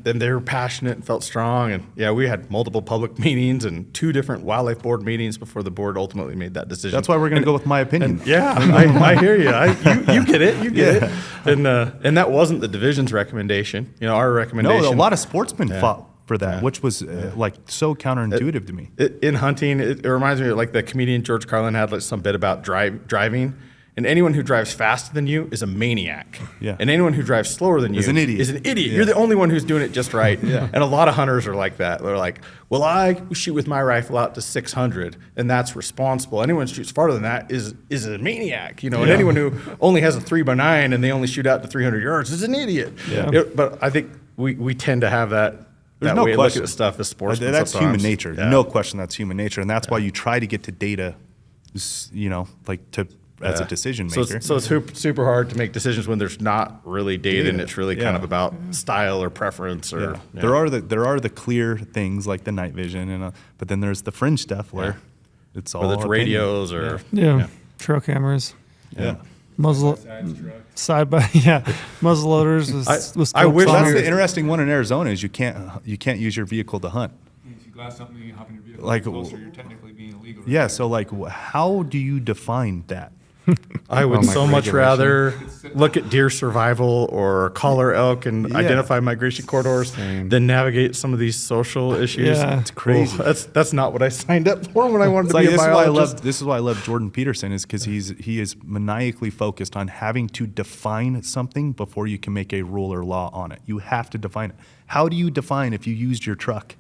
Speaker 1: they were passionate and felt strong. And yeah, we had multiple public meetings and 2 different wildlife board meetings before the board ultimately made that decision.
Speaker 3: that's why we're going to go with my opinion.
Speaker 1: Yeah, I hear you. You get it. You get it. And that wasn't the division's recommendation. You know, our recommendation.
Speaker 3: No, a lot of sportsmen fought for that, which was like so counterintuitive to me.
Speaker 1: In hunting, it reminds me of like the comedian George Carlin had like some bit about driving. And anyone who drives faster than you is a maniac.
Speaker 3: Yeah.
Speaker 1: And anyone who drives slower than you
Speaker 3: is an idiot.
Speaker 1: Yeah.
Speaker 3: You're
Speaker 1: the only one who's doing it just right. Yeah. And a lot of hunters are like that. They're like, well, I shoot with my rifle out to 600, and that's responsible. Anyone who shoots farther than that is a maniac. You know, and anyone who only has a 3x9 and they only shoot out to 300 yards is an idiot. Yeah. But I think we tend to have that.
Speaker 3: There's
Speaker 1: that
Speaker 3: no
Speaker 1: way
Speaker 3: question.
Speaker 1: Look at stuff as sportsmen.
Speaker 3: That's
Speaker 1: sometimes.
Speaker 3: human nature.
Speaker 1: Yeah.
Speaker 3: No question, that's human nature, and that's why you try to get to data. You know, like to. As a decision maker.
Speaker 1: So it's super hard to make decisions when there's not really data and it's really kind of about style or preference. Or
Speaker 3: There are the clear things like the night vision, but then there's the fringe stuff where it's all
Speaker 1: whether it's
Speaker 3: opinion.
Speaker 1: radios or
Speaker 2: trail cameras,
Speaker 3: Yeah.
Speaker 2: muzzle side by muzzle loaders was
Speaker 1: I wish
Speaker 3: Well, that's
Speaker 2: scopes.
Speaker 3: the interesting one in Arizona is you can't use your vehicle to hunt.
Speaker 5: If you glass something, you hop in your vehicle.
Speaker 3: Like-
Speaker 5: closer, you're technically being illegal.
Speaker 3: Yeah, so like how do you define that?
Speaker 1: I would
Speaker 4: Oh, my
Speaker 1: so much
Speaker 4: regulation.
Speaker 1: rather look at deer survival or collar elk and identify migration corridors than navigate some of these social issues.
Speaker 2: Yeah.
Speaker 1: It's crazy. That's not what I signed up for when I wanted to be a
Speaker 3: This
Speaker 1: biologist.
Speaker 3: is why I love Jordan Peterson is because he is maniacally focused on having to define something before you can make a rule or law on it. You have to define it. How do you define if you used your truck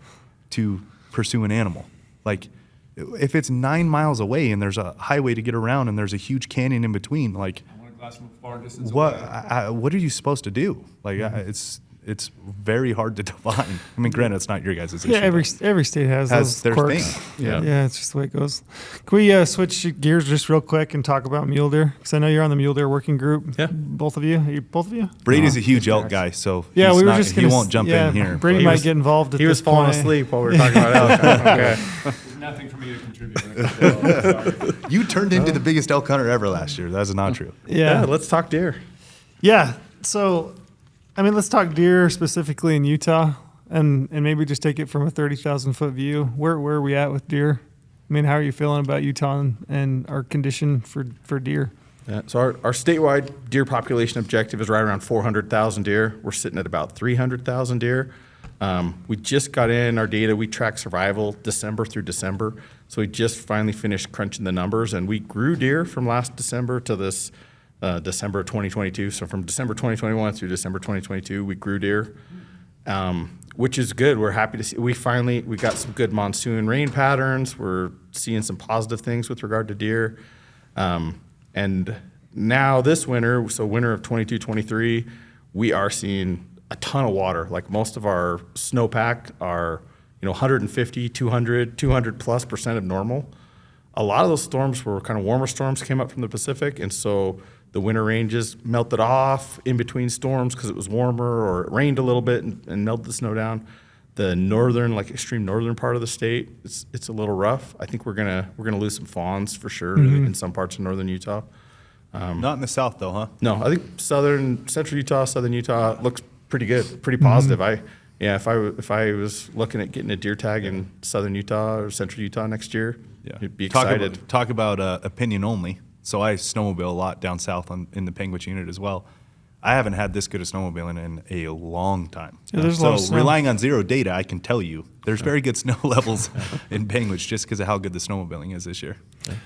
Speaker 3: to pursue an animal? Like, if it's 9 miles away and there's a highway to get around and there's a huge canyon in between, like,
Speaker 5: I want to glass from a far distance
Speaker 3: what
Speaker 5: away.
Speaker 3: what are you supposed to do? Like, it's very hard to define. I mean, granted, it's not your guys' issue.
Speaker 2: Yeah, every
Speaker 3: but
Speaker 2: state has those
Speaker 3: their
Speaker 2: quirks.
Speaker 3: thing.
Speaker 2: Yeah, it's just the way it goes. Can we switch gears just real quick and talk about mule deer? Because I know you're on the mule deer working group.
Speaker 1: Yeah.
Speaker 2: Both of you? Both of you?
Speaker 3: Brady's a huge elk guy, so
Speaker 2: Yeah,
Speaker 3: he's
Speaker 2: we were
Speaker 3: not-
Speaker 2: just
Speaker 3: he
Speaker 2: going to.
Speaker 3: won't jump in here.
Speaker 2: Brady
Speaker 3: but-
Speaker 2: might get involved at
Speaker 1: He was
Speaker 2: this
Speaker 1: falling
Speaker 2: point.
Speaker 1: asleep while we were talking about elk. Okay.
Speaker 5: There's nothing for me to contribute. When it comes to elk, sorry.
Speaker 3: You turned into the biggest elk hunter ever last year. That's not true.
Speaker 1: Yeah,
Speaker 2: Yeah.
Speaker 1: let's talk deer.
Speaker 2: Yeah. So, I mean, let's talk deer specifically in Utah, and maybe just take it from a 30,000-foot view. Where are we at with deer? I mean, how are you feeling about Utah and our condition for deer?
Speaker 1: Yeah, so our statewide deer population objective is right around 400,000 deer. We're sitting at about 300,000 deer. We just got in our data. We track survival December through December. So we just finally finished crunching the numbers, and we grew deer from last December to this December of 2022. So from December 2021 through December 2022, we grew deer, which is good. We're happy to see. We got some good monsoon rain patterns. We're seeing some positive things with regard to deer. And now this winter, so winter of 22-23, we are seeing a ton of water. Like most of our snowpack are, 150, 200 plus % of normal. A lot of those storms were kind of warmer storms came up from the Pacific, and so the winter ranges melted off in between storms because it was warmer or it rained a little bit and melted the snow down. The northern, like extreme northern part of the state, it's a little rough. I think we're gonna lose some fawns for sure in some parts of northern Utah.
Speaker 3: Not in the south, though, huh?
Speaker 1: No, I think central Utah, southern Utah looks pretty good, pretty positive. If I was looking at getting a deer tag in southern Utah or central Utah next year, I'd be excited.
Speaker 3: Talk about opinion only. So I snowmobile a lot down south in the Penguich unit as well. I haven't had this good a snowmobiling in a long time.
Speaker 2: Yeah, there's a lot of
Speaker 3: so
Speaker 2: snow.
Speaker 3: relying on zero data, I can tell you there's very good snow levels in Penguich just because of how good the snowmobiling is this year.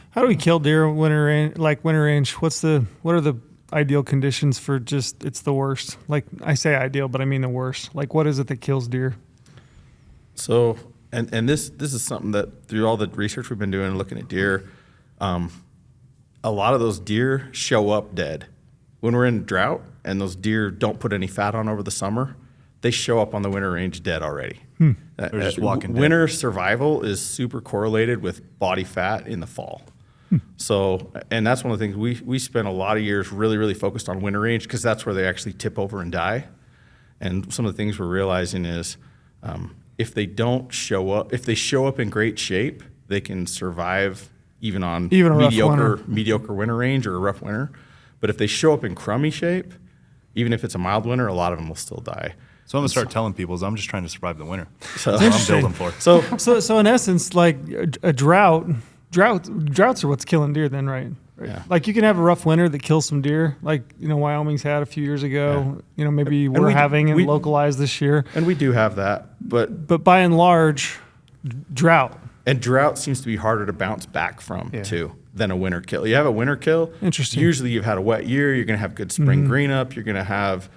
Speaker 2: How do we kill deer winter range? What are the ideal conditions for just, it's the worst? Like, I say ideal, but I mean the worst. Like, what is it that kills deer?
Speaker 1: So, and this is something that through all the research we've been doing, looking at deer, a lot of those deer show up dead. When we're in drought and those deer don't put any fat on over the summer, they show up on the winter range dead already.
Speaker 3: They're just walking dead.
Speaker 1: Winter survival is super correlated with body fat in the fall. So, and that's one of the things we spent a lot of years really focused on winter range because that's where they actually tip over and die. And some of the things we're realizing is if they don't show up, if they show up in great shape, they can survive even on
Speaker 2: Even a rough winter.
Speaker 1: mediocre winter range or a rough winter. But if they show up in crummy shape, even if it's a mild winter, a lot of them will still die.
Speaker 3: So I'm gonna start telling people is I'm just trying to survive the winter.
Speaker 1: So
Speaker 3: That's what I'm building for.
Speaker 2: So in essence, like a droughts are what's killing deer then, right?
Speaker 1: Yeah.
Speaker 2: Like you can have a rough winter that kills some deer, like, you know, Wyoming's had a few years ago, you know, maybe we're having it localized this year.
Speaker 1: And we do have that, but
Speaker 2: by and large, drought.
Speaker 1: And drought seems to be harder to bounce back from too than a winter kill. You have a winter kill.
Speaker 2: Interesting.
Speaker 1: Usually you've had a wet year. You're going to have good spring green up. You're going to have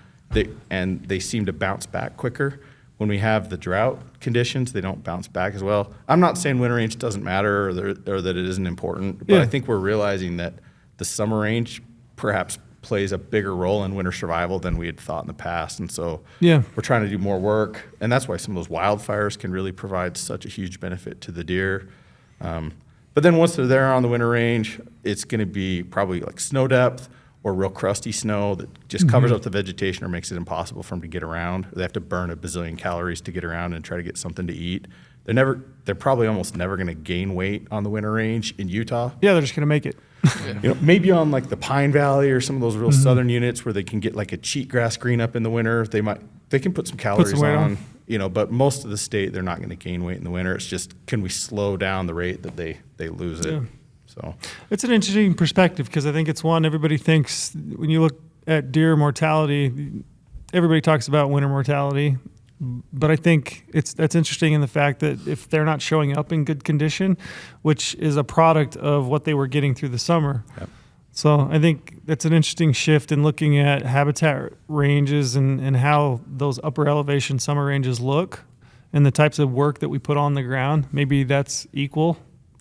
Speaker 1: and they seem to bounce back quicker. When we have the drought conditions, they don't bounce back as well. I'm not saying winter range doesn't matter or that it isn't important, but I think we're realizing that the summer range perhaps plays a bigger role in winter survival than we had thought in the past. And so we're trying to do more work. And that's why some of those wildfires can really provide such a huge benefit to the deer. But then once they're there on the winter range, it's going to be probably like snow depth or real crusty snow that just covers up the vegetation or makes it impossible for them to get around. They have to burn a bazillion calories to get around and try to get something to eat. They're probably almost never going to gain weight on the winter range in Utah.
Speaker 2: Yeah, they're just going to make it.
Speaker 1: You know, maybe on like the Pine Valley or some of those real southern units where they can get like a cheatgrass green up in the winter, they can put some calories
Speaker 2: weight on.
Speaker 1: You know, but most of the state they're not going to gain weight in the winter. It's just can we slow down the rate that they lose it?
Speaker 2: Yeah.
Speaker 1: So
Speaker 2: It's an interesting perspective because I think it's one everybody thinks when you look at deer mortality, everybody talks about winter mortality, but I think that's interesting in the fact that if they're not showing up in good condition, which is a product of what they were getting through the summer.
Speaker 1: Yep.
Speaker 2: So I think that's an interesting shift in looking at habitat ranges and how those upper elevation summer ranges look and the types of work that we put on the ground. Maybe that's equal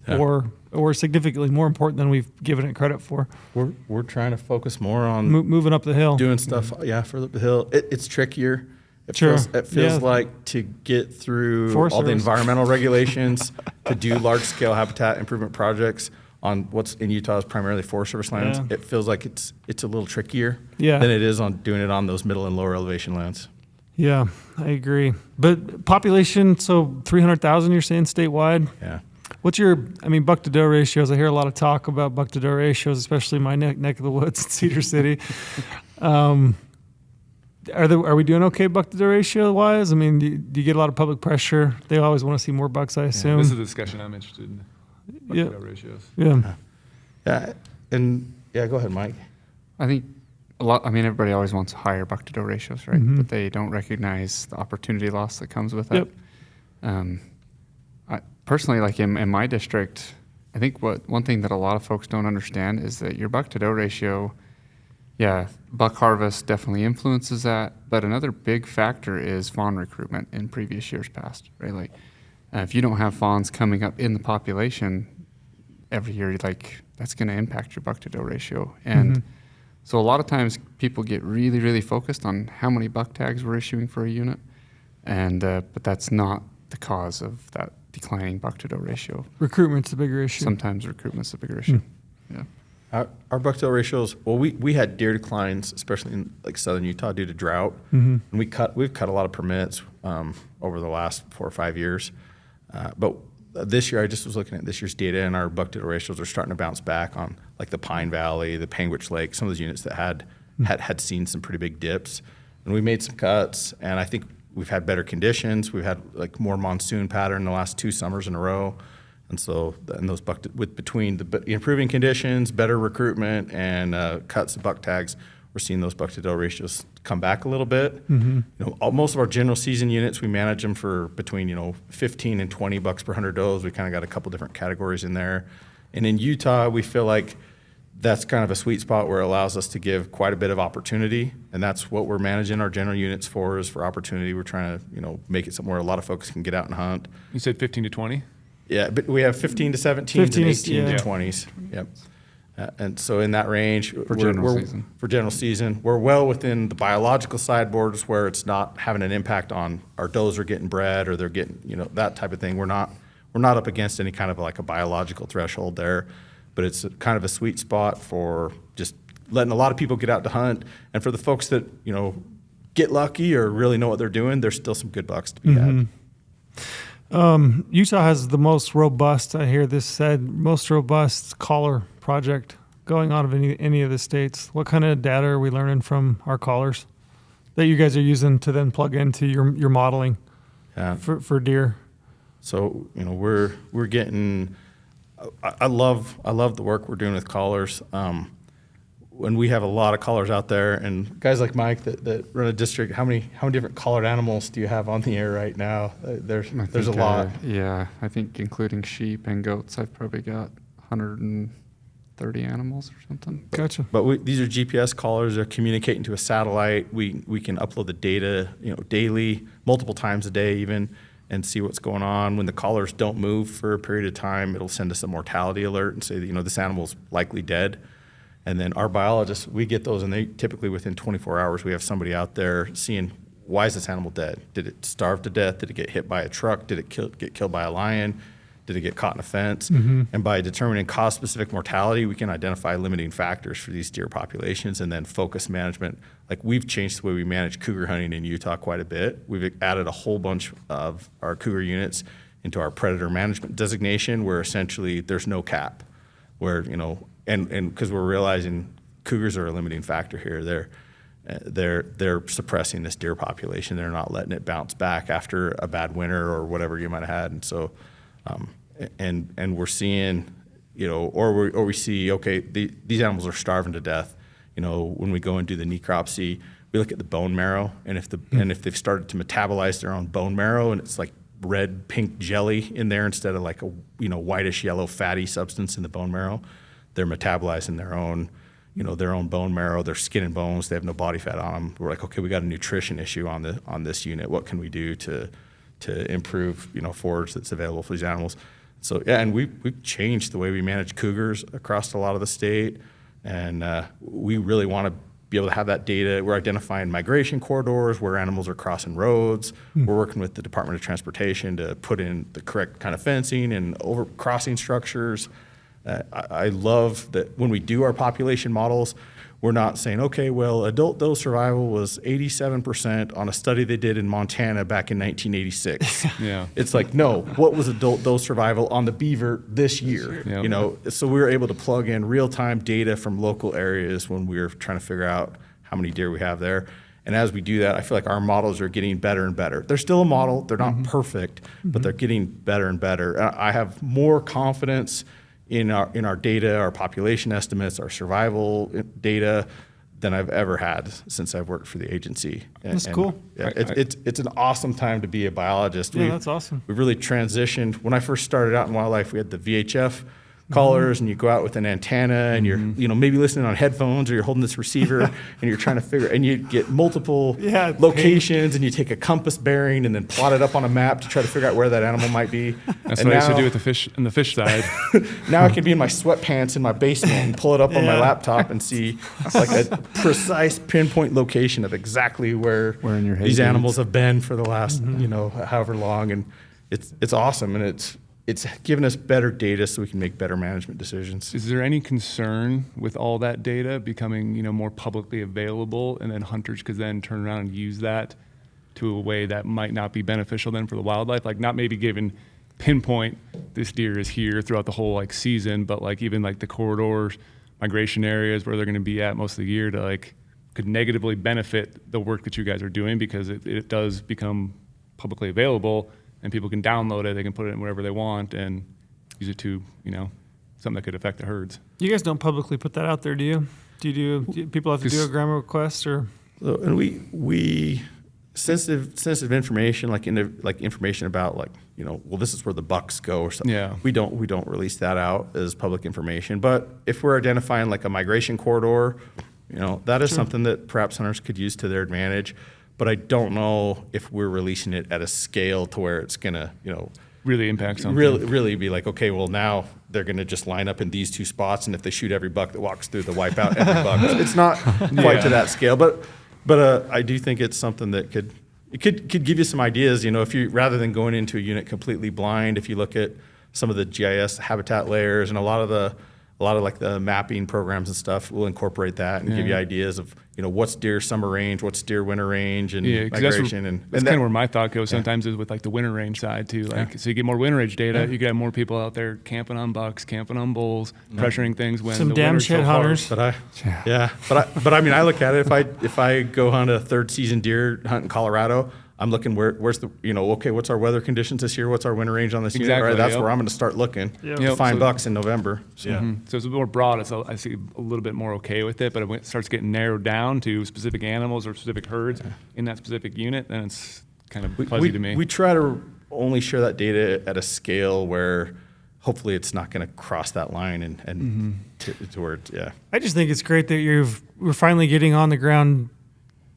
Speaker 2: or significantly more important than we've given it credit for.
Speaker 1: we're trying to focus more on
Speaker 2: Moving up the hill.
Speaker 1: doing stuff. Yeah, further up the hill. It's trickier. It
Speaker 2: Sure.
Speaker 1: feels like to get through
Speaker 2: Forest
Speaker 1: all the
Speaker 2: Service.
Speaker 1: environmental regulations to do large scale habitat improvement projects on what's in Utah is primarily Forest Service lands.
Speaker 2: Yeah.
Speaker 1: It feels like it's a little trickier
Speaker 2: Yeah.
Speaker 1: than it is on doing it on those middle and lower elevation lands.
Speaker 2: Yeah, I agree. But population, so 300,000 you're saying statewide?
Speaker 1: Yeah.
Speaker 2: What's your, buck to doe ratios? I hear a lot of talk about buck to doe ratios, especially in my neck of the woods in Cedar City. Are we doing okay buck to doe ratio wise? Do you get a lot of public pressure? They always want to see more bucks, I assume.
Speaker 5: This is a discussion I'm interested in.
Speaker 2: Yeah.
Speaker 5: Ratios.
Speaker 2: Yeah.
Speaker 1: Yeah. And yeah, go ahead, Mike.
Speaker 4: I think everybody always wants higher buck to doe ratios, right?
Speaker 2: Mhm.
Speaker 4: But they don't recognize the opportunity loss that comes with that.
Speaker 2: Yep.
Speaker 4: I personally, like in my district, I think one thing that a lot of folks don't understand is that your buck to doe ratio, buck harvest definitely influences that, but another big factor is fawn recruitment in previous years past, right? Like if you don't have fawns coming up in the population every year, that's going to impact your buck to doe ratio. And so a lot of times people get really, really focused on how many buck tags we're issuing for a unit, and but that's not the cause of that declining buck to doe ratio.
Speaker 2: Recruitment's the bigger issue.
Speaker 4: Sometimes recruitment's the bigger issue. Yeah.
Speaker 1: Our buck to doe ratios. Well, we had deer declines, especially in like southern Utah, due to drought, and we've cut a lot of permits over the last 4 or 5 years. But this year, I just was looking at this year's data, and our buck to doe ratios are starting to bounce back on like the Pine Valley, the Panguitch Lake, some of those units that had seen some pretty big dips, and we made some cuts, and I think we've had better conditions. We've had like more monsoon pattern the last 2 summers in a row. And so, those between the improving conditions, better recruitment, and cuts of buck tags, we're seeing those buck to doe ratios come back a little bit. Most of our general season units, we manage them for between 15 and 20 bucks per 100 does. We kind of got a couple different categories in there. And in Utah, we feel like that's kind of a sweet spot where it allows us to give quite a bit of opportunity, and that's what we're managing our general units for, is for opportunity. We're trying to, make it somewhere a lot of folks can get out and hunt.
Speaker 5: You said 15 to 20?
Speaker 1: Yeah, but we have 15 to 17s
Speaker 2: 15
Speaker 1: and
Speaker 2: is-
Speaker 1: 18
Speaker 2: yeah.
Speaker 1: to 20s. Yep. And so in that range,
Speaker 4: For general season.
Speaker 1: For general season, we're well within the biological sideboards where it's not having an impact on our does are getting bred or they're getting, that type of thing. We're not up against any kind of like a biological threshold there, but it's kind of a sweet spot for just letting a lot of people get out to hunt. And for the folks that, get lucky or really know what they're doing, there's still some good bucks to be had.
Speaker 2: Utah has the most robust, I hear this said, most robust collar project going on of any of the states. What kind of data are we learning from our collars that you guys are using to then plug into your modeling for deer?
Speaker 1: So, we're getting, I love the work we're doing with collars. When we have a lot of collars out there, and guys like Mike that run a district, how many different collared animals do you have on the air right now? There's a lot.
Speaker 4: I think including sheep and goats, I've probably got 130 animals or something.
Speaker 2: Gotcha.
Speaker 1: But these are GPS collars. They're communicating to a satellite. We can upload the data, daily, multiple times a day even, and see what's going on. When the collars don't move for a period of time, it'll send us a mortality alert and say that, this animal's likely dead. And then our biologists, we get those, and they typically within 24 hours, we have somebody out there seeing, why is this animal dead? Did it starve to death? Did it get hit by a truck? Did it get killed by a lion? Did it get caught in a fence? And by determining cause-specific mortality, we can identify limiting factors for these deer populations and then focus management. Like, we've changed the way we manage cougar hunting in Utah quite a bit. We've added a whole bunch of our cougar units into our predator management designation, where essentially there's no cap, where, and because we're realizing cougars are a limiting factor here. They're suppressing this deer population. They're not letting it bounce back after a bad winter or whatever you might have had. And so, and we're seeing, or we see, okay, these animals are starving to death. When we go and do the necropsy, we look at the bone marrow, and if they've started to metabolize their own bone marrow, and it's like red pink jelly in there instead of like a whitish yellow fatty substance in the bone marrow, they're metabolizing their own bone marrow, their skin and bones. They have no body fat on them. We're like, okay, we got a nutrition issue on this unit. What can we do to improve forage that's available for these animals? So yeah, and we've changed the way we manage cougars across a lot of the state, and we really want to be able to have that data. We're identifying migration corridors where animals are crossing roads. We're working with the Department of Transportation to put in the correct kind of fencing and over crossing structures. I love that when we do our population models, we're not saying, okay, well, adult doe survival was 87% on a study they did in Montana back in 1986.
Speaker 5: Yeah.
Speaker 1: It's like, no, what was adult doe survival on the beaver this year?
Speaker 5: Yeah.
Speaker 1: So we were able to plug in real-time data from local areas when we were trying to figure out how many deer we have there. And as we do that, I feel like our models are getting better and better. They're still a model. They're not perfect, but they're getting better and better. I have more confidence in our data, our population estimates, our survival data than I've ever had since I've worked for the agency.
Speaker 2: That's cool.
Speaker 1: Yeah, it's an awesome time to be a biologist.
Speaker 2: Yeah, that's awesome.
Speaker 1: We've really transitioned. When I first started out in wildlife, we had the VHF collars, and you go out with an antenna, and you're maybe listening on headphones, or you're holding this receiver, and you're trying to figure, and you get multiple locations, and you take a compass bearing and then plot it up on a map to try to figure out where that animal might be.
Speaker 5: That's
Speaker 1: and
Speaker 5: what I used to do with the fish on the fish side.
Speaker 1: Now I can be in my sweatpants in my basement and pull it up on my laptop and see like a precise pinpoint location of exactly where
Speaker 4: in your
Speaker 1: these
Speaker 4: hay
Speaker 1: animals have been for the last however long, and it's awesome, and it's given us better data so we can make better management decisions.
Speaker 5: Is there any concern with all that data becoming, more publicly available, and then hunters could then turn around and use that to a way that might not be beneficial then for the wildlife? Like, not maybe given pinpoint this deer is here throughout the whole season, but even the corridors, migration areas where they're going to be at most of the year to could negatively benefit the work that you guys are doing, because it does become publicly available. And people can download it, they can put it in wherever they want and use it to, something that could affect the herds.
Speaker 2: You guys don't publicly put that out there, do you? Do people have to do a grammar request or?
Speaker 1: And we sensitive information, like information about well, this is where the bucks go or something.
Speaker 5: Yeah.
Speaker 1: We don't release that out as public information. But if we're identifying like a migration corridor, that is something that perhaps hunters could use to their advantage. But I don't know if we're releasing it at a scale to where it's gonna,
Speaker 5: Really impact something.
Speaker 1: really be like, okay, well now they're gonna just line up in these two spots, and if they shoot every buck that walks through, they wipe out every buck. It's not quite to that scale, but I do think it's something that could give you some ideas. If you, rather than going into a unit completely blind, if you look at some of the GIS habitat layers and a lot of like the mapping programs and stuff, will incorporate that and give you ideas of what's deer summer range, what's deer winter range, and migration.
Speaker 5: That's kind of where my thought goes sometimes is with like the winter range side too. So you get more winter range data, you get more people out there camping on bucks, camping on bulls, pressuring things when
Speaker 2: Some
Speaker 5: the
Speaker 2: damn
Speaker 5: winter's
Speaker 2: shit
Speaker 5: so hard.
Speaker 2: hunters.
Speaker 1: But I mean, I look at it, if I go hunt a third season deer hunt in Colorado, I'm looking where's the okay, what's our weather conditions this year? What's our winter range on this unit?
Speaker 5: Exactly,
Speaker 1: Right, that's
Speaker 5: yep.
Speaker 1: where I'm going to start looking
Speaker 2: Yep.
Speaker 1: to find
Speaker 5: So-
Speaker 1: bucks in November. So,
Speaker 5: So it's more broad. So I see a little bit more okay with it, but when it starts getting narrowed down to specific animals or specific herds in that specific unit, then it's kind of fuzzy to me.
Speaker 1: We try to only share that data at a scale where hopefully it's not going to cross that line and towards
Speaker 2: I just think it's great that we're finally getting on the ground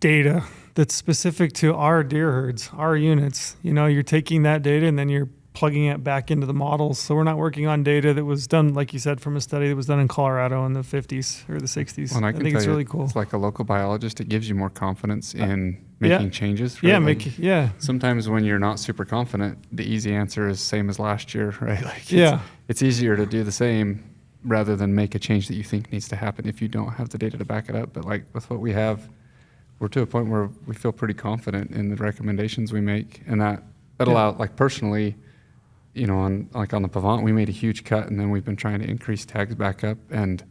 Speaker 2: data that's specific to our deer herds, our units. You're taking that data and then you're plugging it back into the models. So we're not working on data that was done, like you said, from a study that was done in Colorado in the 50s or the 60s.
Speaker 4: Well, and I
Speaker 2: think it's really cool.
Speaker 4: It's like a local biologist. It gives you more confidence in making changes. Right?
Speaker 2: Yeah,
Speaker 4: Sometimes when you're not super confident, the easy answer is same as last year, right? It's easier to do the same rather than make a change that you think needs to happen if you don't have the data to back it up. But like with what we have, we're to a point where we feel pretty confident in the recommendations we make, and that allow, like personally, on the Pavant, we made a huge cut, and then we've been trying to increase tags back up. And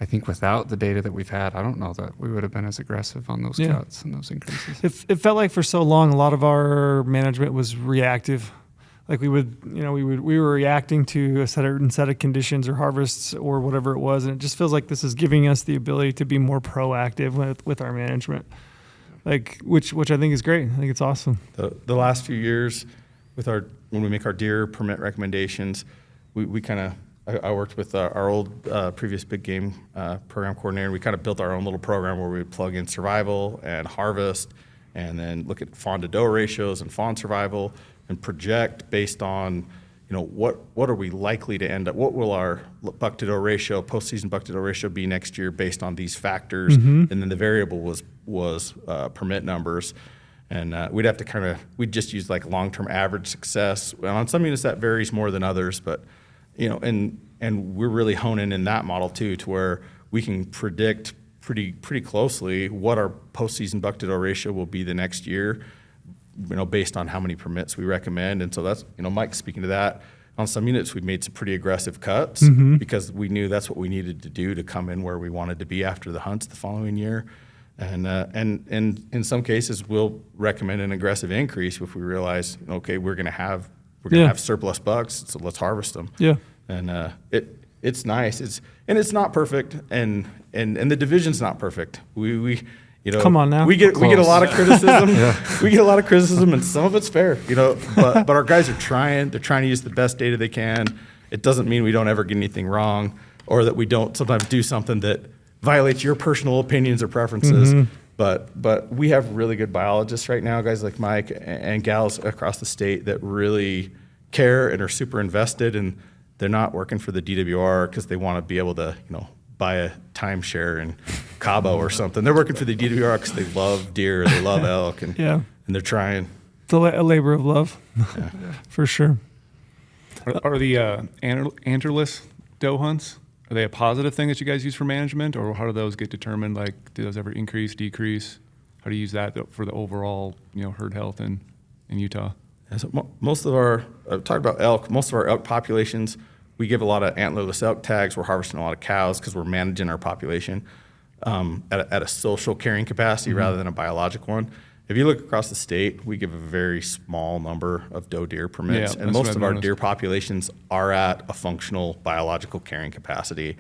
Speaker 4: I think without the data that we've had, I don't know that we would have been as aggressive on those cuts and those increases.
Speaker 2: It felt like for so long, a lot of our management was reactive. Like we were reacting to a certain set of conditions or harvests or whatever it was, and it just feels like this is giving us the ability to be more proactive with our management. Which I think is great. I think it's awesome.
Speaker 1: The last few years, when we make our deer permit recommendations, we kind of I worked with our old previous big game program coordinator. We kind of built our own little program where we would plug in survival and harvest, and then look at fawn to doe ratios and fawn survival, and project based on what are we likely to end up. What will our buck to doe ratio, postseason buck to doe ratio, be next year based on these factors? And then the variable was permit numbers. And we'd just use like long-term average success. Well, on some units that varies more than others, but and we're really honing in that model too, to where we can predict pretty closely what our postseason buck to doe ratio will be the next year, based on how many permits we recommend. And so that's, Mike speaking to that. On some units, we've made some pretty aggressive cuts because we knew that's what we needed to do to come in where we wanted to be after the hunts the following year. And in some cases, we'll recommend an aggressive increase if we realize, okay, we're going to have surplus bucks, so let's harvest them.
Speaker 2: Yeah.
Speaker 1: And it's nice. It's not perfect, and the division's not perfect. We
Speaker 2: Come on now.
Speaker 1: We get a lot of criticism. We get a lot of criticism, and some of it's fair. But our guys are trying. They're trying to use the best data they can. It doesn't mean we don't ever get anything wrong, or that we don't sometimes do something that violates your personal opinions or preferences. But we have really good biologists right now, guys like Mike and gals across the state that really care and are super invested, and they're not working for the DWR because they want to be able to, buy a timeshare in Cabo or something. They're working for the DWR because they love deer, they love elk, and they're trying.
Speaker 2: It's a labor of love, for sure.
Speaker 5: Are the antlerless doe hunts, are they a positive thing that you guys use for management, or how do those get determined? Like, do those ever increase, decrease? How do you use that for the overall, herd health in Utah?
Speaker 1: Yeah, so most of our, talk about elk, most of our elk populations, we give a lot of antlerless elk tags. We're harvesting a lot of cows because we're managing our population at a social carrying capacity rather than a biologic one. If you look across the state, we give a very small number of doe deer permits, and most of our deer populations are at a functional biological carrying capacity.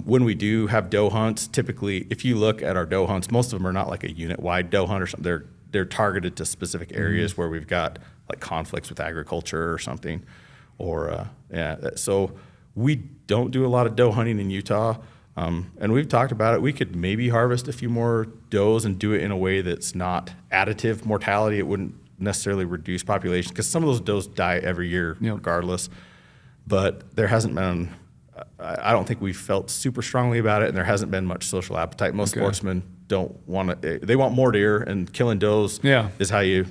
Speaker 1: When we do have doe hunts, typically, if you look at our doe hunts, most of them are not like a unit-wide doe hunt or something. they're targeted to specific areas where we've got like conflicts with agriculture or something, or so we don't do a lot of doe hunting in Utah. And we've talked about it. We could maybe harvest a few more does and do it in a way that's not additive mortality. It wouldn't necessarily reduce population because some of those does die every year regardless. But there hasn't been, I don't think we've felt super strongly about it, and there hasn't been much social appetite. Most sportsmen don't want to, they want more deer, and killing does is how you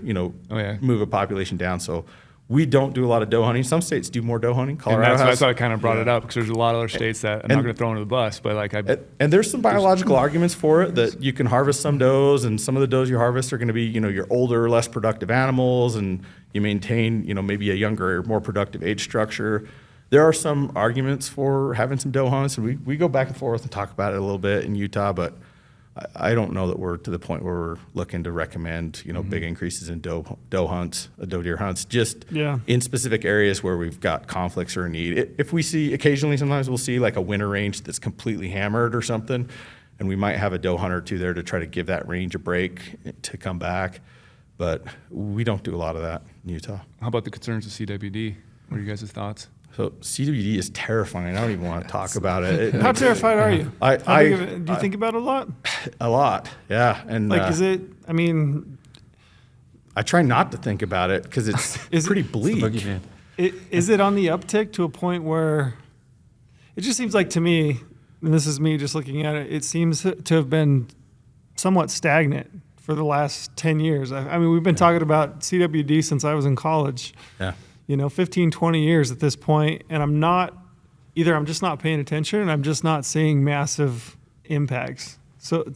Speaker 1: move a population down. So we don't do a lot of doe hunting. Some states do more doe hunting. Colorado
Speaker 5: that's why I kind of brought it up, because there's a lot of other states that I'm not going to throw under the bus, but like
Speaker 1: and there's some biological arguments for it, that you can harvest some does, and some of the does you harvest are going to be your older, less productive animals, and you maintain maybe a younger, more productive age structure. There are some arguments for having some doe hunts, and we go back and forth and talk about it a little bit in Utah, but I don't know that we're to the point where we're looking to recommend, big increases in doe hunts, doe deer hunts, just in specific areas where we've got conflicts or a need. If we see, occasionally, sometimes we'll see like a winter range that's completely hammered or something, and we might have a doe hunt or two there to try to give that range a break to come back. But we don't do a lot of that in Utah.
Speaker 5: How about the concerns of CWD? What are you guys' thoughts?
Speaker 1: So CWD is terrifying. I don't even want to talk about it.
Speaker 2: How terrified are you? Do you think about it a lot?
Speaker 1: A lot, yeah. And
Speaker 2: is it? I mean,
Speaker 1: I try not to think about it because it's pretty bleak.
Speaker 2: Is it on the uptick to a point where it just seems like to me, and this is me just looking at it, it seems to have been somewhat stagnant for the last 10 years. I mean, we've been talking about CWD since I was in college.
Speaker 1: Yeah.
Speaker 2: 15, 20 years at this point, and I'm just not paying attention, and I'm just not seeing massive impacts. So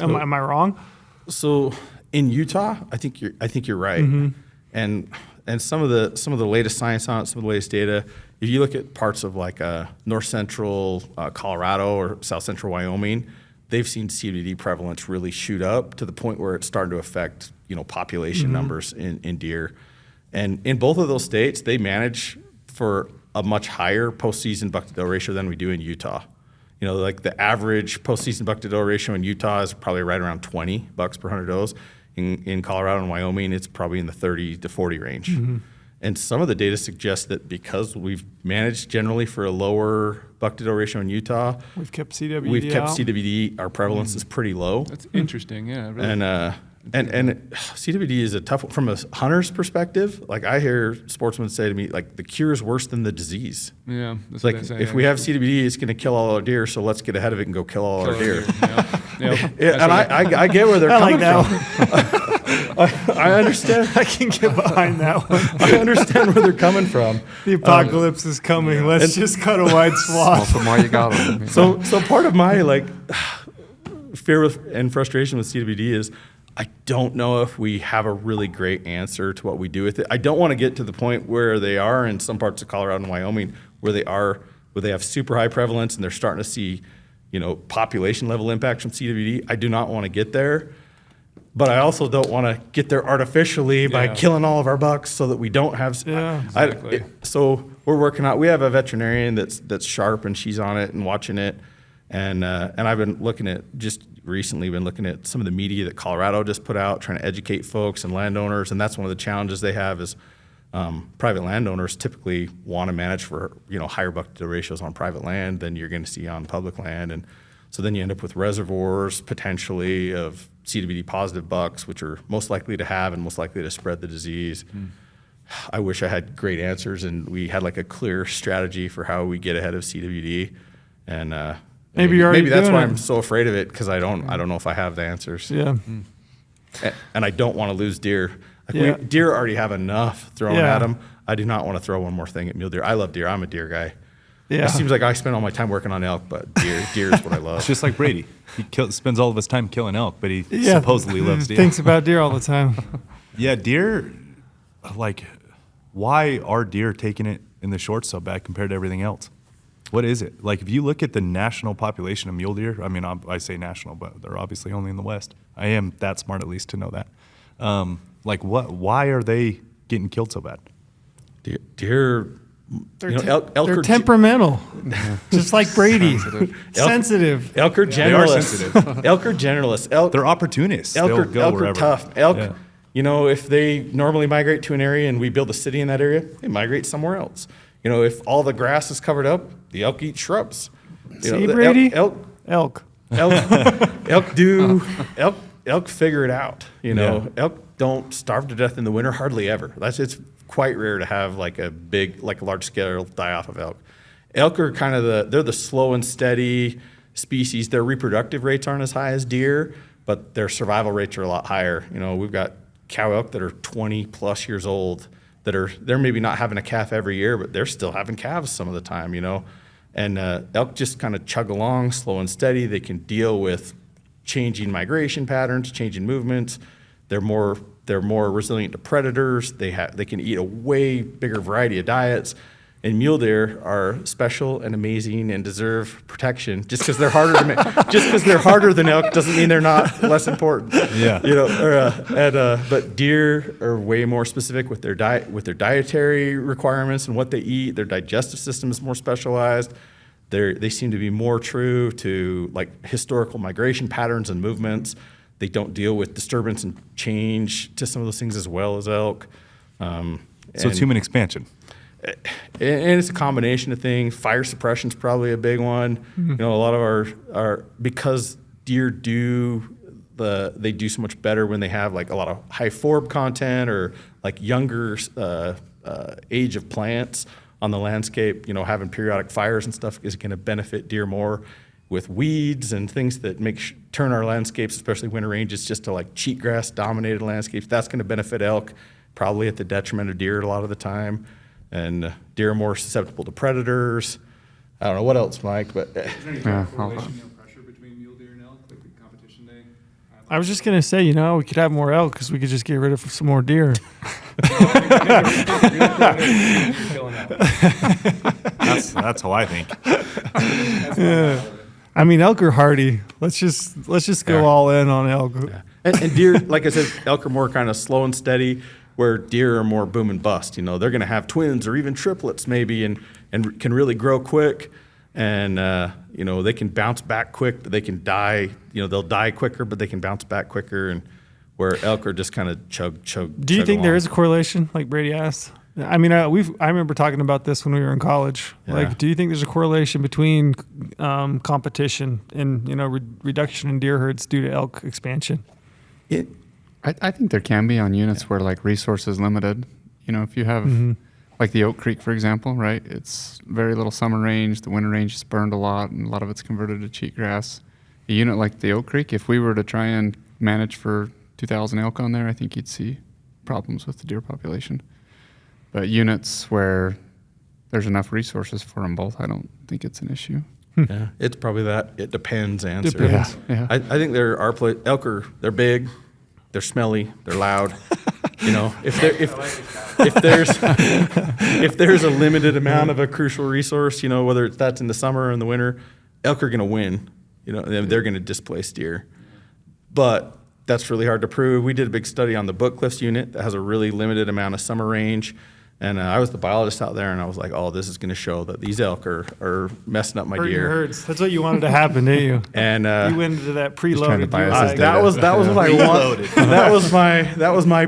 Speaker 2: am I wrong?
Speaker 1: So in Utah, I think you're right.
Speaker 2: Mm-hmm.
Speaker 1: And some of the latest science on it, some of the latest data, if you look at parts of like north central Colorado or south central Wyoming, they've seen CWD prevalence really shoot up to the point where it's starting to affect population numbers in deer. And in both of those states, they manage for a much higher postseason buck-to-doe ratio than we do in Utah. Like the average postseason buck-to-doe ratio in Utah is probably right around 20 bucks per 100 does. In Colorado and Wyoming, it's probably in the 30 to 40 range. Mm-hmm. And some of the data suggests that because we've managed generally for a lower buck-to-doe ratio in Utah,
Speaker 2: we've kept CWD.
Speaker 1: Our prevalence is pretty low.
Speaker 5: That's interesting, yeah. Really.
Speaker 1: And CWD is a tough one from a hunter's perspective. Like I hear sportsmen say to me, like the cure is worse than the disease.
Speaker 5: Yeah,
Speaker 1: that's like if we have CWD, it's going to kill all our deer. So let's get ahead of it and go kill all our deer. And I get where they're coming from. I understand.
Speaker 2: I can get behind that one.
Speaker 1: I understand where they're coming from.
Speaker 2: The apocalypse is coming. Let's just cut a wide swath.
Speaker 4: From why you got them.
Speaker 1: So part of my fear and frustration with CWD is I don't know if we have a really great answer to what we do with it. I don't want to get to the point where they are in some parts of Colorado and Wyoming where they have super high prevalence and they're starting to see, population level impacts from CWD. I do not want to get there, but I also don't want to get there artificially by killing all of our bucks so that we don't have.
Speaker 2: Yeah,
Speaker 5: exactly.
Speaker 1: So we're working on. We have a veterinarian that's sharp and she's on it and watching it, and I've been recently been looking at some of the media that Colorado just put out, trying to educate folks and landowners, and that's one of the challenges they have is private landowners typically want to manage for higher buck-to-doe ratios on private land than you're going to see on public land, and so then you end up with reservoirs potentially of CWD positive bucks, which are most likely to have and most likely to spread the disease. I wish I had great answers and we had like a clear strategy for how we get ahead of CWD, and maybe that's why I'm so afraid of it, because I don't know if I have the answers.
Speaker 2: Yeah.
Speaker 1: And I don't want to lose deer. Deer already have enough thrown at them. I do not want to throw one more thing at mule deer. I love deer. I'm a deer guy. Yeah. It seems like I spend all my time working on elk, but deer is what I love.
Speaker 3: It's just like Brady. He spends all of his time killing elk, but he supposedly loves deer.
Speaker 2: Thinks about deer all the time.
Speaker 3: Yeah, deer, why are deer taking it in the short so bad compared to everything else? What is it? Like, if you look at the national population of mule deer, I mean, I say national, but they're obviously only in the West. I am that smart, at least, to know that. Why are they getting killed so bad?
Speaker 1: Deer
Speaker 2: They're,
Speaker 1: You know, elk
Speaker 2: they're
Speaker 1: are
Speaker 2: temperamental, just like Brady.
Speaker 4: Sensitive.
Speaker 2: Sensitive.
Speaker 1: Elk are
Speaker 3: They are
Speaker 1: generalists.
Speaker 3: sensitive.
Speaker 1: Elk are generalists. Elk,
Speaker 3: They're opportunists.
Speaker 1: elk
Speaker 3: They'll
Speaker 1: are,
Speaker 3: go
Speaker 1: elk are
Speaker 3: wherever.
Speaker 1: tough. Elk,
Speaker 3: Yeah.
Speaker 1: you know, if they normally migrate to an area and we build a city in that area, they migrate somewhere else. You know, if all the grass is covered up, the elk eat shrubs. You
Speaker 2: See,
Speaker 1: know, the
Speaker 2: Brady?
Speaker 1: elk,
Speaker 2: Elk.
Speaker 1: elk figure it out. You know,
Speaker 3: Yeah.
Speaker 1: elk don't starve to death in the winter hardly ever. It's quite rare to have like a large scale die off of elk. Elk are kind of they're the slow and steady species. Their reproductive rates aren't as high as deer, but their survival rates are a lot higher. You know, we've got cow elk that are 20 plus years old they're maybe not having a calf every year, but they're still having calves some of the time, you know. And elk just kind of chug along, slow and steady. They can deal with changing migration patterns, changing movements. They're more resilient to predators. They can eat a way bigger variety of diets. And mule deer are special and amazing and deserve protection. Just because they're harder than elk doesn't mean they're not less important.
Speaker 3: Yeah.
Speaker 1: You know, but deer are way more specific with their diet, with their dietary requirements and what they eat. Their digestive system is more specialized. They seem to be more true to like historical migration patterns and movements. They don't deal with disturbance and change to some of those things as well as elk.
Speaker 3: So it's human expansion.
Speaker 1: And it's a combination of things. Fire suppression is probably a big one.
Speaker 2: Mm-hmm.
Speaker 1: You know, a lot of our because deer they do so much better when they have like a lot of high forb content or like younger age of plants on the landscape. You know, having periodic fires and stuff is going to benefit deer more with weeds and things that turn our landscapes, especially winter ranges, just to like cheatgrass dominated landscapes. That's going to benefit elk, probably at the detriment of deer a lot of the time. And deer are more susceptible to predators. I don't know what else, Mike, but
Speaker 5: Is there any
Speaker 4: Yeah,
Speaker 5: correlation, pressure between mule deer and elk, like the competition day?
Speaker 2: I was just gonna say, you know, we could have more elk because we could just get rid of some more deer.
Speaker 3: That's how I think.
Speaker 2: I mean, elk are hardy. Let's just go
Speaker 1: Yeah.
Speaker 2: all in on elk.
Speaker 1: and deer, like I said, elk are more kind of slow and steady, where deer are more boom and bust. You know, they're going to have twins or even triplets maybe, and can really grow quick. And you know, they can bounce back quick. They can die. You know, they'll die quicker, but they can bounce back quicker. And where elk are just kind of chug.
Speaker 2: Do you
Speaker 1: chug
Speaker 2: think there
Speaker 1: along.
Speaker 2: is a correlation, like Brady asked? I mean, I remember talking about this when we were in college.
Speaker 1: Yeah.
Speaker 2: Like, do you think there's a correlation between competition and, you know, reduction in deer herds due to elk expansion?
Speaker 4: I think there can be on units where like resources limited. You know, if you have like the Oak Creek, for example, right? It's very little summer range. The winter range is burned a lot, and a lot of it's converted to cheatgrass. A unit like the Oak Creek, if we were to try and manage for 2,000 elk on there, I think you'd see problems with the deer population. But units where there's enough resources for them both, I don't think it's an issue.
Speaker 1: Yeah, it's probably that. It depends. Answer.
Speaker 2: Depends.
Speaker 4: Yeah.
Speaker 1: I think there are elk they're big, they're smelly, they're loud. You know, if there's a limited amount of a crucial resource, you know, whether that's in the summer or in the winter, elk are going to win. You know, they're going to displace deer. But that's really hard to prove. We did a big study on the Book Cliffs unit that has a really limited amount of summer range. And I was the biologist out there, and I was like, oh, this is going to show that these elk are messing up my
Speaker 2: Hurting your
Speaker 1: deer.
Speaker 2: herds. That's what you wanted to happen, didn't you?
Speaker 1: And
Speaker 2: You went into that
Speaker 4: trying to
Speaker 2: preloaded.
Speaker 4: bias
Speaker 2: you were
Speaker 4: his
Speaker 2: like,
Speaker 4: data.
Speaker 1: that was what I wanted. That was my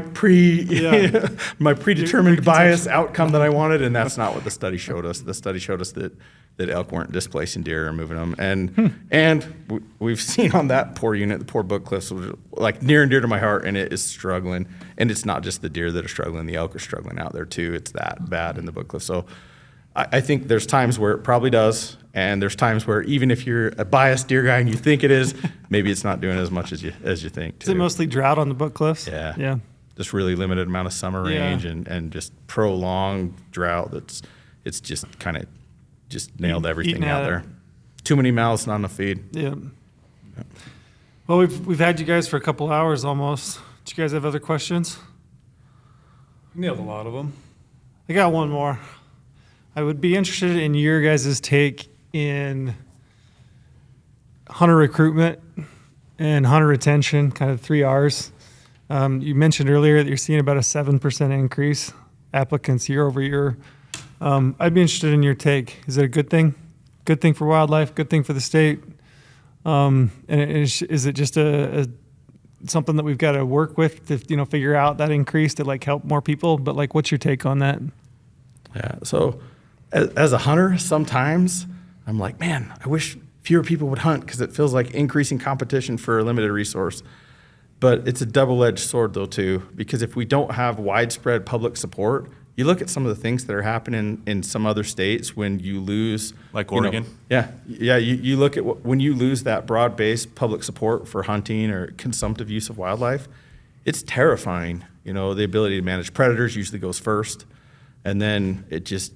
Speaker 1: my predetermined bias outcome that I wanted, and that's not what the study showed us. The study showed us that elk weren't displacing deer or moving them, and we've seen on that poor unit, the poor Book Cliffs, was like near and dear to my heart, and it is struggling. And it's not just the deer that are struggling; the elk are struggling out there too. It's that bad in the Book Cliffs. So I think there's times where it probably does, and there's times where even if you're a biased deer guy and you think it is, maybe it's not doing as much as you think.
Speaker 2: Is it mostly drought on the Book Cliffs?
Speaker 1: Yeah.
Speaker 2: Yeah.
Speaker 1: Just really limited amount of summer
Speaker 2: Yeah.
Speaker 1: range and just prolonged drought. It's just kind of nailed everything
Speaker 2: Eating
Speaker 1: out
Speaker 2: at it.
Speaker 1: there. Too many mouths, not enough feed.
Speaker 2: Yeah. Well, we've had you guys for a couple hours almost. Do you guys have other questions?
Speaker 5: Nailed a lot of them.
Speaker 2: I got one more. I would be interested in your guys' take in hunter recruitment and hunter retention, kind of 3 R's. You mentioned earlier that you're seeing about a 7% increase applicants year over year I'd be interested in your take. Is it a good thing? Good thing for wildlife? Good thing for the state? And is it just a something that we've got to work with to figure out that increase to like help more people? But like, what's your take on that?
Speaker 1: Yeah. So as a hunter, sometimes I'm like, man, I wish fewer people would hunt because it feels like increasing competition for a limited resource. But it's a double-edged sword though too, because if we don't have widespread public support, you look at some of the things that are happening in some other states when you lose,
Speaker 3: Like Oregon?
Speaker 1: You look at when you lose that broad-based public support for hunting or consumptive use of wildlife, it's terrifying. The ability to manage predators usually goes first, and then it just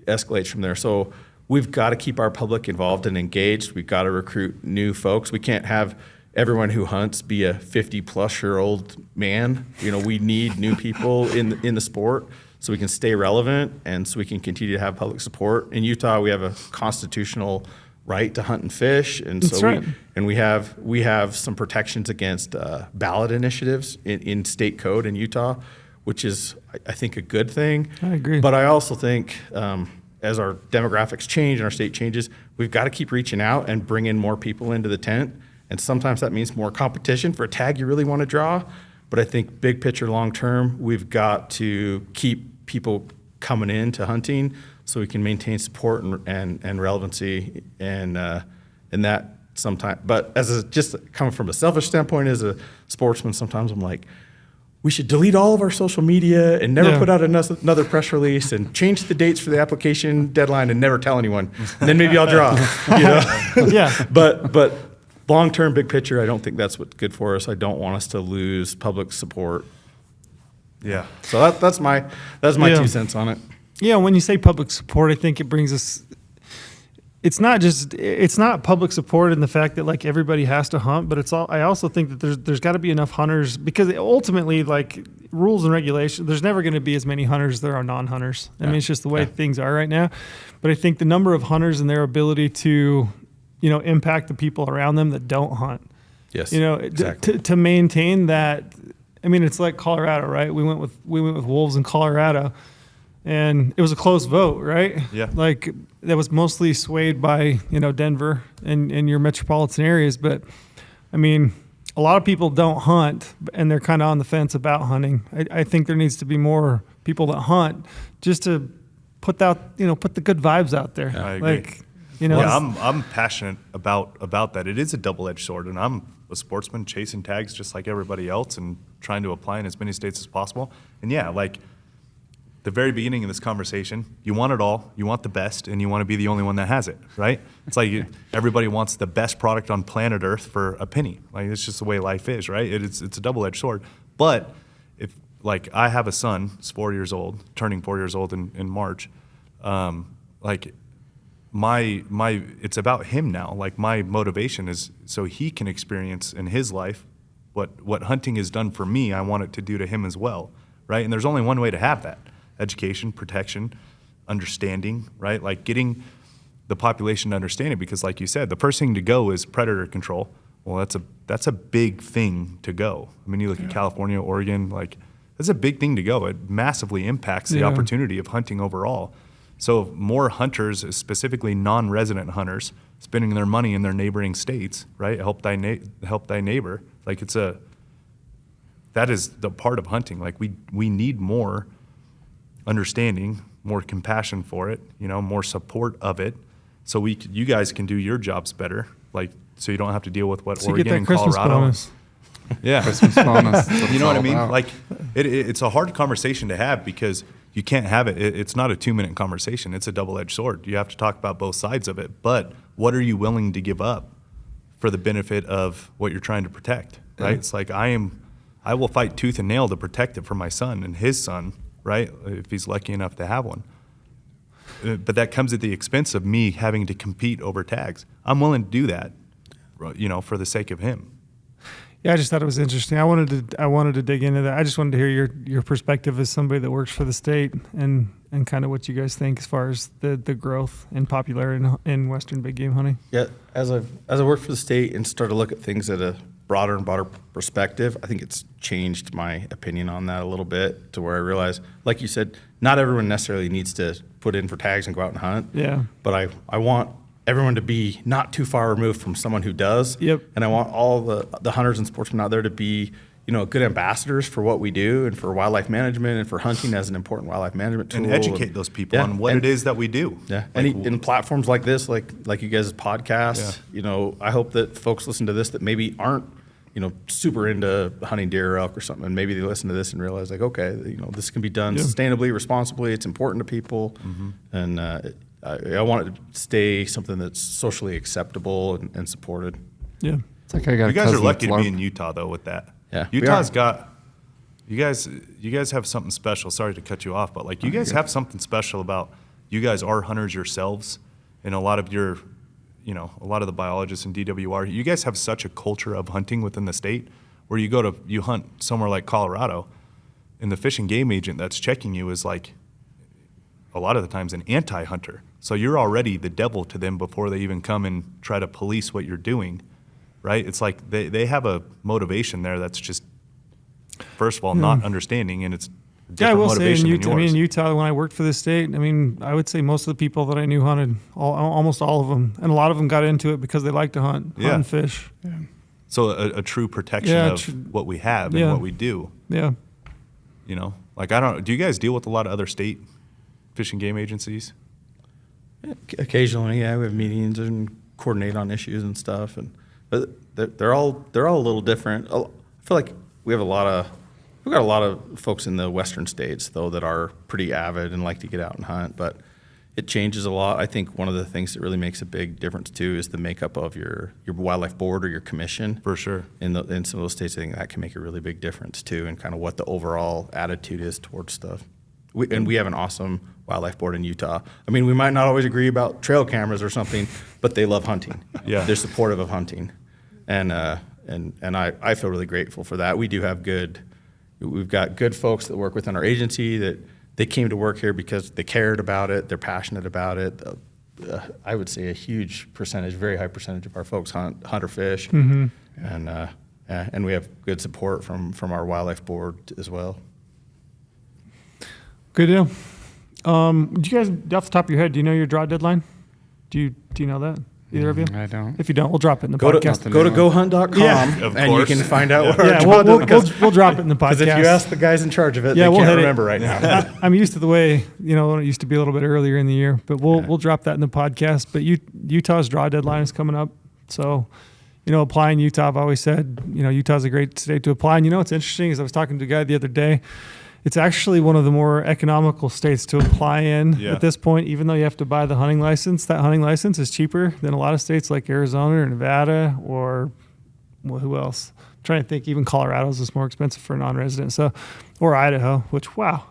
Speaker 1: escalates from there. So we've got to keep our public involved and engaged. We've got to recruit new folks. We can't have everyone who hunts be a 50-plus-year-old man. We need new people in the sport so we can stay relevant and so we can continue to have public support. In Utah, we have a constitutional right to hunt and fish, and
Speaker 2: That's
Speaker 1: so
Speaker 2: right.
Speaker 1: we have some protections against ballot initiatives in state code in Utah, which is, I think, a good thing.
Speaker 2: I agree.
Speaker 1: But I also think as our demographics change and our state changes, we've got to keep reaching out and bring in more people into the tent. And sometimes that means more competition for a tag you really want to draw. But I think big picture, long term, we've got to keep people coming into hunting so we can maintain support and relevancy and that sometimes. But just coming from a selfish standpoint as a sportsman, sometimes I'm like, we should delete all of our social media and never put out another press release and change the dates for the application deadline and never tell anyone. And then maybe I'll draw.
Speaker 2: Yeah.
Speaker 1: But long-term, big picture, I don't think that's what's good for us. I don't want us to lose public support.
Speaker 3: Yeah.
Speaker 1: So that's my 2 cents on it.
Speaker 2: Yeah, when you say public support, I think it brings us. It's not public support in the fact that like everybody has to hunt, but I also think that there's got to be enough hunters, because ultimately, like, rules and regulations, there's never going to be as many hunters as there are non-hunters. I mean, it's just the way things are right now. But I think the number of hunters and their ability to impact the people around them that don't hunt.
Speaker 1: Yes.
Speaker 2: Exactly. To maintain that. I mean, it's like Colorado, right? We went with wolves in Colorado, and it was a close vote, right?
Speaker 3: Yeah.
Speaker 2: Like, that was mostly swayed by Denver and your metropolitan areas. But I mean, a lot of people don't hunt, and they're kind of on the fence about hunting. I think there needs to be more people that hunt, just to put the good vibes out there.
Speaker 3: I agree.
Speaker 2: Like,
Speaker 3: I'm passionate about that. It is a double-edged sword, and I'm a sportsman chasing tags just like everybody else and trying to apply in as many states as possible. And yeah, like the very beginning of this conversation, you want it all, you want the best, and you want to be the only one that has it, right? It's like everybody wants the best product on planet Earth for a penny. Like, it's just the way life is, right? It's a double-edged sword. But if, like, I have a son, he's 4 years old, turning 4 years old in March, like, it's about him now. Like, my motivation is so he can experience in his life what hunting has done for me. I want it to do to him as well, right? And there's only one way to have that: education, protection, understanding, right? Like, getting the population to understand it, because like you said, the first thing to go is predator control. Well, that's a big thing to go. I mean, you look at California, Oregon, like, that's a big thing to go. It massively impacts the opportunity of hunting overall. So more hunters, specifically non-resident hunters, spending their money in their neighboring states, right? Help thy neighbor. Like, that is the part of hunting. Like, we need more understanding, more compassion for it, more support of it, so you guys can do your jobs better. Like, so you don't have to deal with what
Speaker 2: so
Speaker 3: Oregon
Speaker 2: you get that
Speaker 3: and
Speaker 2: Christmas
Speaker 3: Colorado.
Speaker 2: Bonus.
Speaker 3: Yeah.
Speaker 4: Christmas bonus.
Speaker 3: You know what I mean? Like, it's a hard conversation to have, because you can't have it. It's not a 2-minute conversation. It's a double-edged sword. You have to talk about both sides of it. But what are you willing to give up for the benefit of what you're trying to protect, right? It's like, I will fight tooth and nail to protect it for my son and his son, right? If he's lucky enough to have one. But that comes at the expense of me having to compete over tags. I'm willing to do that, for the sake of him.
Speaker 2: Yeah, I just thought it was interesting. I wanted to dig into that. I just wanted to hear your perspective as somebody that works for the state and kind of what you guys think as far as the growth and popularity in Western big game hunting.
Speaker 1: Yeah, as I worked for the state and started to look at things at a broader and broader perspective, I think it's changed my opinion on that a little bit to where I realize, like you said, not everyone necessarily needs to put in for tags and go out and hunt.
Speaker 2: Yeah.
Speaker 1: But I want everyone to be not too far removed from someone who does.
Speaker 2: Yep.
Speaker 1: And I want all the hunters and sportsmen out there to be, good ambassadors for what we do and for wildlife management and for hunting as an important wildlife management tool.
Speaker 3: And educate those people on what it is that we do.
Speaker 1: Yeah.
Speaker 3: Like,
Speaker 1: And in platforms like this, like you guys' podcast, I hope that folks listen to this that maybe aren't, super into hunting deer or elk or something. And maybe they listen to this and realize like, okay, this can be done sustainably, responsibly. It's important to people. And I want it to stay something that's socially acceptable and supported.
Speaker 2: Yeah.
Speaker 4: It's like I got
Speaker 3: you
Speaker 4: a
Speaker 3: guys are
Speaker 4: cousin
Speaker 3: lucky
Speaker 4: that's
Speaker 3: to be in Utah though with that.
Speaker 1: Yeah, we
Speaker 3: Utah's
Speaker 1: are.
Speaker 3: got you guys have something special. Sorry to cut you off, but like you guys have something special about you guys are hunters yourselves, and a lot of your a lot of the biologists in DWR, you guys have such a culture of hunting within the state where you hunt somewhere like Colorado, and the fish and game agent that's checking you is like a lot of the times an anti-hunter. So you're already the devil to them before they even come and try to police what you're doing. Right? It's like they have a motivation there that's just, first of all, not understanding, and it's a different
Speaker 2: I will say
Speaker 3: motivation
Speaker 2: in
Speaker 3: than
Speaker 2: Utah,
Speaker 3: yours.
Speaker 2: in Utah, when I worked for the state, I would say most of the people that I knew hunted, almost all of them, and a lot of them got into it because they like to hunt and fish. Yeah.
Speaker 3: So a true protection of what we have and what we do.
Speaker 2: Yeah.
Speaker 3: Like do you guys deal with a lot of other state fish and game agencies?
Speaker 1: Occasionally, we have meetings and coordinate on issues and stuff, but they're all a little different. I feel like we've got a lot of folks in the western states though that are pretty avid and like to get out and hunt, but it changes a lot. I think one of the things that really makes a big difference too is the makeup of your wildlife board or your commission.
Speaker 3: For sure.
Speaker 1: In some of those states, I think that can make a really big difference too, and kind of what the overall attitude is towards stuff. We have an awesome wildlife board in Utah. I mean, we might not always agree about trail cameras or something, but they love hunting.
Speaker 3: Yeah.
Speaker 1: They're supportive of hunting. And I feel really grateful for that. We've got good folks that work within our agency that they came to work here because they cared about it, they're passionate about it. I would say a huge percentage, very high percentage of our folks hunt or fish. Mm-hmm. And we have good support from our wildlife board as well.
Speaker 2: Good deal. Do you guys, off the top of your head, do you know your draw deadline? Do you know that? Either of you?
Speaker 4: I don't.
Speaker 2: If you don't, we'll drop it in the
Speaker 1: Go
Speaker 2: podcast.
Speaker 1: to GOHUNT.com
Speaker 2: Yeah.
Speaker 1: and you can find out what our
Speaker 2: Yeah,
Speaker 1: draw deadline is.
Speaker 2: we'll drop it in the podcast.
Speaker 1: Because if you ask the guys in charge of it,
Speaker 2: Yeah,
Speaker 1: they
Speaker 2: we'll
Speaker 1: can't
Speaker 2: hit it.
Speaker 1: remember right now.
Speaker 2: I'm used to the way, it used to be a little bit earlier in the year, but we'll drop that in the podcast. But Utah's draw deadline is coming up. So, applying Utah, I've always said, Utah's a great state to apply. And what's interesting is I was talking to a guy the other day. It's actually one of the more economical states to apply in at this point, even though you have to buy the hunting license. That hunting license is cheaper than a lot of states like Arizona or Nevada or who else? I'm trying to think, even Colorado's is more expensive for a non-resident. So, or Idaho, which, wow,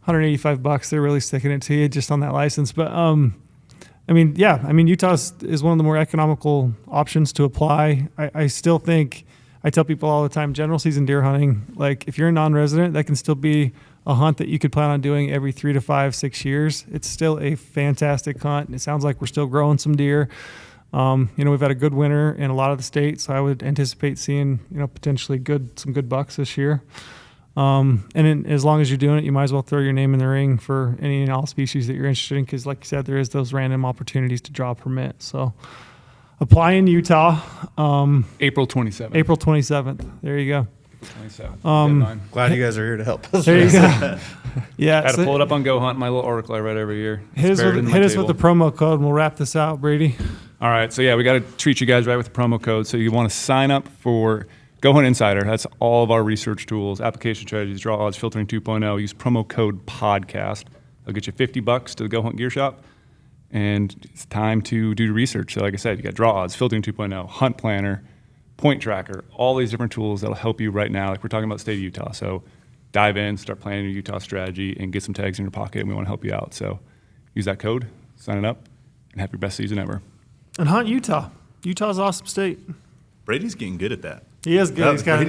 Speaker 2: $185. They're really sticking it to you just on that license. But, Utah is one of the more economical options to apply. I still think, I tell people all the time, general season deer hunting, like if you're a non-resident, that can still be a hunt that you could plan on doing every 3 to 5, 6 years. It's still a fantastic hunt. And it sounds like we're still growing some deer. We've had a good winter in a lot of the states, so I would anticipate seeing, potentially some good bucks this year. As long as you're doing it, you might as well throw your name in the ring for any and all species that you're interested in, because like you said, there is those random opportunities to draw a permit. So apply in Utah.
Speaker 5: April 27th.
Speaker 2: April 27th. There you go.
Speaker 5: 27th. Deadline.
Speaker 1: Glad you guys are here to help us.
Speaker 2: There you go. Yeah.
Speaker 5: I had to pull it up on GOHUNT, my little article I read every year.
Speaker 2: Hit us with the promo code and we'll wrap this out, Brady.
Speaker 5: All right. So, we got to treat you guys right with the promo code. So, you want to sign up for GOHUNT Insider. That's all of our research tools, application strategies, draw odds, filtering 2.0. Use promo code podcast. They'll get you $50 to the GOHUNT Gear Shop. And it's time to do research. So like I said, you got draw odds, filtering 2.0, hunt planner, point tracker, all these different tools that'll help you right now. Like we're talking about the state of Utah. So dive in, start planning your Utah strategy, and get some tags in your pocket, and we want to help you out. So use that code, sign it up, and have your best season ever.
Speaker 2: And hunt Utah. Utah's an awesome state.
Speaker 3: Brady's getting good at that.
Speaker 2: He is good. He's got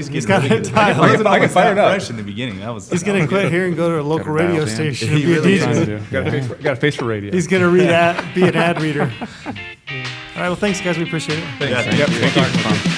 Speaker 2: it
Speaker 3: I
Speaker 2: tied.
Speaker 3: can fire it up. Fresh in the beginning.
Speaker 2: He's going to quit here and go to a local
Speaker 4: Gotta
Speaker 2: radio
Speaker 4: dial it in.
Speaker 2: station and
Speaker 3: He
Speaker 2: be
Speaker 3: really
Speaker 2: a
Speaker 3: is.
Speaker 2: DJ.
Speaker 5: Got a face for radio.
Speaker 2: He's going to be an ad reader. All right. Well, thanks, guys. We appreciate it.
Speaker 3: Thanks.
Speaker 5: Yep, thank you.
Speaker 4: Fun.